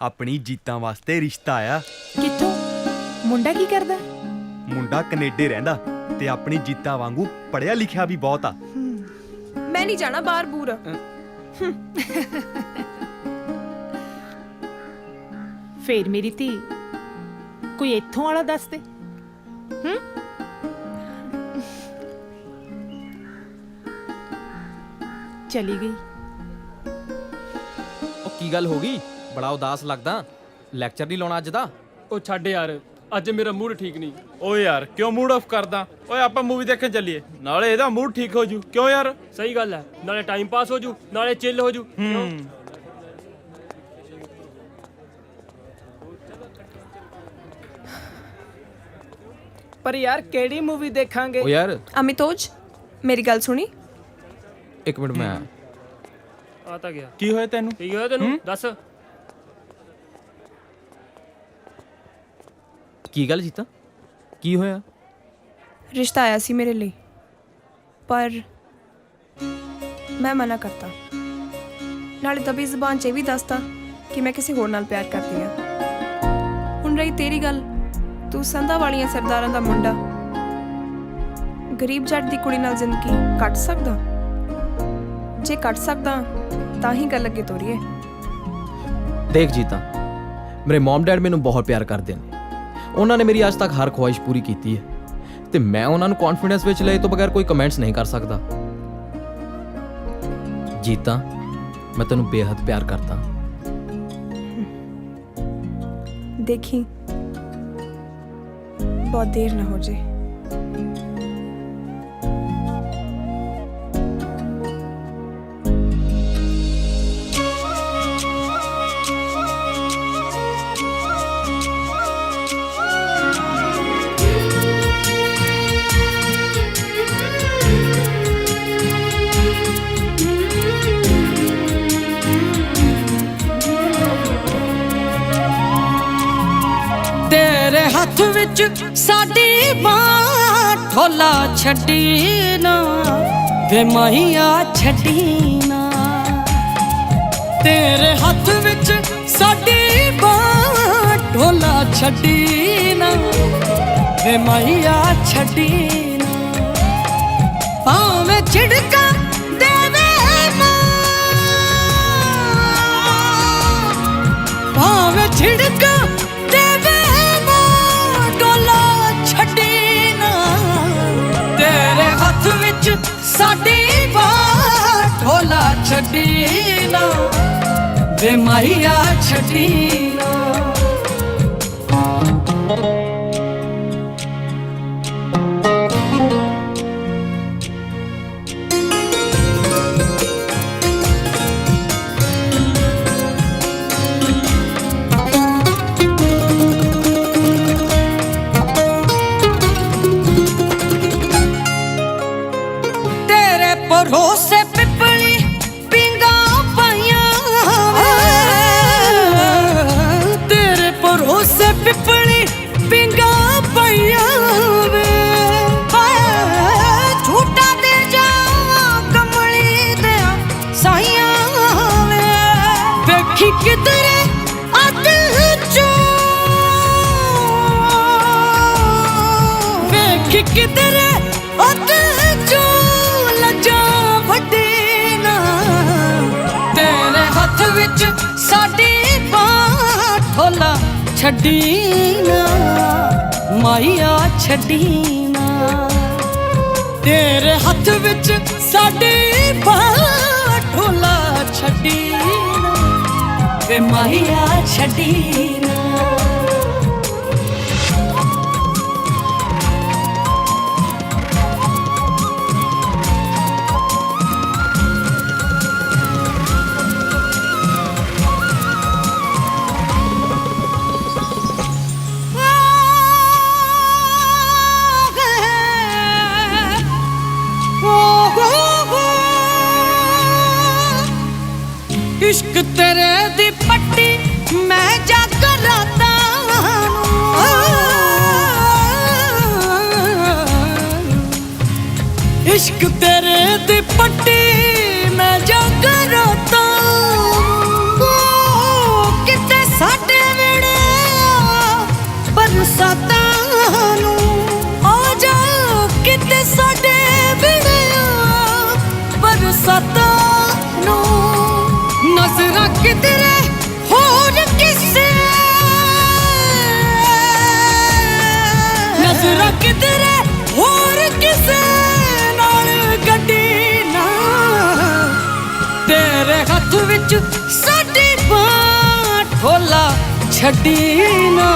ਆਪਣੀ ਜੀਤਾਂ ਵਾਸਤੇ ਰਿਸ਼ਤਾ ਆਇਆ। ਕਿੱਥੋਂ? ਮੁੰਡਾ ਕੀ ਕਰਦਾ? ਮੁੰਡਾ ਕੈਨੇਡਾ ਰਹਿੰਦਾ, ਤੇ ਆਪਣੀ ਜੀਤਾਂ ਵਾਂਗੂ ਪੜਿਆ ਲਿਖਿਆ ਵੀ ਬਹੁਤ ਆ। ਮੈਂ ਨਹੀਂ ਜਾਣਾ ਬਾਹਰ ਬੂਰ। ਫੇਰ ਮੇਰੀ ਧੀ ਕੋਈ ਇੱਥੋਂ ਵਾਲਾ ਦੱਸ ਦੇ। ਚਲੀ ਗਈ। ਉਹ ਕੀ ਗੱਲ ਹੋ ਗਈ, ਬੜਾ ਉਦਾਸ ਲੱਗਦਾ। ਲੈਕਚਰ ਨਹੀਂ ਲਾਉਣਾ ਅੱਜ ਦਾ? ਉਹ ਛੱਡ ਯਾਰ, ਅੱਜ ਮੇਰਾ ਮੂਡ ਠੀਕ ਨਹੀਂ। ਓ ਯਾਰ ਕਿਉਂ ਮੂਡ ਆਫ ਕਰਦਾ? ਓਏ ਆਪਾਂ ਮੂਵੀ ਦੇਖਣ ਚੱਲੀਏ, ਨਾਲੇ ਇਹਦਾ ਮੂਡ ਠੀਕ ਹੋ ਜੂ। ਕਿਉਂ ਯਾਰ? ਸਹੀ ਗੱਲ ਹੈ, ਨਾਲੇ ਟਾਈਮ ਪਾਸ ਹੋ ਜੂ, ਨਾਲੇ ਚਿੱਲ ਹੋ ਜੂ। ਪਰ ਯਾਰ ਕਿਹੜੀ ਮੂਵੀ ਦੇਖਾਂਗੇ? ਓ ਯਾਰ ਅਮਿਤੋਜ, ਮੇਰੀ ਗੱਲ ਸੁਣੀ। ਇੱਕ ਮਿੰਟ, ਮੈਂ ਆ ਤਾਂ ਗਿਆ। ਕੀ ਹੋਇਆ ਤੈਨੂੰ? ਕੀ ਹੋਇਆ ਤੈਨੂੰ? ਦੱਸ। ਕੀ ਗੱਲ ਜੀਤਾ, ਕੀ ਹੋਇਆ? ਰਿਸ਼ਤਾ ਆਇਆ ਸੀ ਮੇਰੇ ਲਈ, ਪਰ ਮੈਂ ਮਨਾ ਕਰਤਾ। ਨਾਲੇ ਦਬੀ ਜ਼ਬਾਨ 'ਚ ਇਹ ਵੀ ਦੱਸਤਾ ਕਿ ਮੈਂ ਕਿਸੇ ਹੋਰ ਨਾਲ ਪਿਆਰ ਕਰਦੀ ਹਾਂ। ਹੁਣ ਰਹੀ ਤੇਰੀ ਗੱਲ, ਤੂੰ ਸੰਧਾ ਵਾਲੀਆਂ ਸਰਦਾਰਾਂ ਦਾ ਮੁੰਡਾ ਗਰੀਬ ਜੱਟ ਦੀ ਕੁੜੀ ਨਾਲ ਜ਼ਿੰਦਗੀ ਕੱਟ ਸਕਦਾ? ਜੇ ਕੱਟ ਸਕਦਾ ਤਾਂ ਹੀ ਗੱਲ ਅੱਗੇ ਤੋਰੀਏ। ਦੇਖ ਜੀਤਾ, ਮੇਰੇ ਮਮ ਡੈਡ ਮੈਨੂੰ ਬਹੁਤ ਪਿਆਰ ਕਰਦੇ ਨੇ। ਉਹਨਾਂ ਨੇ ਮੇਰੀ ਅੱਜ ਤੱਕ ਹਰ ਖੁਆਇਸ਼ ਪੂਰੀ ਕੀਤੀ ਹੈ, ਤੇ ਮੈਂ ਉਹਨਾਂ ਨੂੰ ਕੌਨਫੀਡੈਂਸ ਵਿੱਚ ਲਏ ਤੋਂ ਬਗੈਰ ਕੋਈ ਕਮੈਂਟਸ ਨਹੀਂ ਕਰ ਸਕਦਾ। ਜੀਤਾ, ਮੈਂ ਤੈਨੂੰ ਬੇਹੱਦ ਪਿਆਰ ਕਰਦਾ। ਦੇਖੀ ਬਹੁਤ ਦੇਰ ਨਾ ਹੋ ਜਾਏ। ਤੇਰੇ ਹੱਥ ਵਿੱਚ ਸਾਡੀ ਬਾਂਹ ਢੋਲਾ ਛੱਡੀ ਨਾ ਵੇ ਮਾਹੀਆ ਛੱਡੀ ਨਾ। ਤੇਰੇ ਹੱਥ ਵਿੱਚ ਸਾਡੀ ਬਾਂਹ ਢੋਲਾ ਛੱਡੀ ਨਾ ਵੇ ਮਾਹੀਆ ਛੱਡੀ ਨਾ। ਭਾਵੇਂ ਝਿੜਕਾਂ ਦੇਵੇ ਮਾਂ, ਭਾਵੇਂ ਝਿੜਕਾਂ ਸਾਡੀ ਬਾਤ ਢੋਲਾ ਛੱਡੀ ਨਾ ਵੇ ਮਾਹੀਆ ਛੱਡੀ ਨਾ। ਵਿੱਚ ਸਾਡੀ ਬਾਂਹ ਢੋਲਾ ਛੱਡੀ ਨਾ ਮਾਇਆ ਛੱਡੀ ਨਾ ਤੇਰੇ ਹੱਥ ਵਿੱਚ ਸਾਡੀ ਬਾਂਹ ਢੋਲਾ ਛੱਡੀ ਨਾ ਵੇ ਮਾਇਆ ਛੱਡੀ ਨਾ इश्क तेरे दी पट्टी मैं जाकर राता इश्क तेरे दी पट्टी मैं जाकर राता किते साडे वेड़े बरसाता आ जा किते साडे वेड़े बरसाता नजरा किधरे होर किसे नजरा किधरे होर किसे नाल गड्डी ना तेरे हथ विच साडी बांह ढोला छड्डी ना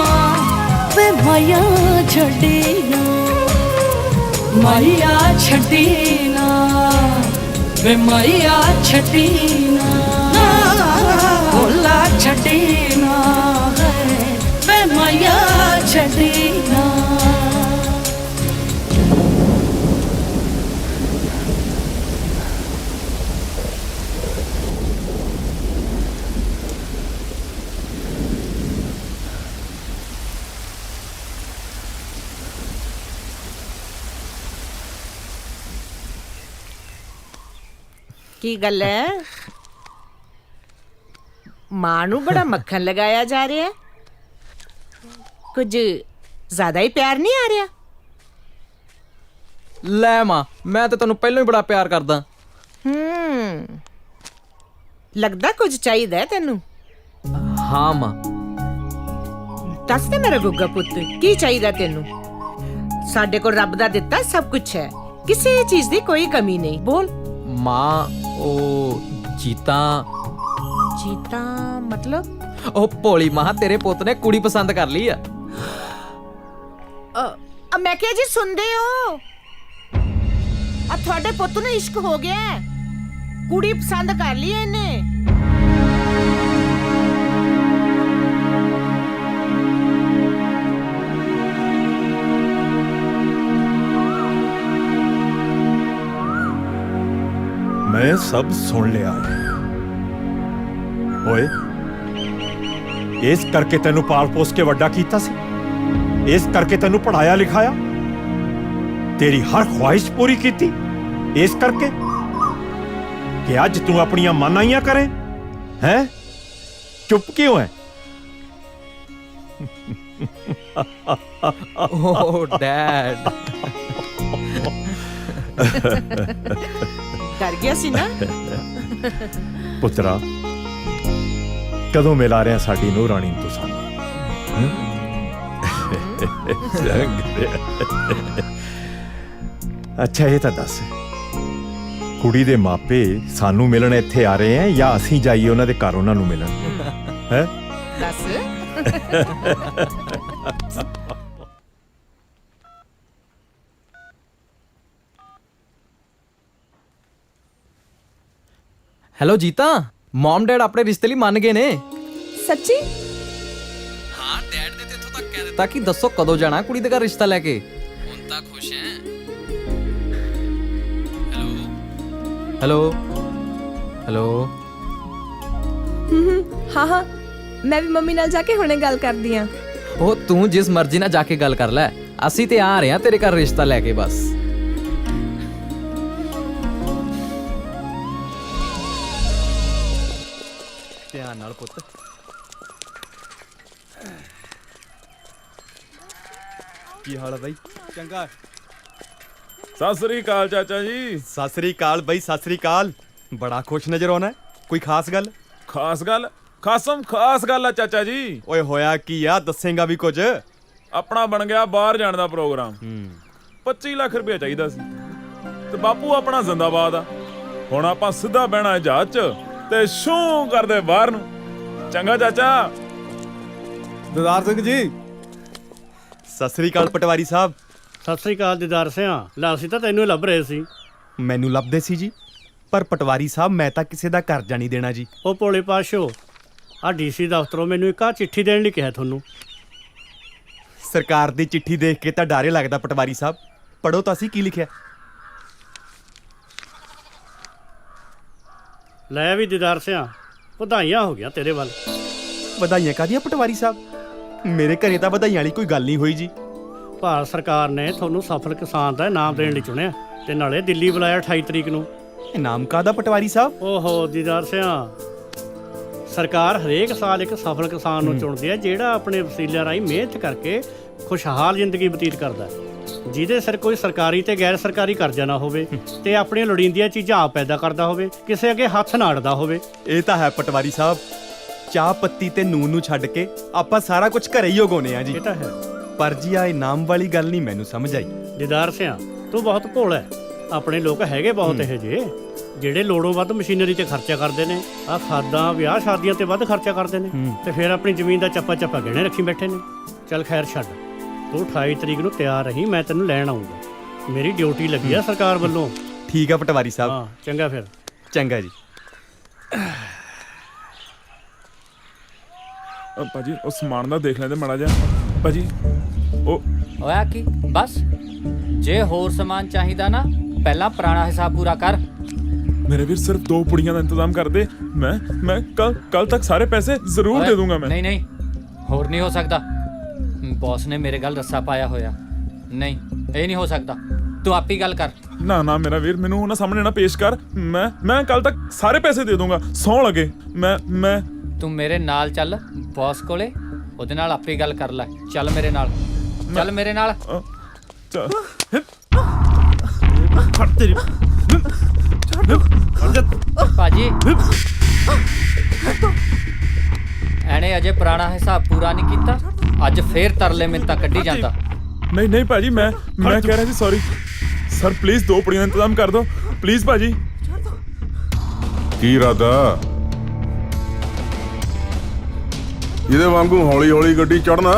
वे माया छड्डी ना माया छड्डी ना वे माया छड्डी ना ढोला छड्डी ना वे माया छड्डी ना ਕੀ ਗੱਲ ਹੈ ਮਾਂ ਨੂੰ ਬੜਾ ਮੱਖਣ ਲਗਾਇਆ ਜਾ ਰਿਹਾ ਹੈ ਕੁਝ ਜ਼ਿਆਦਾ ਹੀ ਪਿਆਰ ਨਹੀਂ ਆ ਰਿਹਾ ਲੈ ਮਾਂ ਮੈਂ ਤਾਂ ਤੈਨੂੰ ਪਹਿਲਾਂ ਹੀ ਬੜਾ ਪਿਆਰ ਕਰਦਾ ਲੱਗਦਾ ਕੁਝ ਚਾਹੀਦਾ ਹੈ ਤੈਨੂੰ ਹਾਂ ਮਾਂ ਦੱਸ ਦੇ ਮੇਰਾ ਗੁੱਗਾ ਪੁੱਤ ਕੀ ਚਾਹੀਦਾ ਤੈਨੂੰ ਸਾਡੇ ਕੋਲ ਰੱਬ ਦਾ ਦਿੱਤਾ ਸਭ ਕੁਝ ਹੈ ਕਿਸੇ ਚੀਜ਼ ਦੀ ਕੋਈ ਕਮੀ ਨਹੀਂ ਬੋਲ ਮਾਂ ਉਹ ਜੀਤਾ ਮਤਲਬ ਉਹ ਭੋਲੀ ਮਾਂ ਤੇਰੇ ਪੁੱਤ ਨੇ ਕੁੜੀ ਪਸੰਦ ਕਰ ਲਈ ਆ ਮੈਂ ਕਿਹਾ ਜੀ ਸੁਣਦੇ ਹੋ ਆ ਤੁਹਾਡੇ ਪੁੱਤ ਨੂੰ ਇਸ਼ਕ ਹੋ ਗਿਆ ਕੁੜੀ ਪਸੰਦ ਕਰ ਲਈ ਇਹਨੇ मैं सब सुन लिया ओए इस करके तेनू पाल पोस के वड्डा कीता सी इस करके तेनू पढ़ाया लिखाया तेरी हर ख्वाहिश पूरी कीती इस करके कि अज तू अपनियां मनाइयां करे हैं चुप क्यों है ओह डैड डर गया सी ना पुत्रा कदों मिला रहे साडी नूह रानी तू सानू अच्छा ये तो दस कुड़ी दे मापे सानू मिलन इत्थे आ रहे हैं या असीं जाइए उन्हां दे घर उन्हां नूं मिलन हैं दस ਹੈਲੋ ਜੀਤਾ ਮਮ ਡੈਡ ਆਪਣੇ ਰਿਸ਼ਤੇ ਲਈ ਮੰਨ ਗਏ ਨੇ ਸੱਚੀ ਹਾਂ ਡੈਡ ਨੇ ਤੇ ਇੱਥੋਂ ਤੱਕ ਕਹਿ ਦਿੱਤਾ ਕਿ ਦੱਸੋ ਕਦੋਂ ਜਾਣਾ ਕੁੜੀ ਦੇ ਘਰ ਰਿਸ਼ਤਾ ਲੈ ਕੇ ਹੁਣ ਤਾਂ ਖੁਸ਼ ਹੈ ਹੈਲੋ ਹੈਲੋ ਹਾਂ ਹਾਂ ਮੈਂ ਵੀ ਮੰਮੀ ਨਾਲ ਜਾ ਕੇ ਹੁਣੇ ਗੱਲ ਕਰਦੀ ਆ ਉਹ ਤੂੰ ਜਿਸ ਮਰਜ਼ੀ ਨਾਲ ਜਾ ਕੇ ਗੱਲ ਕਰ ਲੈ ਅਸੀਂ ਤੇ ਆ ਰਹੇ ਹਾਂ ਤੇਰੇ ਘਰ ਰਿਸ਼ਤਾ ਲੈ ਕੇ ਬਸ ਧਿਆਨ ਨਾਲ ਪੁੱਤ ਕੀ ਹਾਲ ਹੈ ਬਾਈ ਚੰਗਾ ਸਤਿ ਸ੍ਰੀ ਅਕਾਲ ਚਾਚਾ ਜੀ ਸਤਿ ਸ੍ਰੀ ਅਕਾਲ ਬਾਈ ਸਤਿ ਸ੍ਰੀ ਅਕਾਲ ਬੜਾ ਖੁਸ਼ ਨਜ਼ਰ ਆਉਣਾ ਕੋਈ ਖਾਸ ਗੱਲ ਖਾਸ ਗੱਲ ਖਾਸ ਗੱਲ ਆ ਚਾਚਾ ਜੀ। ਓਏ ਹੋਇਆ ਕੀ ਆ, ਦੱਸੇਗਾ ਵੀ ਕੁਝ? ਆਪਣਾ ਬਣ ਗਿਆ ਬਾਹਰ ਜਾਣ ਦਾ ਪ੍ਰੋਗਰਾਮ। 25 ਲੱਖ ਰੁਪਏ ਚਾਹੀਦਾ ਸੀ ਤੇ ਬਾਪੂ ਆਪਣਾ ਜ਼ਿੰਦਾਬਾਦ ਆ। ਹੁਣ ਆਪਾਂ ਸਿੱਧਾ ਬਹਿਣਾ ਜਹਾਜ਼ 'ਚ ਤੇ ਸ਼ੂ ਕਰਦੇ ਬਾਹਰ ਨੂੰ। ਚੰਗਾ ਚਾਚਾ। ਦਿਦਾਰ ਸਿੰਘ ਜੀ, ਸਤਿ ਸ੍ਰੀ ਅਕਾਲ ਪਟਵਾਰੀ ਸਾਹਿਬ। ਸਤਿ ਸ੍ਰੀ ਅਕਾਲ ਦਿਦਾਰ ਸਿਆ। ਲਾ ਅਸੀਂ ਤਾਂ ਤੈਨੂੰ ਹੀ ਲੱਭ ਰਹੇ ਸੀ। ਮੈਨੂੰ ਲੱਭਦੇ ਸੀ ਜੀ, ਪਰ ਪਟਵਾਰੀ ਸਾਹਿਬ ਮੈਂ ਤਾਂ ਕਿਸੇ ਦਾ ਕਰਜ਼ਾ ਨਹੀਂ ਦੇਣਾ ਜੀ। ਉਹ ਭੋਲੇ ਪਾਸ਼ੋ, ਆ ਡੀਸੀ ਦਫ਼ਤਰੋਂ ਮੈਨੂੰ ਇੱਕ ਆ ਚਿੱਠੀ ਦੇਣ ਲਈ ਕਿਹਾ ਤੁਹਾਨੂੰ। ਸਰਕਾਰ ਦੀ ਚਿੱਠੀ ਦੇਖ ਕੇ ਤਾਂ ਡਾਰੇ ਲੱਗਦਾ ਪਟਵਾਰੀ ਸਾਹਿਬ। ਪੜੋ ਤਾਂ ਅਸੀਂ ਕੀ ਲਿਖਿਆ। ਲੈ ਵੀ ਦਿਦਾਰ ਸਿਆ, ਵਧਾਈਆਂ ਹੋ ਗਿਆ ਤੇਰੇ ਵੱਲ। ਵਧਾਈਆਂ ਕਾਹਦੀਆਂ ਪਟਵਾਰੀ ਸਾਹਿਬ? ਮੇਰੇ ਘਰੇ ਤਾਂ ਵਧਾਈਆਂ ਵਾਲੀ ਕੋਈ ਗੱਲ ਨਹੀਂ ਹੋਈ ਜੀ। ਭਾਰਤ ਸਰਕਾਰ ਨੇ ਤੁਹਾਨੂੰ ਸਫਲ ਕਿਸਾਨ ਦਾ ਇਨਾਮ ਦੇਣ ਲਈ ਚੁਣਿਆ ਤੇ ਨਾਲੇ ਦਿੱਲੀ ਬੁਲਾਇਆ 28 ਤਰੀਕ ਨੂੰ। ਇਨਾਮ ਕਾਹਦਾ ਪਟਵਾਰੀ ਸਾਹਿਬ? ਓਹੋ ਦਿਦਾਰ ਸਿਆ, ਸਰਕਾਰ ਹਰੇਕ ਸਾਲ ਇੱਕ ਸਫਲ ਕਿਸਾਨ ਨੂੰ ਚੁਣਦੀ ਹੈ ਜਿਹੜਾ ਆਪਣੇ ਵਸੀਲਿਆਂ ਰਾਹੀਂ ਮਿਹਨਤ ਕਰਕੇ ਖੁਸ਼ਹਾਲ ਜ਼ਿੰਦਗੀ ਬਤੀਤ ਕਰਦਾ ਹੈ, ਜਿਹਦੇ ਸਿਰ ਕੋਈ ਸਰਕਾਰੀ ਤੇ ਗੈਰ ਸਰਕਾਰੀ ਕਰਜ਼ਾ ਨਾ ਹੋਵੇ ਤੇ ਆਪਣੀਆਂ ਲੋੜੀਂਦੀਆਂ ਚੀਜ਼ਾਂ ਆਪ ਪੈਦਾ ਕਰਦਾ ਹੋਵੇ, ਕਿਸੇ ਅੱਗੇ ਹੱਥ ਨਾ ਅੜਦਾ ਹੋਵੇ। ਇਹ ਤਾਂ ਹੈ ਪਟਵਾਰੀ ਸਾਹਿਬ। ਚਾਹ ਪੱਤੀ ਤੇ ਨੂਨ ਨੂੰ ਛੱਡ ਕੇ ਆਪਾਂ ਸਾਰਾ ਕੁਝ ਘਰੇ ਹੀ ਉਗਾਉਂਦੇ ਆ ਜੀ। ਇਹ ਤਾਂ ਹੈ, ਪਰ ਜੀ ਆ ਇਨਾਮ ਵਾਲੀ ਗੱਲ ਨਹੀਂ ਮੈਨੂੰ ਸਮਝ ਆਈ। ਦਿਦਾਰ ਸਿਆ, ਤੂੰ ਬਹੁਤ ਭੋਲਾ ਹੈ। ਆਪਣੇ ਲੋਕ ਹੈਗੇ ਬਹੁਤ ਇਹੋ ਜਿਹੇ ਜਿਹੜੇ ਲੋੜੋਂ ਵੱਧ ਮਸ਼ੀਨਰੀ ਤੇ ਖਰਚਾ ਕਰਦੇ ਨੇ, ਆ ਖਾਦਾਂ ਵਿਆਹ ਸ਼ਾਦੀਆਂ ਤੇ ਵੱਧ ਖਰਚਾ ਕਰਦੇ ਨੇ ਤੇ ਫਿਰ ਆਪਣੀ ਜ਼ਮੀਨ ਦਾ ਚੱਪਾ ਗਹਿਣੇ ਰੱਖੀ ਬੈਠੇ ਨੇ। ਚੱਲ ਖੈਰ ਛੱਡ, ਤੂੰ 28 ਤਰੀਕ ਨੂੰ ਤਿਆਰ ਰਹੀ, ਮੈਂ ਤੈਨੂੰ ਲੈਣ ਆਉਂਗਾ। ਮੇਰੀ ਡਿਊਟੀ ਲੱਗੀ ਆ ਸਰਕਾਰ ਵੱਲੋਂ। ਠੀਕ ਆ ਪਟਵਾਰੀ ਸਾਹਿਬ। ਹਾਂ ਚੰਗਾ ਫਿਰ। ਚੰਗਾ ਜੀ। ਭਾਜੀ ਉਹ ਸਮਾਨ ਦਾ ਦੇਖ ਲੈਂਦੇ ਮਾੜਾ ਜਿਹਾ। ਭਾਜੀ ਉਹ ਹੋਇਆ ਕੀ? ਬਸ ਜੇ ਹੋਰ ਸਮਾਨ ਚਾਹੀਦਾ ਨਾ, ਪਹਿਲਾਂ ਪੁਰਾਣਾ ਹਿਸਾਬ ਪੂਰਾ ਕਰ। ਮੇਰੇ ਵੀਰ ਸਿਰਫ 2 ਪੁੜੀਆਂ ਦਾ ਇੰਤਜ਼ਾਮ ਕਰ ਦੇ। ਮੈਂ ਕੱਲ ਤੱਕ ਸਾਰੇ ਪੈਸੇ ਜ਼ਰੂਰ ਦੇ ਦੂੰਗਾ। ਮੈਂ ਨਹੀਂ ਹੋਰ ਨਹੀਂ ਹੋ ਸਕਦਾ। ਬੌਸ ਨੇ ਮੇਰੇ ਗੱਲ ਰੱਸਾ ਪਾਇਆ ਹੋਇਆ। ਨਹੀਂ ਇਹ ਨਹੀਂ ਹੋ ਸਕਦਾ, ਤੂੰ ਆਪ ਹੀ ਗੱਲ ਕਰ। ਨਾ ਮੇਰਾ ਵੀਰ, ਮੈਨੂੰ ਉਹਨਾਂ ਸਾਹਮਣੇ ਨਾ ਪੇਸ਼ ਕਰ। ਮੈਂ ਕੱਲ ਤੱਕ ਸਾਰੇ ਪੈਸੇ ਦੇ ਦੂੰਗਾ, ਸੌਂ ਲੱਗੇ। ਮੈਂ ਤੂੰ ਮੇਰੇ ਨਾਲ ਚੱਲ ਬੌਸ ਕੋਲੇ, ਉਹਦੇ ਨਾਲ ਆਪੇ ਗੱਲ ਕਰ ਲੈ। ਚੱਲ ਮੇਰੇ ਨਾਲ, ਚੱਲ ਮੇਰੇ ਨਾਲ। ਭਾਜੀ ਐਨੇ ਅਜੇ ਪੁਰਾਣਾ ਹਿਸਾਬ ਪੂਰਾ ਨਹੀਂ ਕੀਤਾ, ਅੱਜ ਫੇਰ ਤਰਲੇ ਮਿੰਤਾ ਕੱਢੀ ਜਾਂਦਾ। ਨਹੀਂ ਭਾਜੀ, ਮੈਂ ਕਹਿ ਰਿਹਾ ਸੀ ਸੌਰੀ ਸਰ। ਪਲੀਜ਼ 2 ਪੁੜੀਆਂ ਦਾ ਇੰਤਜ਼ਾਮ ਕਰ ਦਿਓ ਪਲੀਜ਼ ਭਾਜੀ। ਕੀ ਇਰਾਦਾ? ਇਹਦੇ ਵਾਂਗੂ ਹੌਲੀ ਹੌਲੀ ਗੱਡੀ ਚੜਨਾ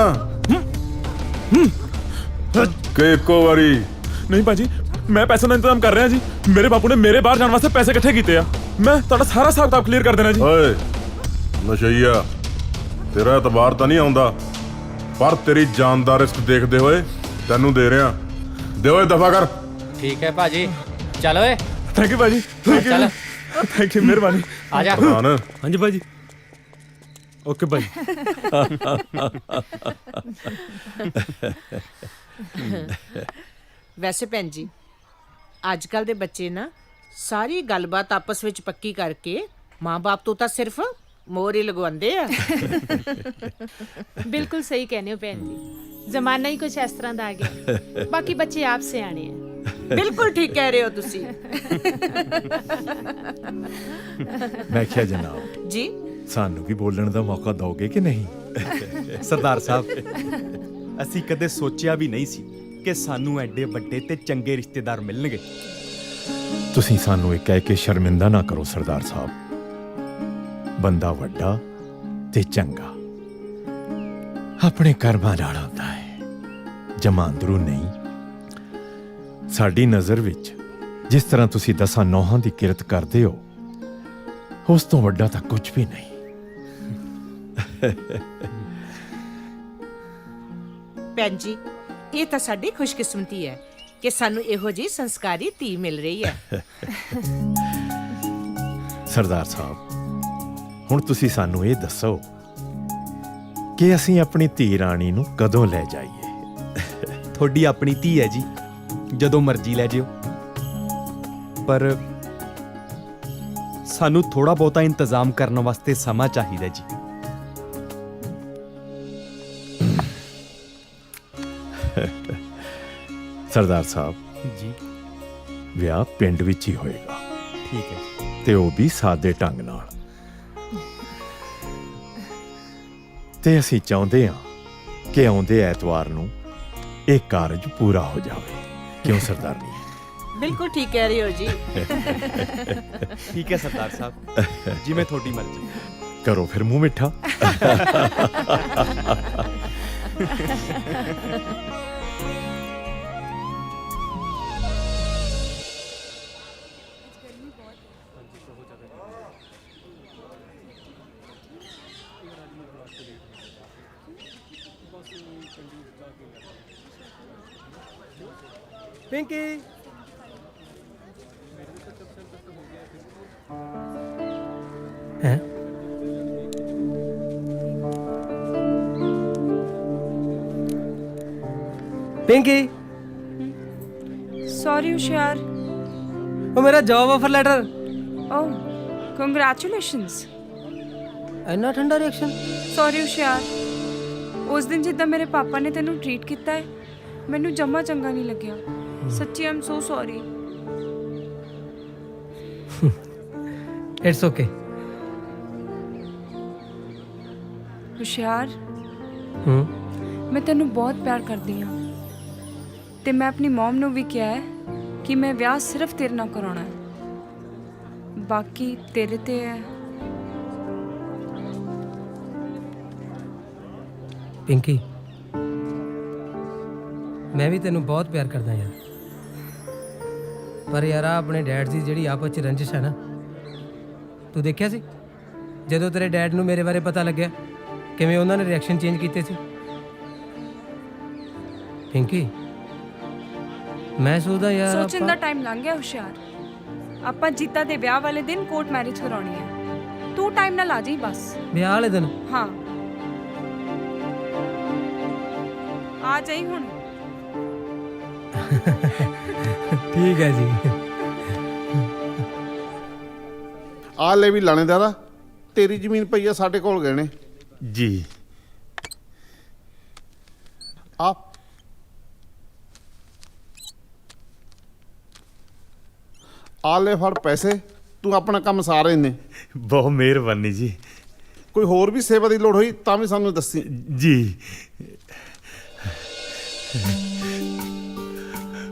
ਕਿ ਇੱਕੋ ਵਾਰੀ? ਨਹੀਂ ਭਾਜੀ, ਮੈਂ ਪੈਸੇ ਦਾ ਇੰਤਜ਼ਾਮ ਕਰ ਰਿਹਾ ਜੀ। ਮੇਰੇ ਬਾਪੂ ਨੇ ਮੇਰੇ ਬਾਹਰ ਜਾਣ ਵਾਸਤੇ ਪੈਸੇ ਇਕੱਠੇ ਕੀਤੇ ਆ। ਮੈਂ ਤੁਹਾਡਾ ਸਾਰਾ ਹਿਸਾਬ ਕਿਤਾਬ ਕਲੀਅਰ ਕਰ ਦੇਣਾ ਜੀ। ਓਏ ਨਸ਼ਈਆ, ਤੇਰਾ ਇਤਬਾਰ ਤਾਂ ਨਹੀਂ ਆਉਂਦਾ, ਪਰ ਤੇਰੀ ਜਾਨ ਦਾ ਰਿਸਕ ਦੇਖਦੇ ਹੋਏ ਤੈਨੂੰ ਦੇ ਰਿਹਾ। ਦੇ ਓਏ ਦਫਾ ਕਰ। ਠੀਕ ਹੈ ਭਾਜੀ, ਚੱਲ ਓਏ। ਥੈਂਕ ਯੂ ਭਾਜੀ, ਚੱਲ। ਥੈਂਕ ਯੂ, ਮਿਹਰਬਾਨੀ। ਆ ਜਾ। ਹਾਂਜੀ ਭਾਜੀ। ਓਕੇ ਭਾਈ। ਵੈਸੇ ਭੈਣ ਜੀ, ਅੱਜ ਕੱਲ ਦੇ ਬੱਚੇ ਨਾ ਸਾਰੀ ਗੱਲਬਾਤ ਆਪਸ ਵਿੱਚ ਪੱਕੀ ਕਰਕੇ ਮਾਂ-ਬਾਪ ਤੋਂ ਤਾਂ ਸਿਰਫ ਮੋਹਰ ਹੀ ਲਗਵਾਉਂਦੇ ਆ। ਬਿਲਕੁਲ ਸਹੀ ਕਹਿੰਦੇ ਹੋ ਭੈਣ ਜੀ, ਜ਼ਮਾਨਾ ਹੀ ਕੁਝ ਇਸ ਤਰ੍ਹਾਂ ਦਾ ਆ ਗਿਆ। ਬਾਕੀ ਬੱਚੇ ਆਪ ਸਿਆਣੇ ਆ। ਬਿਲਕੁਲ ਠੀਕ ਕਹਿ ਰਹੇ ਹੋ ਤੁਸੀਂ। ਮੈਂ ਕਿਹਾ ਜਨਾਬ ਜੀ, ਸਾਨੂੰ ਵੀ ਬੋਲਣ ਦਾ ਮੌਕਾ ਦਿਓਗੇ ਕਿ ਨਹੀਂ? ਸਰਦਾਰ ਸਾਹਿਬ, ਅਸੀਂ ਕਦੇ ਸੋਚਿਆ ਵੀ ਨਹੀਂ ਸੀ ਕਿ ਸਾਨੂੰ ਐਡੇ ਵੱਡੇ ਤੇ ਚੰਗੇ ਰਿਸ਼ਤੇਦਾਰ ਮਿਲਣਗੇ। ਤੁਸੀਂ ਸਾਨੂੰ ਇਹ ਕਹਿ ਕੇ ਸ਼ਰਮਿੰਦਾ ਨਾ ਕਰੋ ਸਰਦਾਰ ਸਾਹਿਬ। ਬੰਦਾ ਵੱਡਾ ਤੇ ਚੰਗਾ ਆਪਣੇ ਕਰਮਾਂ ਨਾਲ ਆਉਂਦਾ ਹੈ, ਜਮਾਂਦਰੂ ਨਹੀਂ। ਸਾਡੀ ਨਜ਼ਰ ਵਿੱਚ ਜਿਸ ਤਰ੍ਹਾਂ ਤੁਸੀਂ 10 ਨੌਹਾਂ ਦੀ ਕਿਰਤ ਕਰਦੇ ਹੋ, ਉਸ ਤੋਂ ਵੱਡਾ ਤਾਂ ਕੁਝ ਵੀ ਨਹੀਂ। ਭੈਣ ਜੀ, ਇਹ ਤਾਂ ਸਾਡੀ ਖੁਸ਼ਕਿਸਮਤੀ ਹੈ ਕਿ ਸਾਨੂੰ ਇਹੋ ਜਿਹੀ ਸੰਸਕਾਰੀ ਧੀ ਮਿਲ ਰਹੀ ਹੈ। ਸਰਦਾਰ ਸਾਹਿਬ, ਹੁਣ ਤੁਸੀਂ ਸਾਨੂੰ ਇਹ ਦੱਸੋ ਕਿ ਅਸੀਂ ਆਪਣੀ ਧੀ ਰਾਣੀ ਨੂੰ ਕਦੋਂ ਲੈ ਜਾਈਏ? ਤੁਹਾਡੀ ਆਪਣੀ ਧੀ ਹੈ ਜੀ, ਜਦੋਂ ਮਰਜ਼ੀ ਲੈ ਜਿਓ। ਪਰ ਸਾਨੂੰ ਥੋੜਾ ਬਹੁਤਾ ਇੰਤਜ਼ਾਮ ਕਰਨ ਵਾਸਤੇ ਸਮਾਂ ਚਾਹੀਦਾ ਜੀ। ਸਰਦਾਰ ਸਾਹਿਬ ਜੀ, ਵਿਆਹ ਪਿੰਡ ਵਿੱਚ ਹੀ ਹੋਏਗਾ। ਠੀਕ ਹੈ। ਤੇ ਉਹ ਵੀ ਸਾਦੇ ਢੰਗ ਨਾਲ। ਤੇ ਅਸੀਂ ਚਾਹੁੰਦੇ ਹਾਂ ਕਿ ਆਉਂਦੇ ਐਤਵਾਰ ਨੂੰ ਇਹ ਕਾਰਜ ਪੂਰਾ ਹੋ ਜਾਵੇ। ਕਿਉਂ ਸਰਦਾਰਨੀ? ਬਿਲਕੁਲ ਠੀਕ ਕਹਿ ਰਹੇ ਹੋ ਜੀ। ਠੀਕ ਹੈ ਸਰਦਾਰ ਸਾਹਿਬ, ਜਿਵੇਂ ਤੁਹਾਡੀ ਮਰਜ਼ੀ। ਕਰੋ ਫਿਰ ਮੂੰਹ ਮਿੱਠਾ। ਪਿੰਕੀ ਹੈ ਪਿੰਕੀ सॉरी होशियार। ਉਹ ਮੇਰਾ ਜੌਬ ਆਫਰ ਲੈਟਰ। ओह ਕੰਗ੍ਰੈਚੁਲੇਸ਼ਨਸ। ਇੰਨਾ ਠੰਡਾ ਰਿਐਕਸ਼ਨ। ਸੌਰੀ ਹੋਸ਼ਿਆਰ, ਉਸ ਦਿਨ ਜਿੱਦਾਂ ਮੇਰੇ ਪਾਪਾ ਨੇ ਤੈਨੂੰ ਟਰੀਟ ਕੀਤਾ ਹੈ ਮੈਨੂੰ ਜਮਾ ਚੰਗਾ ਨਹੀਂ ਲੱਗਿਆ। ਸੱਚੀ I'm so sorry. It's okay. ਹੋਸ਼ਿਆਰ, ਹੂੰ ਮੈਂ ਤੈਨੂੰ ਬਹੁਤ ਪਿਆਰ ਕਰਦੀ ਹਾਂ ਤੇ ਮੈਂ ਆਪਣੀ ਮਮ ਨੂੰ ਵੀ ਕਿਹਾ ਹੈ ਕਿ ਮੈਂ ਵਿਆਹ ਸਿਰਫ ਤੇਰੇ ਨਾਲ ਕਰਾਉਣਾ ਹੈ, ਬਾਕੀ ਤੇਰੇ ਤੇ ਹੈ। ਪਿੰਕੀ, ਮੈਂ ਵੀ ਤੈਨੂੰ ਬਹੁਤ ਪਿਆਰ ਕਰਦਾ ਯਾਰ, ਪਰ ਯਾਰ ਆਪਣੇ ਡੈਡ ਦੀ ਜਿਹੜੀ ਆਪਸ ਚ ਰੰਜਿਸ਼ ਹੈ ਨਾ, ਤੂੰ ਦੇਖਿਆ ਸੀ ਜਦੋਂ ਤੇਰੇ ਡੈਡ ਨੂੰ ਮੇਰੇ ਬਾਰੇ ਪਤਾ ਲੱਗਿਆ ਕਿਵੇਂ ਉਹਨਾਂ ਨੇ ਰਿਐਕਸ਼ਨ ਚੇਂਜ ਕੀਤੇ ਸੀ। ਪਿੰਕੀ, ਮੈਂ ਸੋਚਦਾ ਯਾਰ ਸੋਚਣ ਦਾ ਟਾਈਮ ਲੰਘ ਗਿਆ ਹੋਸ਼ਿਆਰ। ਆਪਾਂ ਜੀਤਾ ਦੇ ਵਿਆਹ ਵਾਲੇ ਦਿਨ ਕੋਰਟ ਮੈਰਿਜ ਕਰਾਉਣੀ ਹੈ, ਤੂੰ ਟਾਈਮ ਨਾਲ ਆ ਜਾਈ ਬਸ। ਵਿਆਹ ਵਾਲੇ ਦਿਨ? ਹਾਂ ਆ ਜਾਈ ਹੁਣ। ਠੀਕ ਹੈ ਜੀ। ਆ ਲੈ ਵੀ ਲਾਣੇਦਾਰਾ, ਤੇਰੀ ਜ਼ਮੀਨ ਪਈ ਆ ਸਾਡੇ ਕੋਲ ਗਏ ਨੇ ਜੀ। ਆ ਲੈ ਫੜ ਪੈਸੇ, ਤੂੰ ਆਪਣਾ ਕੰਮ ਸਾਰੇ ਨੇ। ਬਹੁਤ ਮਿਹਰਬਾਨੀ ਜੀ। ਕੋਈ ਹੋਰ ਵੀ ਸੇਵਾ ਦੀ ਲੋੜ ਹੋਈ ਤਾਂ ਵੀ ਸਾਨੂੰ ਦੱਸੀ ਜੀ।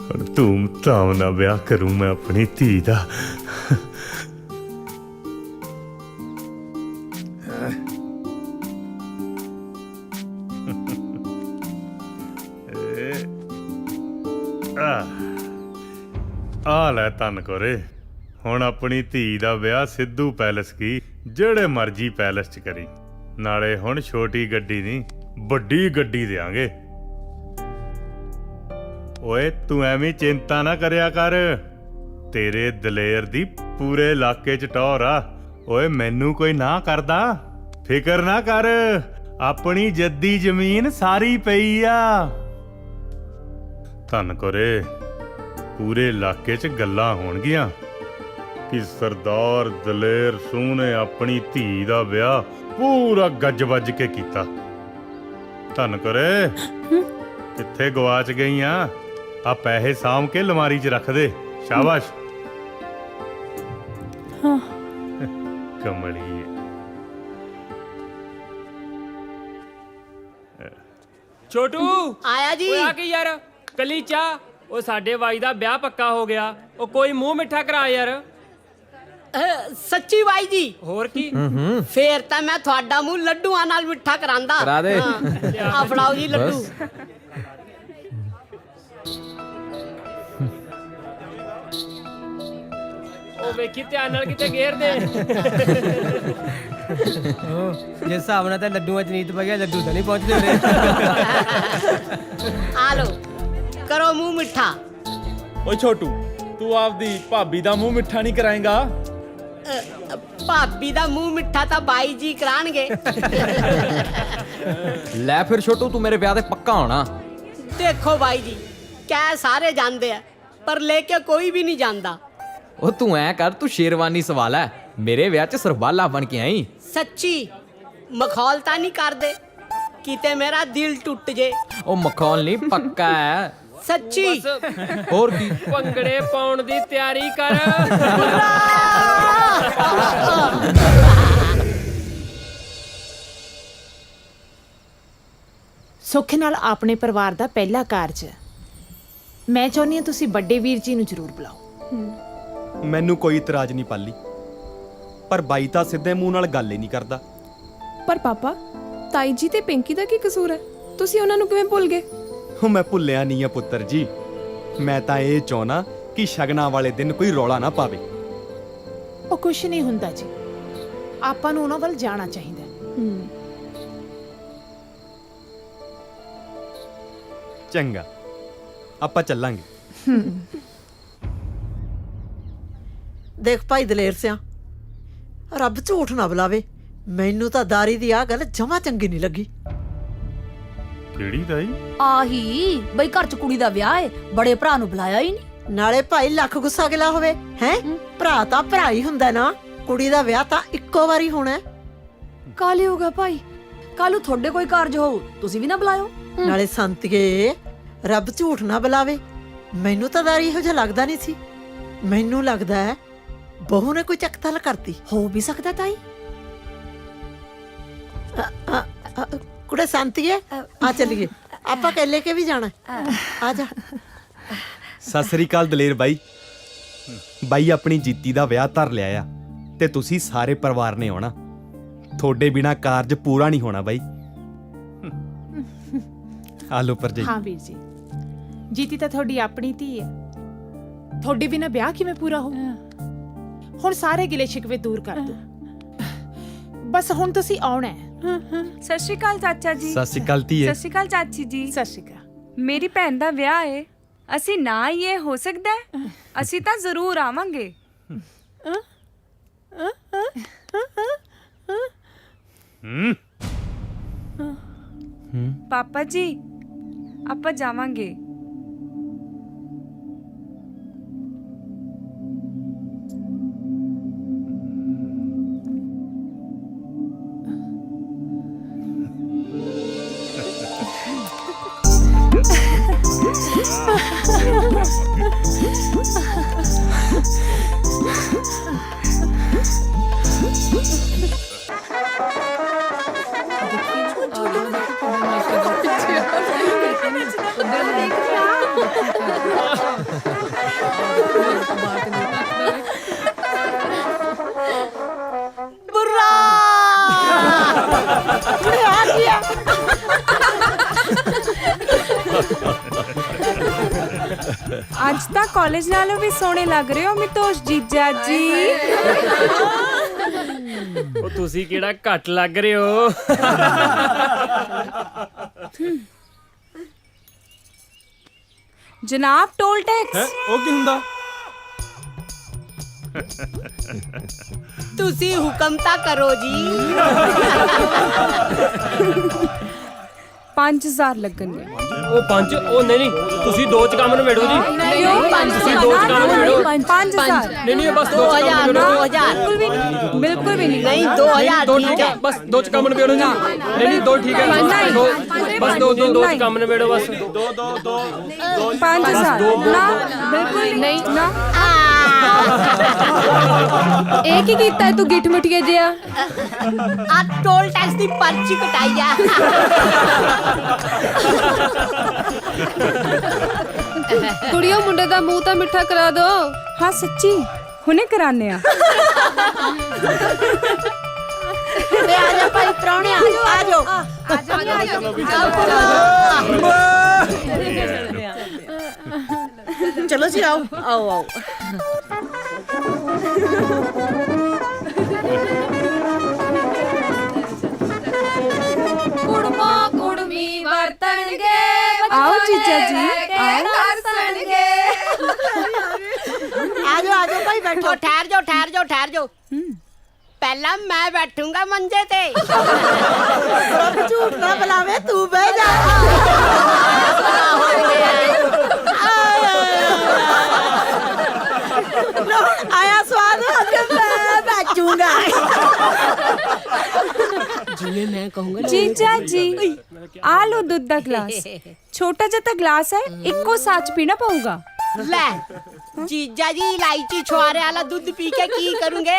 ਹੁਣ ਧੂਮ ਧਾਮ ਨਾਲ ਵਿਆਹ ਕਰੂੰ ਮੈਂ ਆਪਣੀ ਧੀ ਦਾ। ਆ ਲੈ ਧੰਨ ਕੋਰੇ, ਹੁਣ ਆਪਣੀ ਧੀ ਦਾ ਵਿਆਹ ਸਿੱਧੂ ਪੈਲਸ ਕੀ ਜਿਹੜੇ ਮਰਜੀ ਪੈਲਸ 'ਚ ਕਰੀ। ਨਾਲੇ ਹੁਣ ਛੋਟੀ ਗੱਡੀ ਨਹੀਂ ਵੱਡੀ ਗੱਡੀ ਦੇਾਂਗੇ। ਓਏ ਤੂੰ ਐਵੇਂ ਚਿੰਤਾ ਨਾ ਕਰਿਆ ਕਰ, ਤੇਰੇ ਦਲੇਰ ਦੀ ਪੂਰੇ ਇਲਾਕੇ 'ਚ ਟੌਰ ਆ। ਓਏ ਮੈਨੂੰ ਕੋਈ ਨਾ ਕਰਦਾ, ਫਿਕਰ ਨਾ ਕਰ, ਆਪਣੀ ਜੱਦੀ ਜ਼ਮੀਨ ਸਾਰੀ ਪਈ ਆ। ਧੰਨ ਕੋਰੇ, ਪੂਰੇ ਇਲਾਕੇ 'ਚ ਗੱਲਾਂ ਹੋਣਗੀਆਂ ਕਿ ਸਰਦਾਰ ਦਲੇਰ ਸਿੰਘ ਨੇ ਆਪਣੀ ਧੀ ਦਾ ਵਿਆਹ ਪੂਰਾ ਗੱਜ ਵੱਜ ਕੇ ਕੀਤਾ। ਧੰਨ ਕੋਰੇ, ਕਿੱਥੇ ਗਵਾਚ ਗਈਆਂ? ਆ ਪੈਸੇ ਸਾਂਭ ਕੇ ਅਲਮਾਰੀ 'ਚ ਰੱਖ ਦੇ। ਸ਼ਾਬਾਸ਼। ਹਾਂ ਕਮਲੀ। ਛੋਟੂ ਆਇਆ ਜੀ। ਓਏ ਆ ਕੀ ਯਾਰ, ਕੱਲੀ ਚਾਹ? ਉਹ ਸਾਡੇ ਬਾਈ ਦਾ ਵਿਆਹ ਪੱਕਾ ਹੋ ਗਿਆ, ਉਹ ਕੋਈ ਮੂੰਹ ਮਿੱਠਾ ਕਰਾ ਯਾਰ। ਸੱਚੀ ਬਾਈ ਜੀ? ਹੋਰ ਕੀ, ਫੇਰ ਤਾਂ ਮੈਂ ਤੁਹਾਡਾ ਮੂੰਹ ਲੱਡੂਆਂ ਨਾਲ ਮਿੱਠਾ ਕਰਾਂਦਾ। ਕਰਾ ਦੇ। ਆ ਫੜਾਓ ਜੀ ਲੱਡੂ। ਉਹ ਵੇਖੀ ਧਿਆਨ ਨਾਲ ਕਿਤੇ ਗੇਰ ਦੇ। ਜੇ ਹਿਸਾਬ ਨਾਲ ਤਾਂ ਲੱਡੂਆਂ 'ਚ ਨੀਤ ਪੈ ਗਿਆ, ਲੱਡੂ ਤਾਂ ਨਹੀਂ ਪਹੁੰਚਦੇ ਉਰੇ। ਆ ਲੋ, ਕਰੋ ਮੂੰਹ ਮਿੱਠਾ। ਓਏ ਛੋਟੂ, ਤੂੰ ਆਪਦੀ ਭਾਬੀ ਦਾ ਮੂੰਹ ਮਿੱਠਾ ਨਹੀਂ ਕਰਾਏਗਾ? ਭਾਬੀ ਦਾ ਮੂੰਹ ਮਿੱਠਾ ਤਾਂ ਬਾਈ ਜੀ ਕਰਾਣਗੇ। ਲੈ ਫਿਰ ਛੋਟੂ, ਤੂੰ ਮੇਰੇ ਵਿਆਹ ਤੇ ਪੱਕਾ ਹੋਣਾ। ਦੇਖੋ ਬਾਈ ਜੀ, ਕਹਿ ਸਾਰੇ ਜਾਂਦੇ ਆ ਪਰ ਲੈ ਕੇ ਕੋਈ ਵੀ ਨਹੀਂ ਜਾਂਦਾ। ਉਹ ਤੂੰ ਐ ਕਰ, ਤੂੰ ਸ਼ੇਰਵਾਨੀ ਸਵਾਲ ਹੈ, ਮੇਰੇ ਵਿਆਹ 'ਚ ਸਰਬਾਲਾ ਬਣ ਕੇ ਆਈ। ਸੱਚੀ? ਮਖੌਲ ਤਾਂ ਨਹੀਂ ਕਰਦੇ ਕਿਤੇ ਮੇਰਾ ਦਿਲ ਟੁੱਟ ਜੇ। ਉਹ ਮਖੌਲ ਨਹੀਂ, ਪੱਕਾ ਹੈ। ਸੱਚੀ? ਹੋਰ ਕੀ, ਭੰਗੜੇ ਪਾਉਣ ਦੀ ਤਿਆਰੀ ਕਰ। ਸੁੱਖ ਨਾਲ ਆਪਣੇ ਪਰਿਵਾਰ ਦਾ ਪਹਿਲਾ ਕਾਰਜ ਹੈ। ਮੈਂ ਚਾਹੁੰਦੀ ਹਾਂ ਤੁਸੀਂ ਵੱਡੇ ਵੀਰ ਜੀ ਨੂੰ ਜ਼ਰੂਰ ਬੁਲਾਓ। ਮੈਨੂੰ ਕੋਈ ਇਤਰਾਜ਼ ਨਹੀਂ ਪਾਲੀ, ਪਰ ਬਾਈ ਤਾਂ ਸਿੱਧੇ ਮੂੰਹ ਨਾਲ ਗੱਲ ਹੀ ਨਹੀਂ ਕਰਦਾ। ਪਰ ਪਾਪਾ, ਤਾਈ ਜੀ ਤੇ ਪਿੰਕੀ ਦਾ ਕੀ ਕਸੂਰ ਹੈ? ਤੁਸੀਂ ਉਹਨਾਂ ਨੂੰ ਕਿਵੇਂ ਭੁੱਲ ਗਏ? ਮੈਂ ਭੁੱਲਿਆ ਨਹੀਂ ਆ ਪੁੱਤਰ ਜੀ, ਮੈਂ ਤਾਂ ਇਹ ਚਾਹਣਾ ਕਿ ਸ਼ਗਨਾਂ ਵਾਲੇ ਦਿਨ ਕੋਈ ਰੌਲਾ ਨਾ ਪਾਵੇ। ਉਹ ਕੁਛ ਨਹੀਂ ਹੁੰਦਾ ਜੀ, ਆਪਾਂ ਨੂੰ ਉਹਨਾਂ ਵੱਲ ਜਾਣਾ ਚਾਹੀਦਾ। ਚੰਗਾ, ਆਪਾਂ ਚੱਲਾਂਗੇ। ਦੇਖ ਭਾਈ ਦਲੇਰ ਸਿਆ, ਰੱਬ ਝੂਠ ਨਾ ਬੁਲਾਵੇ, ਮੈਨੂੰ ਤਾਂ ਦਾਰੀ ਦੀ ਆ ਗੱਲ ਜਮਾ ਚੰਗੀ ਨਹੀਂ ਲੱਗੀ। ਕਿਹੜੀ ਤਾਈ? ਆਹੀ ਬਈ ਘਰ ਚ ਕੁੜੀ ਦਾ ਵਿਆਹ ਏ, ਬੜੇ ਭਰਾ ਨੂੰ ਬੁਲਾਇਆ ਹੀ ਨਹੀਂ। ਨਾਲੇ ਭਾਈ ਲੱਖ ਗੁੱਸਾ ਗਿਲਾ ਹੋਵੇ ਹੈ, ਭਰਾ ਤਾਂ ਭਰਾ ਹੀ ਹੁੰਦਾ ਨਾ। ਕੁੜੀ ਦਾ ਵਿਆਹ ਤਾਂ ਇੱਕੋ ਵਾਰੀ ਹੋਣਾ। ਕਾਲੇ ਹੋਗਾ ਭਾਈ, ਕੱਲ ਨੂੰ ਤੁਹਾਡੇ ਕੋਈ ਕਾਰਜ ਹੋਊ, ਤੁਸੀਂ ਵੀ ਨਾ ਬੁਲਾਇਓ। ਨਾਲੇ ਸੰਤੀਏ, ਰੱਬ ਝੂਠ ਨਾ ਬੁਲਾਵੇ, ਮੈਨੂੰ ਤਾਂ ਦਾਰੀ ਇਹੋ ਜਿਹਾ ਲੱਗਦਾ ਨਹੀਂ ਸੀ। ਮੈਨੂੰ ਲੱਗਦਾ ਹੈ ਬਹੂ ਨੇ ਕੋਈ ਚੱਕਤਲ ਕਰਤੀ। ਹੋ ਵੀ ਸਕਦਾ ਤਾਈ। ਕੁੜੇ ਸੰਤੀਏ, ਆ ਚੱਲੀਏ, ਆਪਾਂ ਕਹਿ ਕੇ ਵੀ ਜਾਣਾ। ਆ ਜਾ। ਸਤਿ ਸ੍ਰੀ ਅਕਾਲ ਦਲੇਰ ਬਾਈ। ਬਾਈ ਆਪਣੀ ਜੀਤੀ ਦਾ ਵਿਆਹ ਧਰ ਲਿਆ ਆ ਤੇ ਤੁਸੀਂ ਸਾਰੇ ਪਰਿਵਾਰ ਨੇ ਆਉਣਾ। ਤੁਹਾਡੇ ਬਿਨਾ ਕਾਰਜ ਪੂਰਾ ਨਹੀਂ ਹੋਣਾ ਬਾਈ। ਆਲੋ ਪਰਜਾਈ। ਹਾਂ ਵੀਰ ਜੀ, ਜੀਤੀ ਤਾਂ ਤੁਹਾਡੀ ਆਪਣੀ ਧੀ ਹੈ, ਤੁਹਾਡੇ ਬਿਨਾ ਵਿਆਹ ਕਿਵੇਂ ਪੂਰਾ ਹੋ? ਹੁਣ ਸਾਰੇ ਗਿਲੇ ਸ਼ਿਕਵੇ ਦੂਰ ਕਰ ਦਿਓ, ਬਸ ਹੁਣ ਤੁਸੀਂ ਆਉਣਾ ਹੈ। ਸਤਿ ਸ਼੍ਰੀ ਅਕਾਲ ਚਾਚਾ ਜੀ। ਸਤਿ ਸ਼੍ਰੀ ਅਕਾਲ ਧੀਏ। ਸਤਿ ਸ਼੍ਰੀ ਅਕਾਲ ਚਾਚੀ ਜੀ। ਸਤਿ ਸ਼੍ਰੀ ਅਕਾਲ। ਮੇਰੀ ਭੈਣ ਦਾ ਵਿਆਹ ਏ, ਅਸੀਂ ਨਾ ਆਈਏ ਹੋ ਸਕਦਾ ਹੈ? ਅਸੀਂ ਤਾਂ ਜ਼ਰੂਰ ਆਵਾਂਗੇ। ਪਾਪਾ ਜੀ, ਆਪਾਂ ਜਾਵਾਂਗੇ। बुर्रा आ गया। ਅੱਜ ਤਾਂ ਕਾਲਜ ਨਾਲੋਂ ਵੀ ਸੋਹਣੇ ਲੱਗ ਰਹੇ ਹੋ ਮਿਤੋਸ਼ ਜੀਜਾ ਜੀ। ਉਹ ਤੁਸੀਂ ਕਿਹੜਾ ਘੱਟ ਲੱਗ ਰਹੇ ਹੋ। ਜਨਾਬ, ਟੋਲ ਟੈਕਸ। ਉਹ ਕੀ ਹੁੰਦਾ? ਤੁਸੀਂ ਹੁਕਮ ਤਾਂ ਕਰੋ ਜੀ। 5000 ਲੱਗਣਗੇ। ਉਹ 5? ਉਹ ਨਹੀਂ, ਤੁਸੀਂ 2 ਚ ਕੰਮ ਨਿਬੇੜੋ ਜੀ। ਤੁਸੀਂ 2 ਚ ਕੰਮ ਨਿਬੇੜੋ। 5000 ਨਹੀਂ, ਬਸ 2 ਚ ਕੰਮ ਨਿਬੇੜੋ। 2000 ਬਿਲਕੁਲ ਵੀ ਨਹੀਂ। ਨਹੀਂ 2000 ਠੀਕ ਹੈ, ਬਸ 2 ਚ ਕੰਮ ਨਿਬੇੜੋ ਜੀ। ਨਹੀਂ 2 ਠੀਕ ਹੈ, ਬਸ 2 ਚ ਕੰਮ ਨਿਬੇੜੋ ਬਸ। 5000 ਨਾ, ਬਿਲਕੁਲ ਨਹੀਂ ਨਾ। ਇਹ ਕੀ ਕੀਤਾ ਹੈ ਤੂੰ ਗਿੱਠ ਮਿੱਠੀਏ ਜਿਹਾ? ਆ ਟੋਲ ਟੈਕਸ ਦੀ ਪਰਚੀ ਕਟਾਈ ਆ। ਕੁੜੀਓ, ਮੁੰਡੇ ਦਾ ਮੂੰਹ ਤਾਂ ਮਿੱਠਾ ਕਰਾ ਦੋ। ਹਾਂ ਸੱਚੀ, ਹੁਣੇ ਕਰਾਨੇ ਆ। ਆ ਜਾ ਭਾਈ ਪ੍ਰਾਹੁਣੇ, ਆ ਜਾਓ। ਚਲੋ ਜੀ, ਆਓ ਆਓ ਆਓ। ਕੁੜਮਾ ਕੁੜਮੀ ਵਰਤਣਗੇ। ਆਓ ਜੀਜਾ ਜੀ, ਆਓ। ਆ ਜਾਓ ਭਾਈ, ਬੈਠੋ। ਠਹਿਰ ਜਾਓ। ਪਹਿਲਾਂ ਮੈਂ ਬੈਠੂੰਗਾ ਮੰਜੇ ਤੇ। ਰੱਬ ਝੂਠ ਨਾ ਬੁਲਾਵੇ, ਤੂੰ ਬਹਿ ਜਾ। ਆਇਆ ਸਵਾਦ, ਮੈਂ ਬੈਠੂੰਗਾ। ਜਿਵੇਂ ਮੈਂ ਕਹੂੰਗਾ। ਜੀਜਾ ਜੀ, ਆ ਲੋ ਦੁੱਧ ਦਾ ਗਲਾਸ। ਛੋਟਾ ਜਿਹਾ ਤਾਂ ਗਲਾਸ ਹੈ, ਇੱਕੋ ਸਾਚ ਪੀਣਾ ਪਊਗਾ। ਲੈ ਜੀਜਾ ਜੀ, ਇਲਾਇਚੀ ਛੁਆਰੇ ਵਾਲਾ ਦੁੱਧ ਪੀ ਕੇ ਕੀ ਕਰੂੰਗੇ?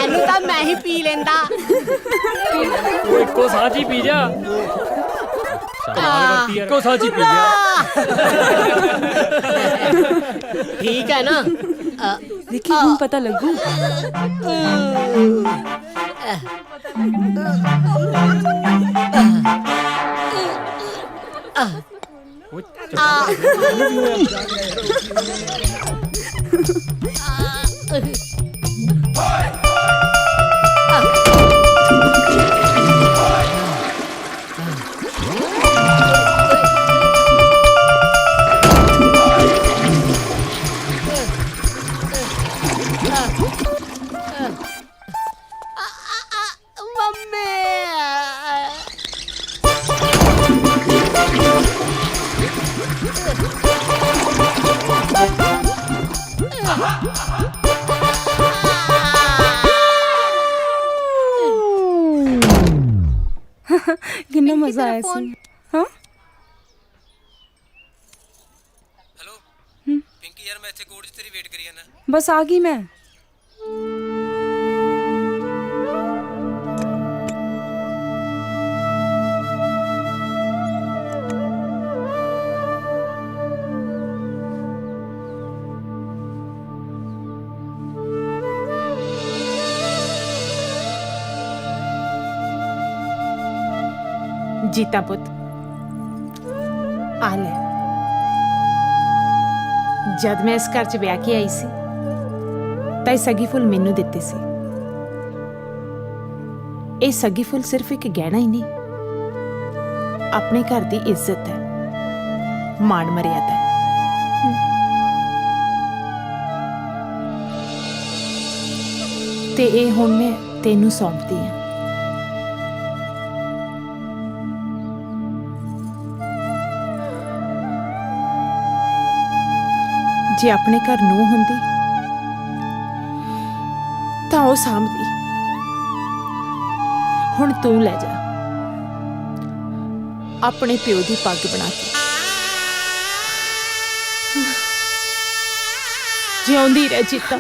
ਇਹਨੂੰ ਤਾਂ ਮੈਂ ਹੀ ਪੀ ਲੈਂਦਾ। ਇੱਕੋ ਇੱਕੋ ਸਾਂਝੀ ਪੀ ਜਾ ਕਮਾਲ ਕਰਤੀ ਯਾਰ ਇੱਕੋ ਸਾਂਝੀ ਪੀ ਗਿਆ ਠੀਕ ਹੈ ਨਾ देखी ਹੁਣ ਪਤਾ ਲੱਗੂ कितना मजा आया सी हाँ हेलो पिंकी यार मैं ਇੱਥੇ ਕੋਰਟ 'ਚ ਤੇਰੀ ਵੇਟ ਕਰੀ ਜਾਣਾ बस आ गई मैं ਜੀਤਾ ਪੁੱਤ ਆ ਲੈ ਜਦ ਮੈਂ ਇਸ ਘਰ 'ਚ ਵਿਆਹ ਕੇ ਆਈ ਸੀ ਤਾਂ ਇਹ ਸੱਗੀ ਫੁੱਲ ਮੈਨੂੰ ਦਿੱਤੇ ਸੀ ਇਹ ਸੱਗੀ ਫੁੱਲ ਸਿਰਫ ਇੱਕ ਗਹਿਣਾ ਹੀ ਨਹੀਂ ਆਪਣੇ ਘਰ ਦੀ ਇੱਜ਼ਤ ਹੈ ਮਾਣ ਮਰਿਆਦਾ ਹੈ ਤੇ ਇਹ ਹੁਣ ਮੈਂ ਤੈਨੂੰ ਸੌਂਪਦੀ ਹਾਂ ਜੇ ਆਪਣੇ ਘਰ ਨੂੰ ਹੁੰਦੀ ਤਾਂ ਉਹ ਸਾਂਭਦੀ ਹੁਣ ਤੂੰ ਲੈ ਜਾ ਆਪਣੇ ਪਿਓ ਦੀ ਪੱਗ ਬਣਾ ਕੇ ਜਿਉਂਦੀ ਰਹਿ ਜੀਤਾ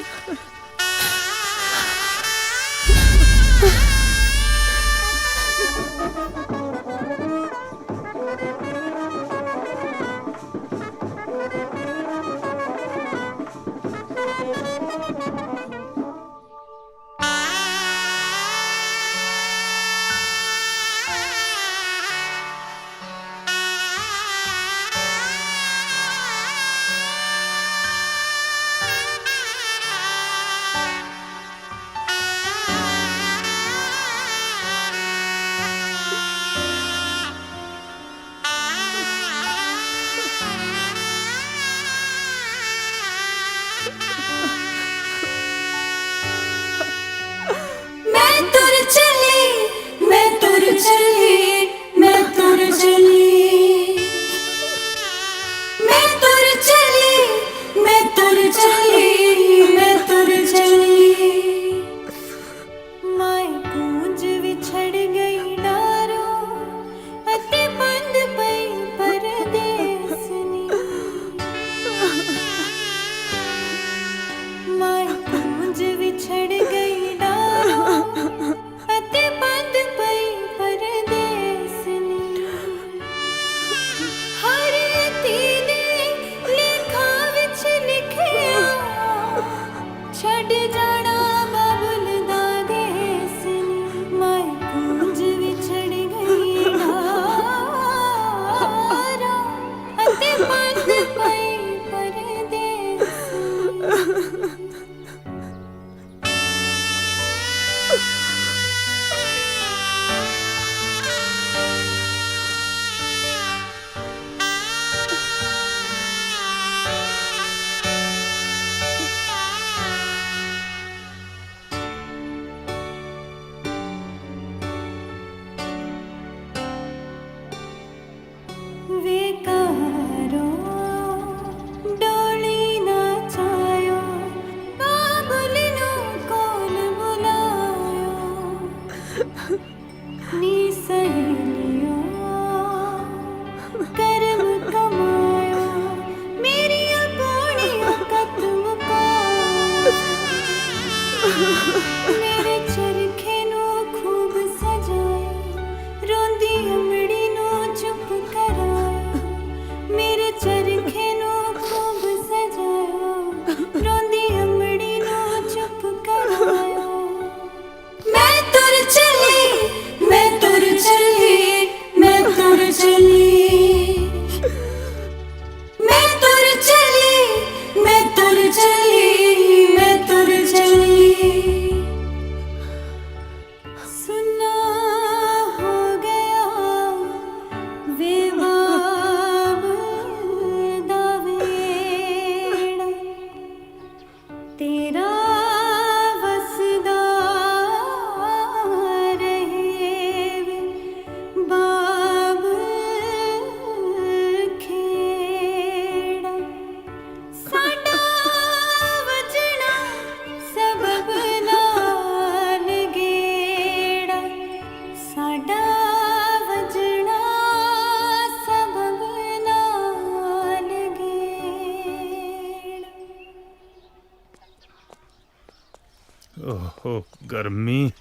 गर्मी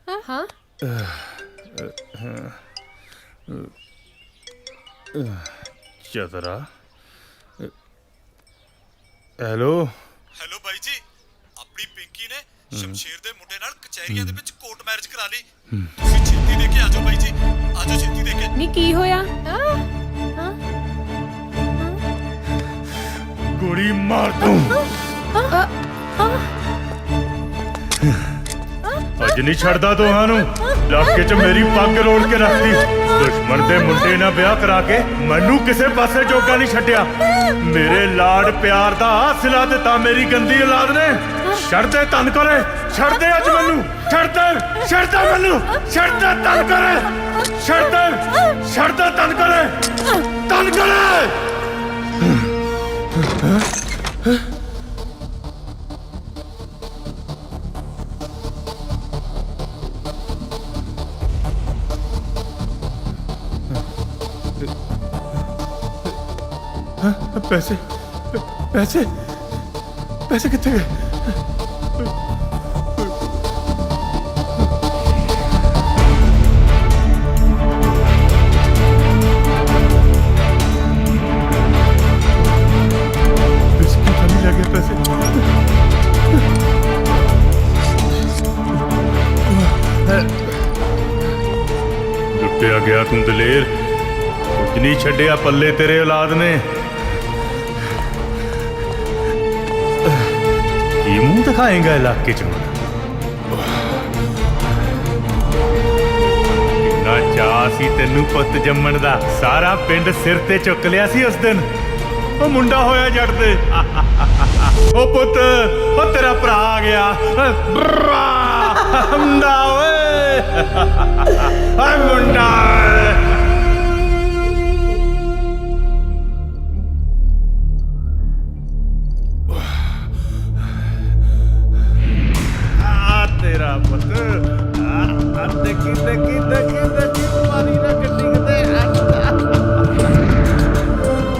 हाँ हाँ चतरा हेलो ਹੈਲੋ ਬਾਈ ਜੀ ਆਪਣੀ ਪਿੰਕੀ ਨੇ ਸ਼ਮਸ਼ੀਰ ਦੇ ਮੁੰਡੇ ਨਾਲ ਕਚਹਿਰੀਆਂ ਦੇ ਵਿੱਚ ਕੋਰਟ ਮੈਰਿਜ ਕਰਾ ਲਈ ਤੁਸੀਂ ਛੇਤੀ ਦੇ ਕੇ ਆਜੋ ਬਾਈ ਜੀ ਆਜੋ ਛੇਤੀ ਦੇ ਕੇ ਨੀ ਕੀ ਹੋਇਆ गोली मार दूं ਅੱਜ ਨਹੀਂ ਛੱਡਦਾ ਤੁਹਾਨੂੰ ਇਲਾਕੇ 'ਚ ਮੇਰੀ ਪੱਗ ਰੋੜ ਕੇ ਰੱਖਦੀ ਦੁਸ਼ਮਣ ਦੇ ਮੁੰਡੇ ਨਾਲ ਵਿਆਹ ਕਰਾ ਕੇ ਮੈਨੂੰ ਕਿਸੇ ਪਾਸੇ ਜੋਗਾ ਨਹੀਂ ਛੱਡਿਆ ਮੇਰੇ ਲਾਡ ਪਿਆਰ ਦਾ ਹਾਸਲਾ ਦਿੱਤਾ ਮੇਰੀ ਗੰਦੀ ਔਲਾਦ ਨੇ ਛੱਡ ਦੇ ਤਨ ਕਰੇ ਛੱਡ ਦੇ ਅੱਜ ਮੈਨੂੰ ਛੱਡ ਦੇ ਮੈਨੂੰ ਛੱਡ ਦੇ ਤਨ ਕਰੇ ਛੱਡ ਦੇ ਤਨ ਕਰੇ पैसे कितने गए बिस्कुट हमें लगे पैसे लुटिया गया तुम दलेर कुछ नहीं छड़िया पल्ले तेरे औलाद ने ये मुंह दिखाएगा इलाके च कितना चाह सी तेनू पुत जम्मण दा सारा पिंड सिर ते चुक लिया सी उस दिन ओ मुंडा होया जट ते ओ पुत ओ तेरा भरा आ गया मुंडा ओए मुंडा तेरा पुत देखी मारी ना गड्डी किते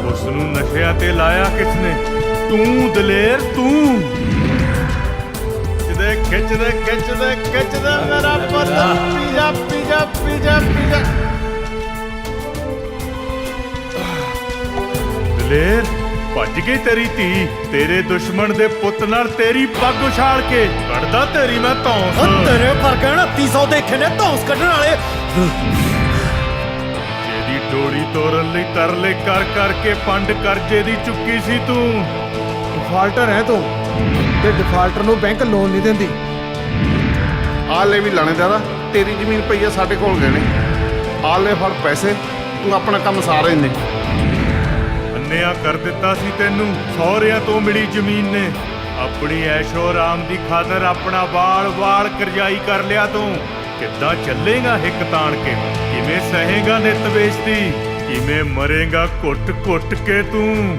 उसनू नशिया ते लाया किसने तू दलेर तू खिच दे मेरा पुत पीजा दलेर ਭੱਜ ਗਈ ਤੇਰੀ ਧੀ ਤੇਰੇ ਦੁਸ਼ਮਣ ਦੇ ਪੁੱਤ ਨਾਲ ਤੇਰੀ ਪੱਗ ਉਛਾਲ ਕੇ ਕੱਢਦਾ ਤੇਰੀ ਮੈਂ ਧੌਂਸ ਤੇਰੇ ਵਰਗੇ 2900 ਦੇਖੇ ਨੇ ਧੌਂਸ ਕੱਢਣ ਵਾਲੇ ਜਿਹਦੀ ਡੋਰੀ ਤੋੜਨ ਲਈ ਤਰਲੇ ਕਰ ਕਰਕੇ ਪੰਡ ਕਰਜ਼ੇ ਦੀ ਚੁੱਕੀ ਸੀ ਤੂੰ ਡਿਫਾਲਟਰ ਹੈ ਤੂੰ ਤੇ ਡਿਫਾਲਟਰ ਨੂੰ ਬੈਂਕ ਲੋਨ ਨਹੀਂ ਦਿੰਦੀ ਆ ਲੈ ਵੀ ਲਾਣੇਦਾਰਾ ਤੇਰੀ ਜ਼ਮੀਨ ਪਈ ਆ ਸਾਡੇ ਕੋਲ ਗਹਿਣੇ ਆ ਲੈ ਫੜ ਪੈਸੇ ਤੂੰ ਆਪਣਾ ਕੰਮ ਸਾਰਾ ਇੰਨੇ ਅੰਨਿਆ ਕਰ ਦਿੱਤਾ ਸੀ ਤੈਨੂੰ ਸਹੁਰਿਆਂ ਤੋਂ ਮਿਲੀ ਜ਼ਮੀਨ ਨੇ ਆਪਣੀ ਐਸ਼ੋ ਆਰਾਮ ਦੀ ਖਾਤਰ ਆਪਣਾ ਵਾਲ ਕਰਜ਼ਾਈ ਕਰ ਲਿਆ ਤੂੰ ਕਿੱਦਾਂ ਚੱਲੇਗਾ ਹਿੱਕ ਤਾਣ ਕੇ ਕਿਵੇਂ ਸਹੇਗਾ ਨਿਤ ਬੇਇੱਜ਼ਤੀ ਕਿਵੇਂ ਮਰੇਗਾ ਘੁੱਟ ਕੇ ਤੂੰ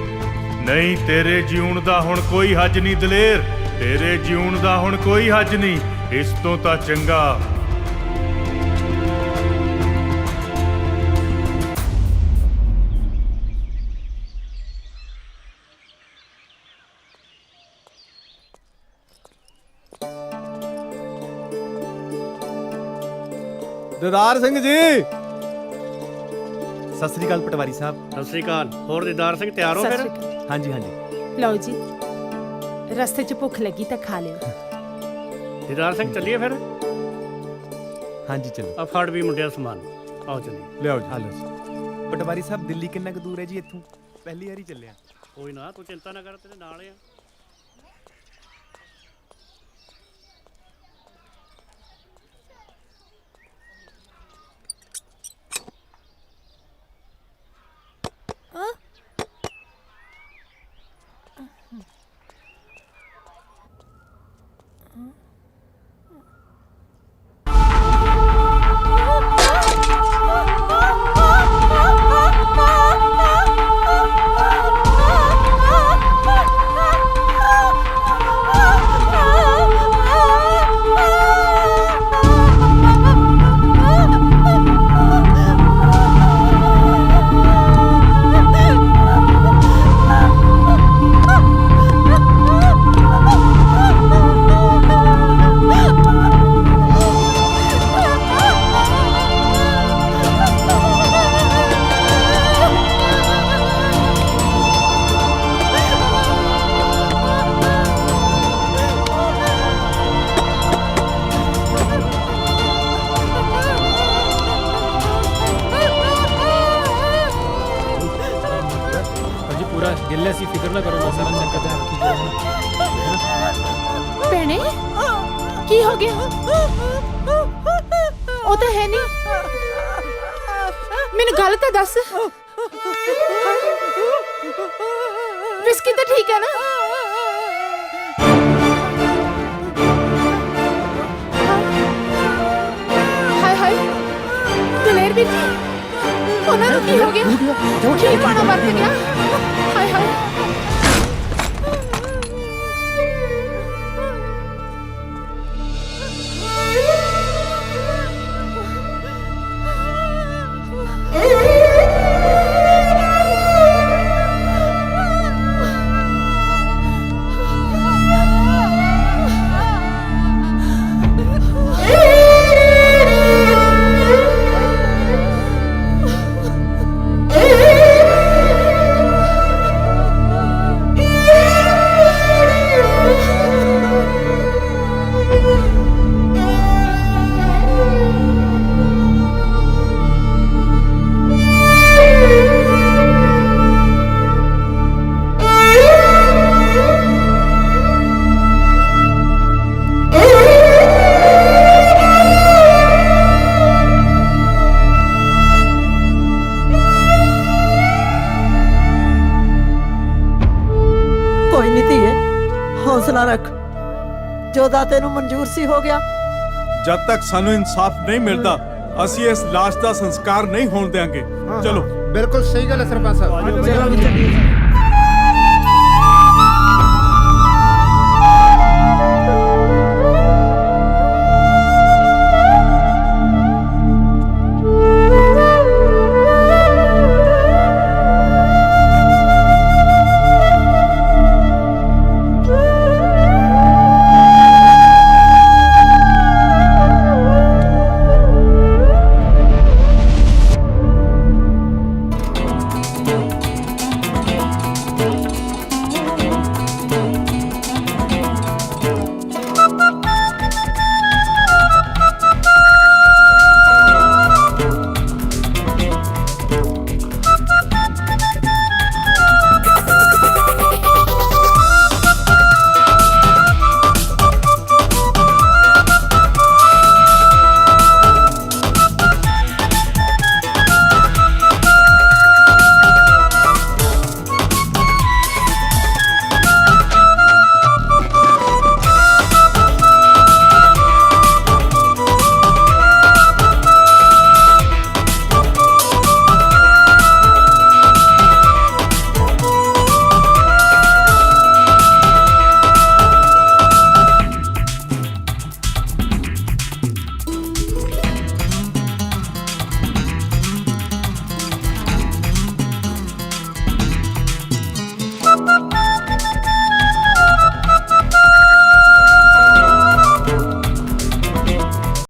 ਨਹੀਂ ਤੇਰੇ ਜੀਉਣ ਦਾ ਹੁਣ ਕੋਈ ਹੱਜ ਨਹੀਂ ਦਲੇਰ ਤੇਰੇ ਜੀਉਣ ਦਾ ਹੁਣ ਕੋਈ ਹੱਜ ਨਹੀਂ ਇਸ ਤੋਂ ਤਾਂ ਚੰਗਾ ਦਿਦਾਰ ਸਿੰਘ ਜੀ ਸਤਿ ਸ੍ਰੀ ਅਕਾਲ ਪਟਵਾਰੀ ਸਾਹਿਬ ਸਤਿ ਸ੍ਰੀ ਅਕਾਲ ਹੋਰ ਦਿਦਾਰ ਸਿੰਘ ਤਿਆਰ ਹੋ ਫਿਰ ਹਾਂਜੀ ਲਓ ਜੀ ਰਸਤੇ 'ਚ ਭੁੱਖ ਲੱਗੀ ਤਾਂ ਖਾ ਲਿਓ ਦਿਦਾਰ ਸਿੰਘ ਚੱਲੀਏ ਫਿਰ ਹਾਂਜੀ ਚਲੋ ਆ ਫੜ ਵੀ ਮੁੰਡਿਆ ਸਮਾਨ ਆਓ ਚੱਲੀਏ ਲਿਆਓ ਜੀ ਪਟਵਾਰੀ ਸਾਹਿਬ ਦਿੱਲੀ ਕਿੰਨਾ ਕੁ ਦੂਰ ਹੈ ਜੀ ਇੱਥੋਂ ਪਹਿਲੀ ਵਾਰੀ ਚੱਲਿਆ ਕੋਈ ਨਾ ਤੂੰ ਚਿੰਤਾ ਨਾ ਕਰ ਤੇਰੇ ਨਾਲ ਆ ਗਿੱਲੇ ਸੀ, ਫਿਕਰ ਨਾ ਕਰੋ, ਮੈਂ ਸਾਰਾ ਚੈੱਕ ਕਰਦਾ ਭੈਣੇ ਕੀ ਹੋ ਗਿਆ? ਉਹ ਤਾਂ ਹੈ ਨਹੀਂ, ਮੈਨੂੰ ਗੱਲ ਤਾਂ ਦੱਸ। ਵਿਸਕੀ ਤਾਂ ਠੀਕ ਹੈ ਨਾ? ਹਾਏ ਹਾਏ ਦਲੇਰ ਵੀਰ ਜੀ, ਉਹਨਾਂ ਨੂੰ ਕੀ ਹੋ ਗਿਆ? ਕੀ ਪਾਣਾ ਵਰਤ ਗਿਆ? ਹਾਏ ਹਾਏ ਹੌਸਲਾ ਰੱਖ, ਜੋ ਦਾਤੇ ਨੂੰ ਮਨਜ਼ੂਰ ਸੀ ਹੋ ਗਿਆ। ਜਦ ਤੱਕ ਸਾਨੂੰ ਇਨਸਾਫ ਨਹੀਂ ਮਿਲਦਾ ਅਸੀਂ ਇਸ ਲਾਸ਼ ਦਾ ਸੰਸਕਾਰ ਨਹੀਂ ਹੋਣ ਦੇਵਾਂਗੇ। ਚਲੋ। ਬਿਲਕੁਲ ਸਹੀ ਗੱਲ ਹੈ ਸਰਪੰਚ ਸਾਹਿਬ।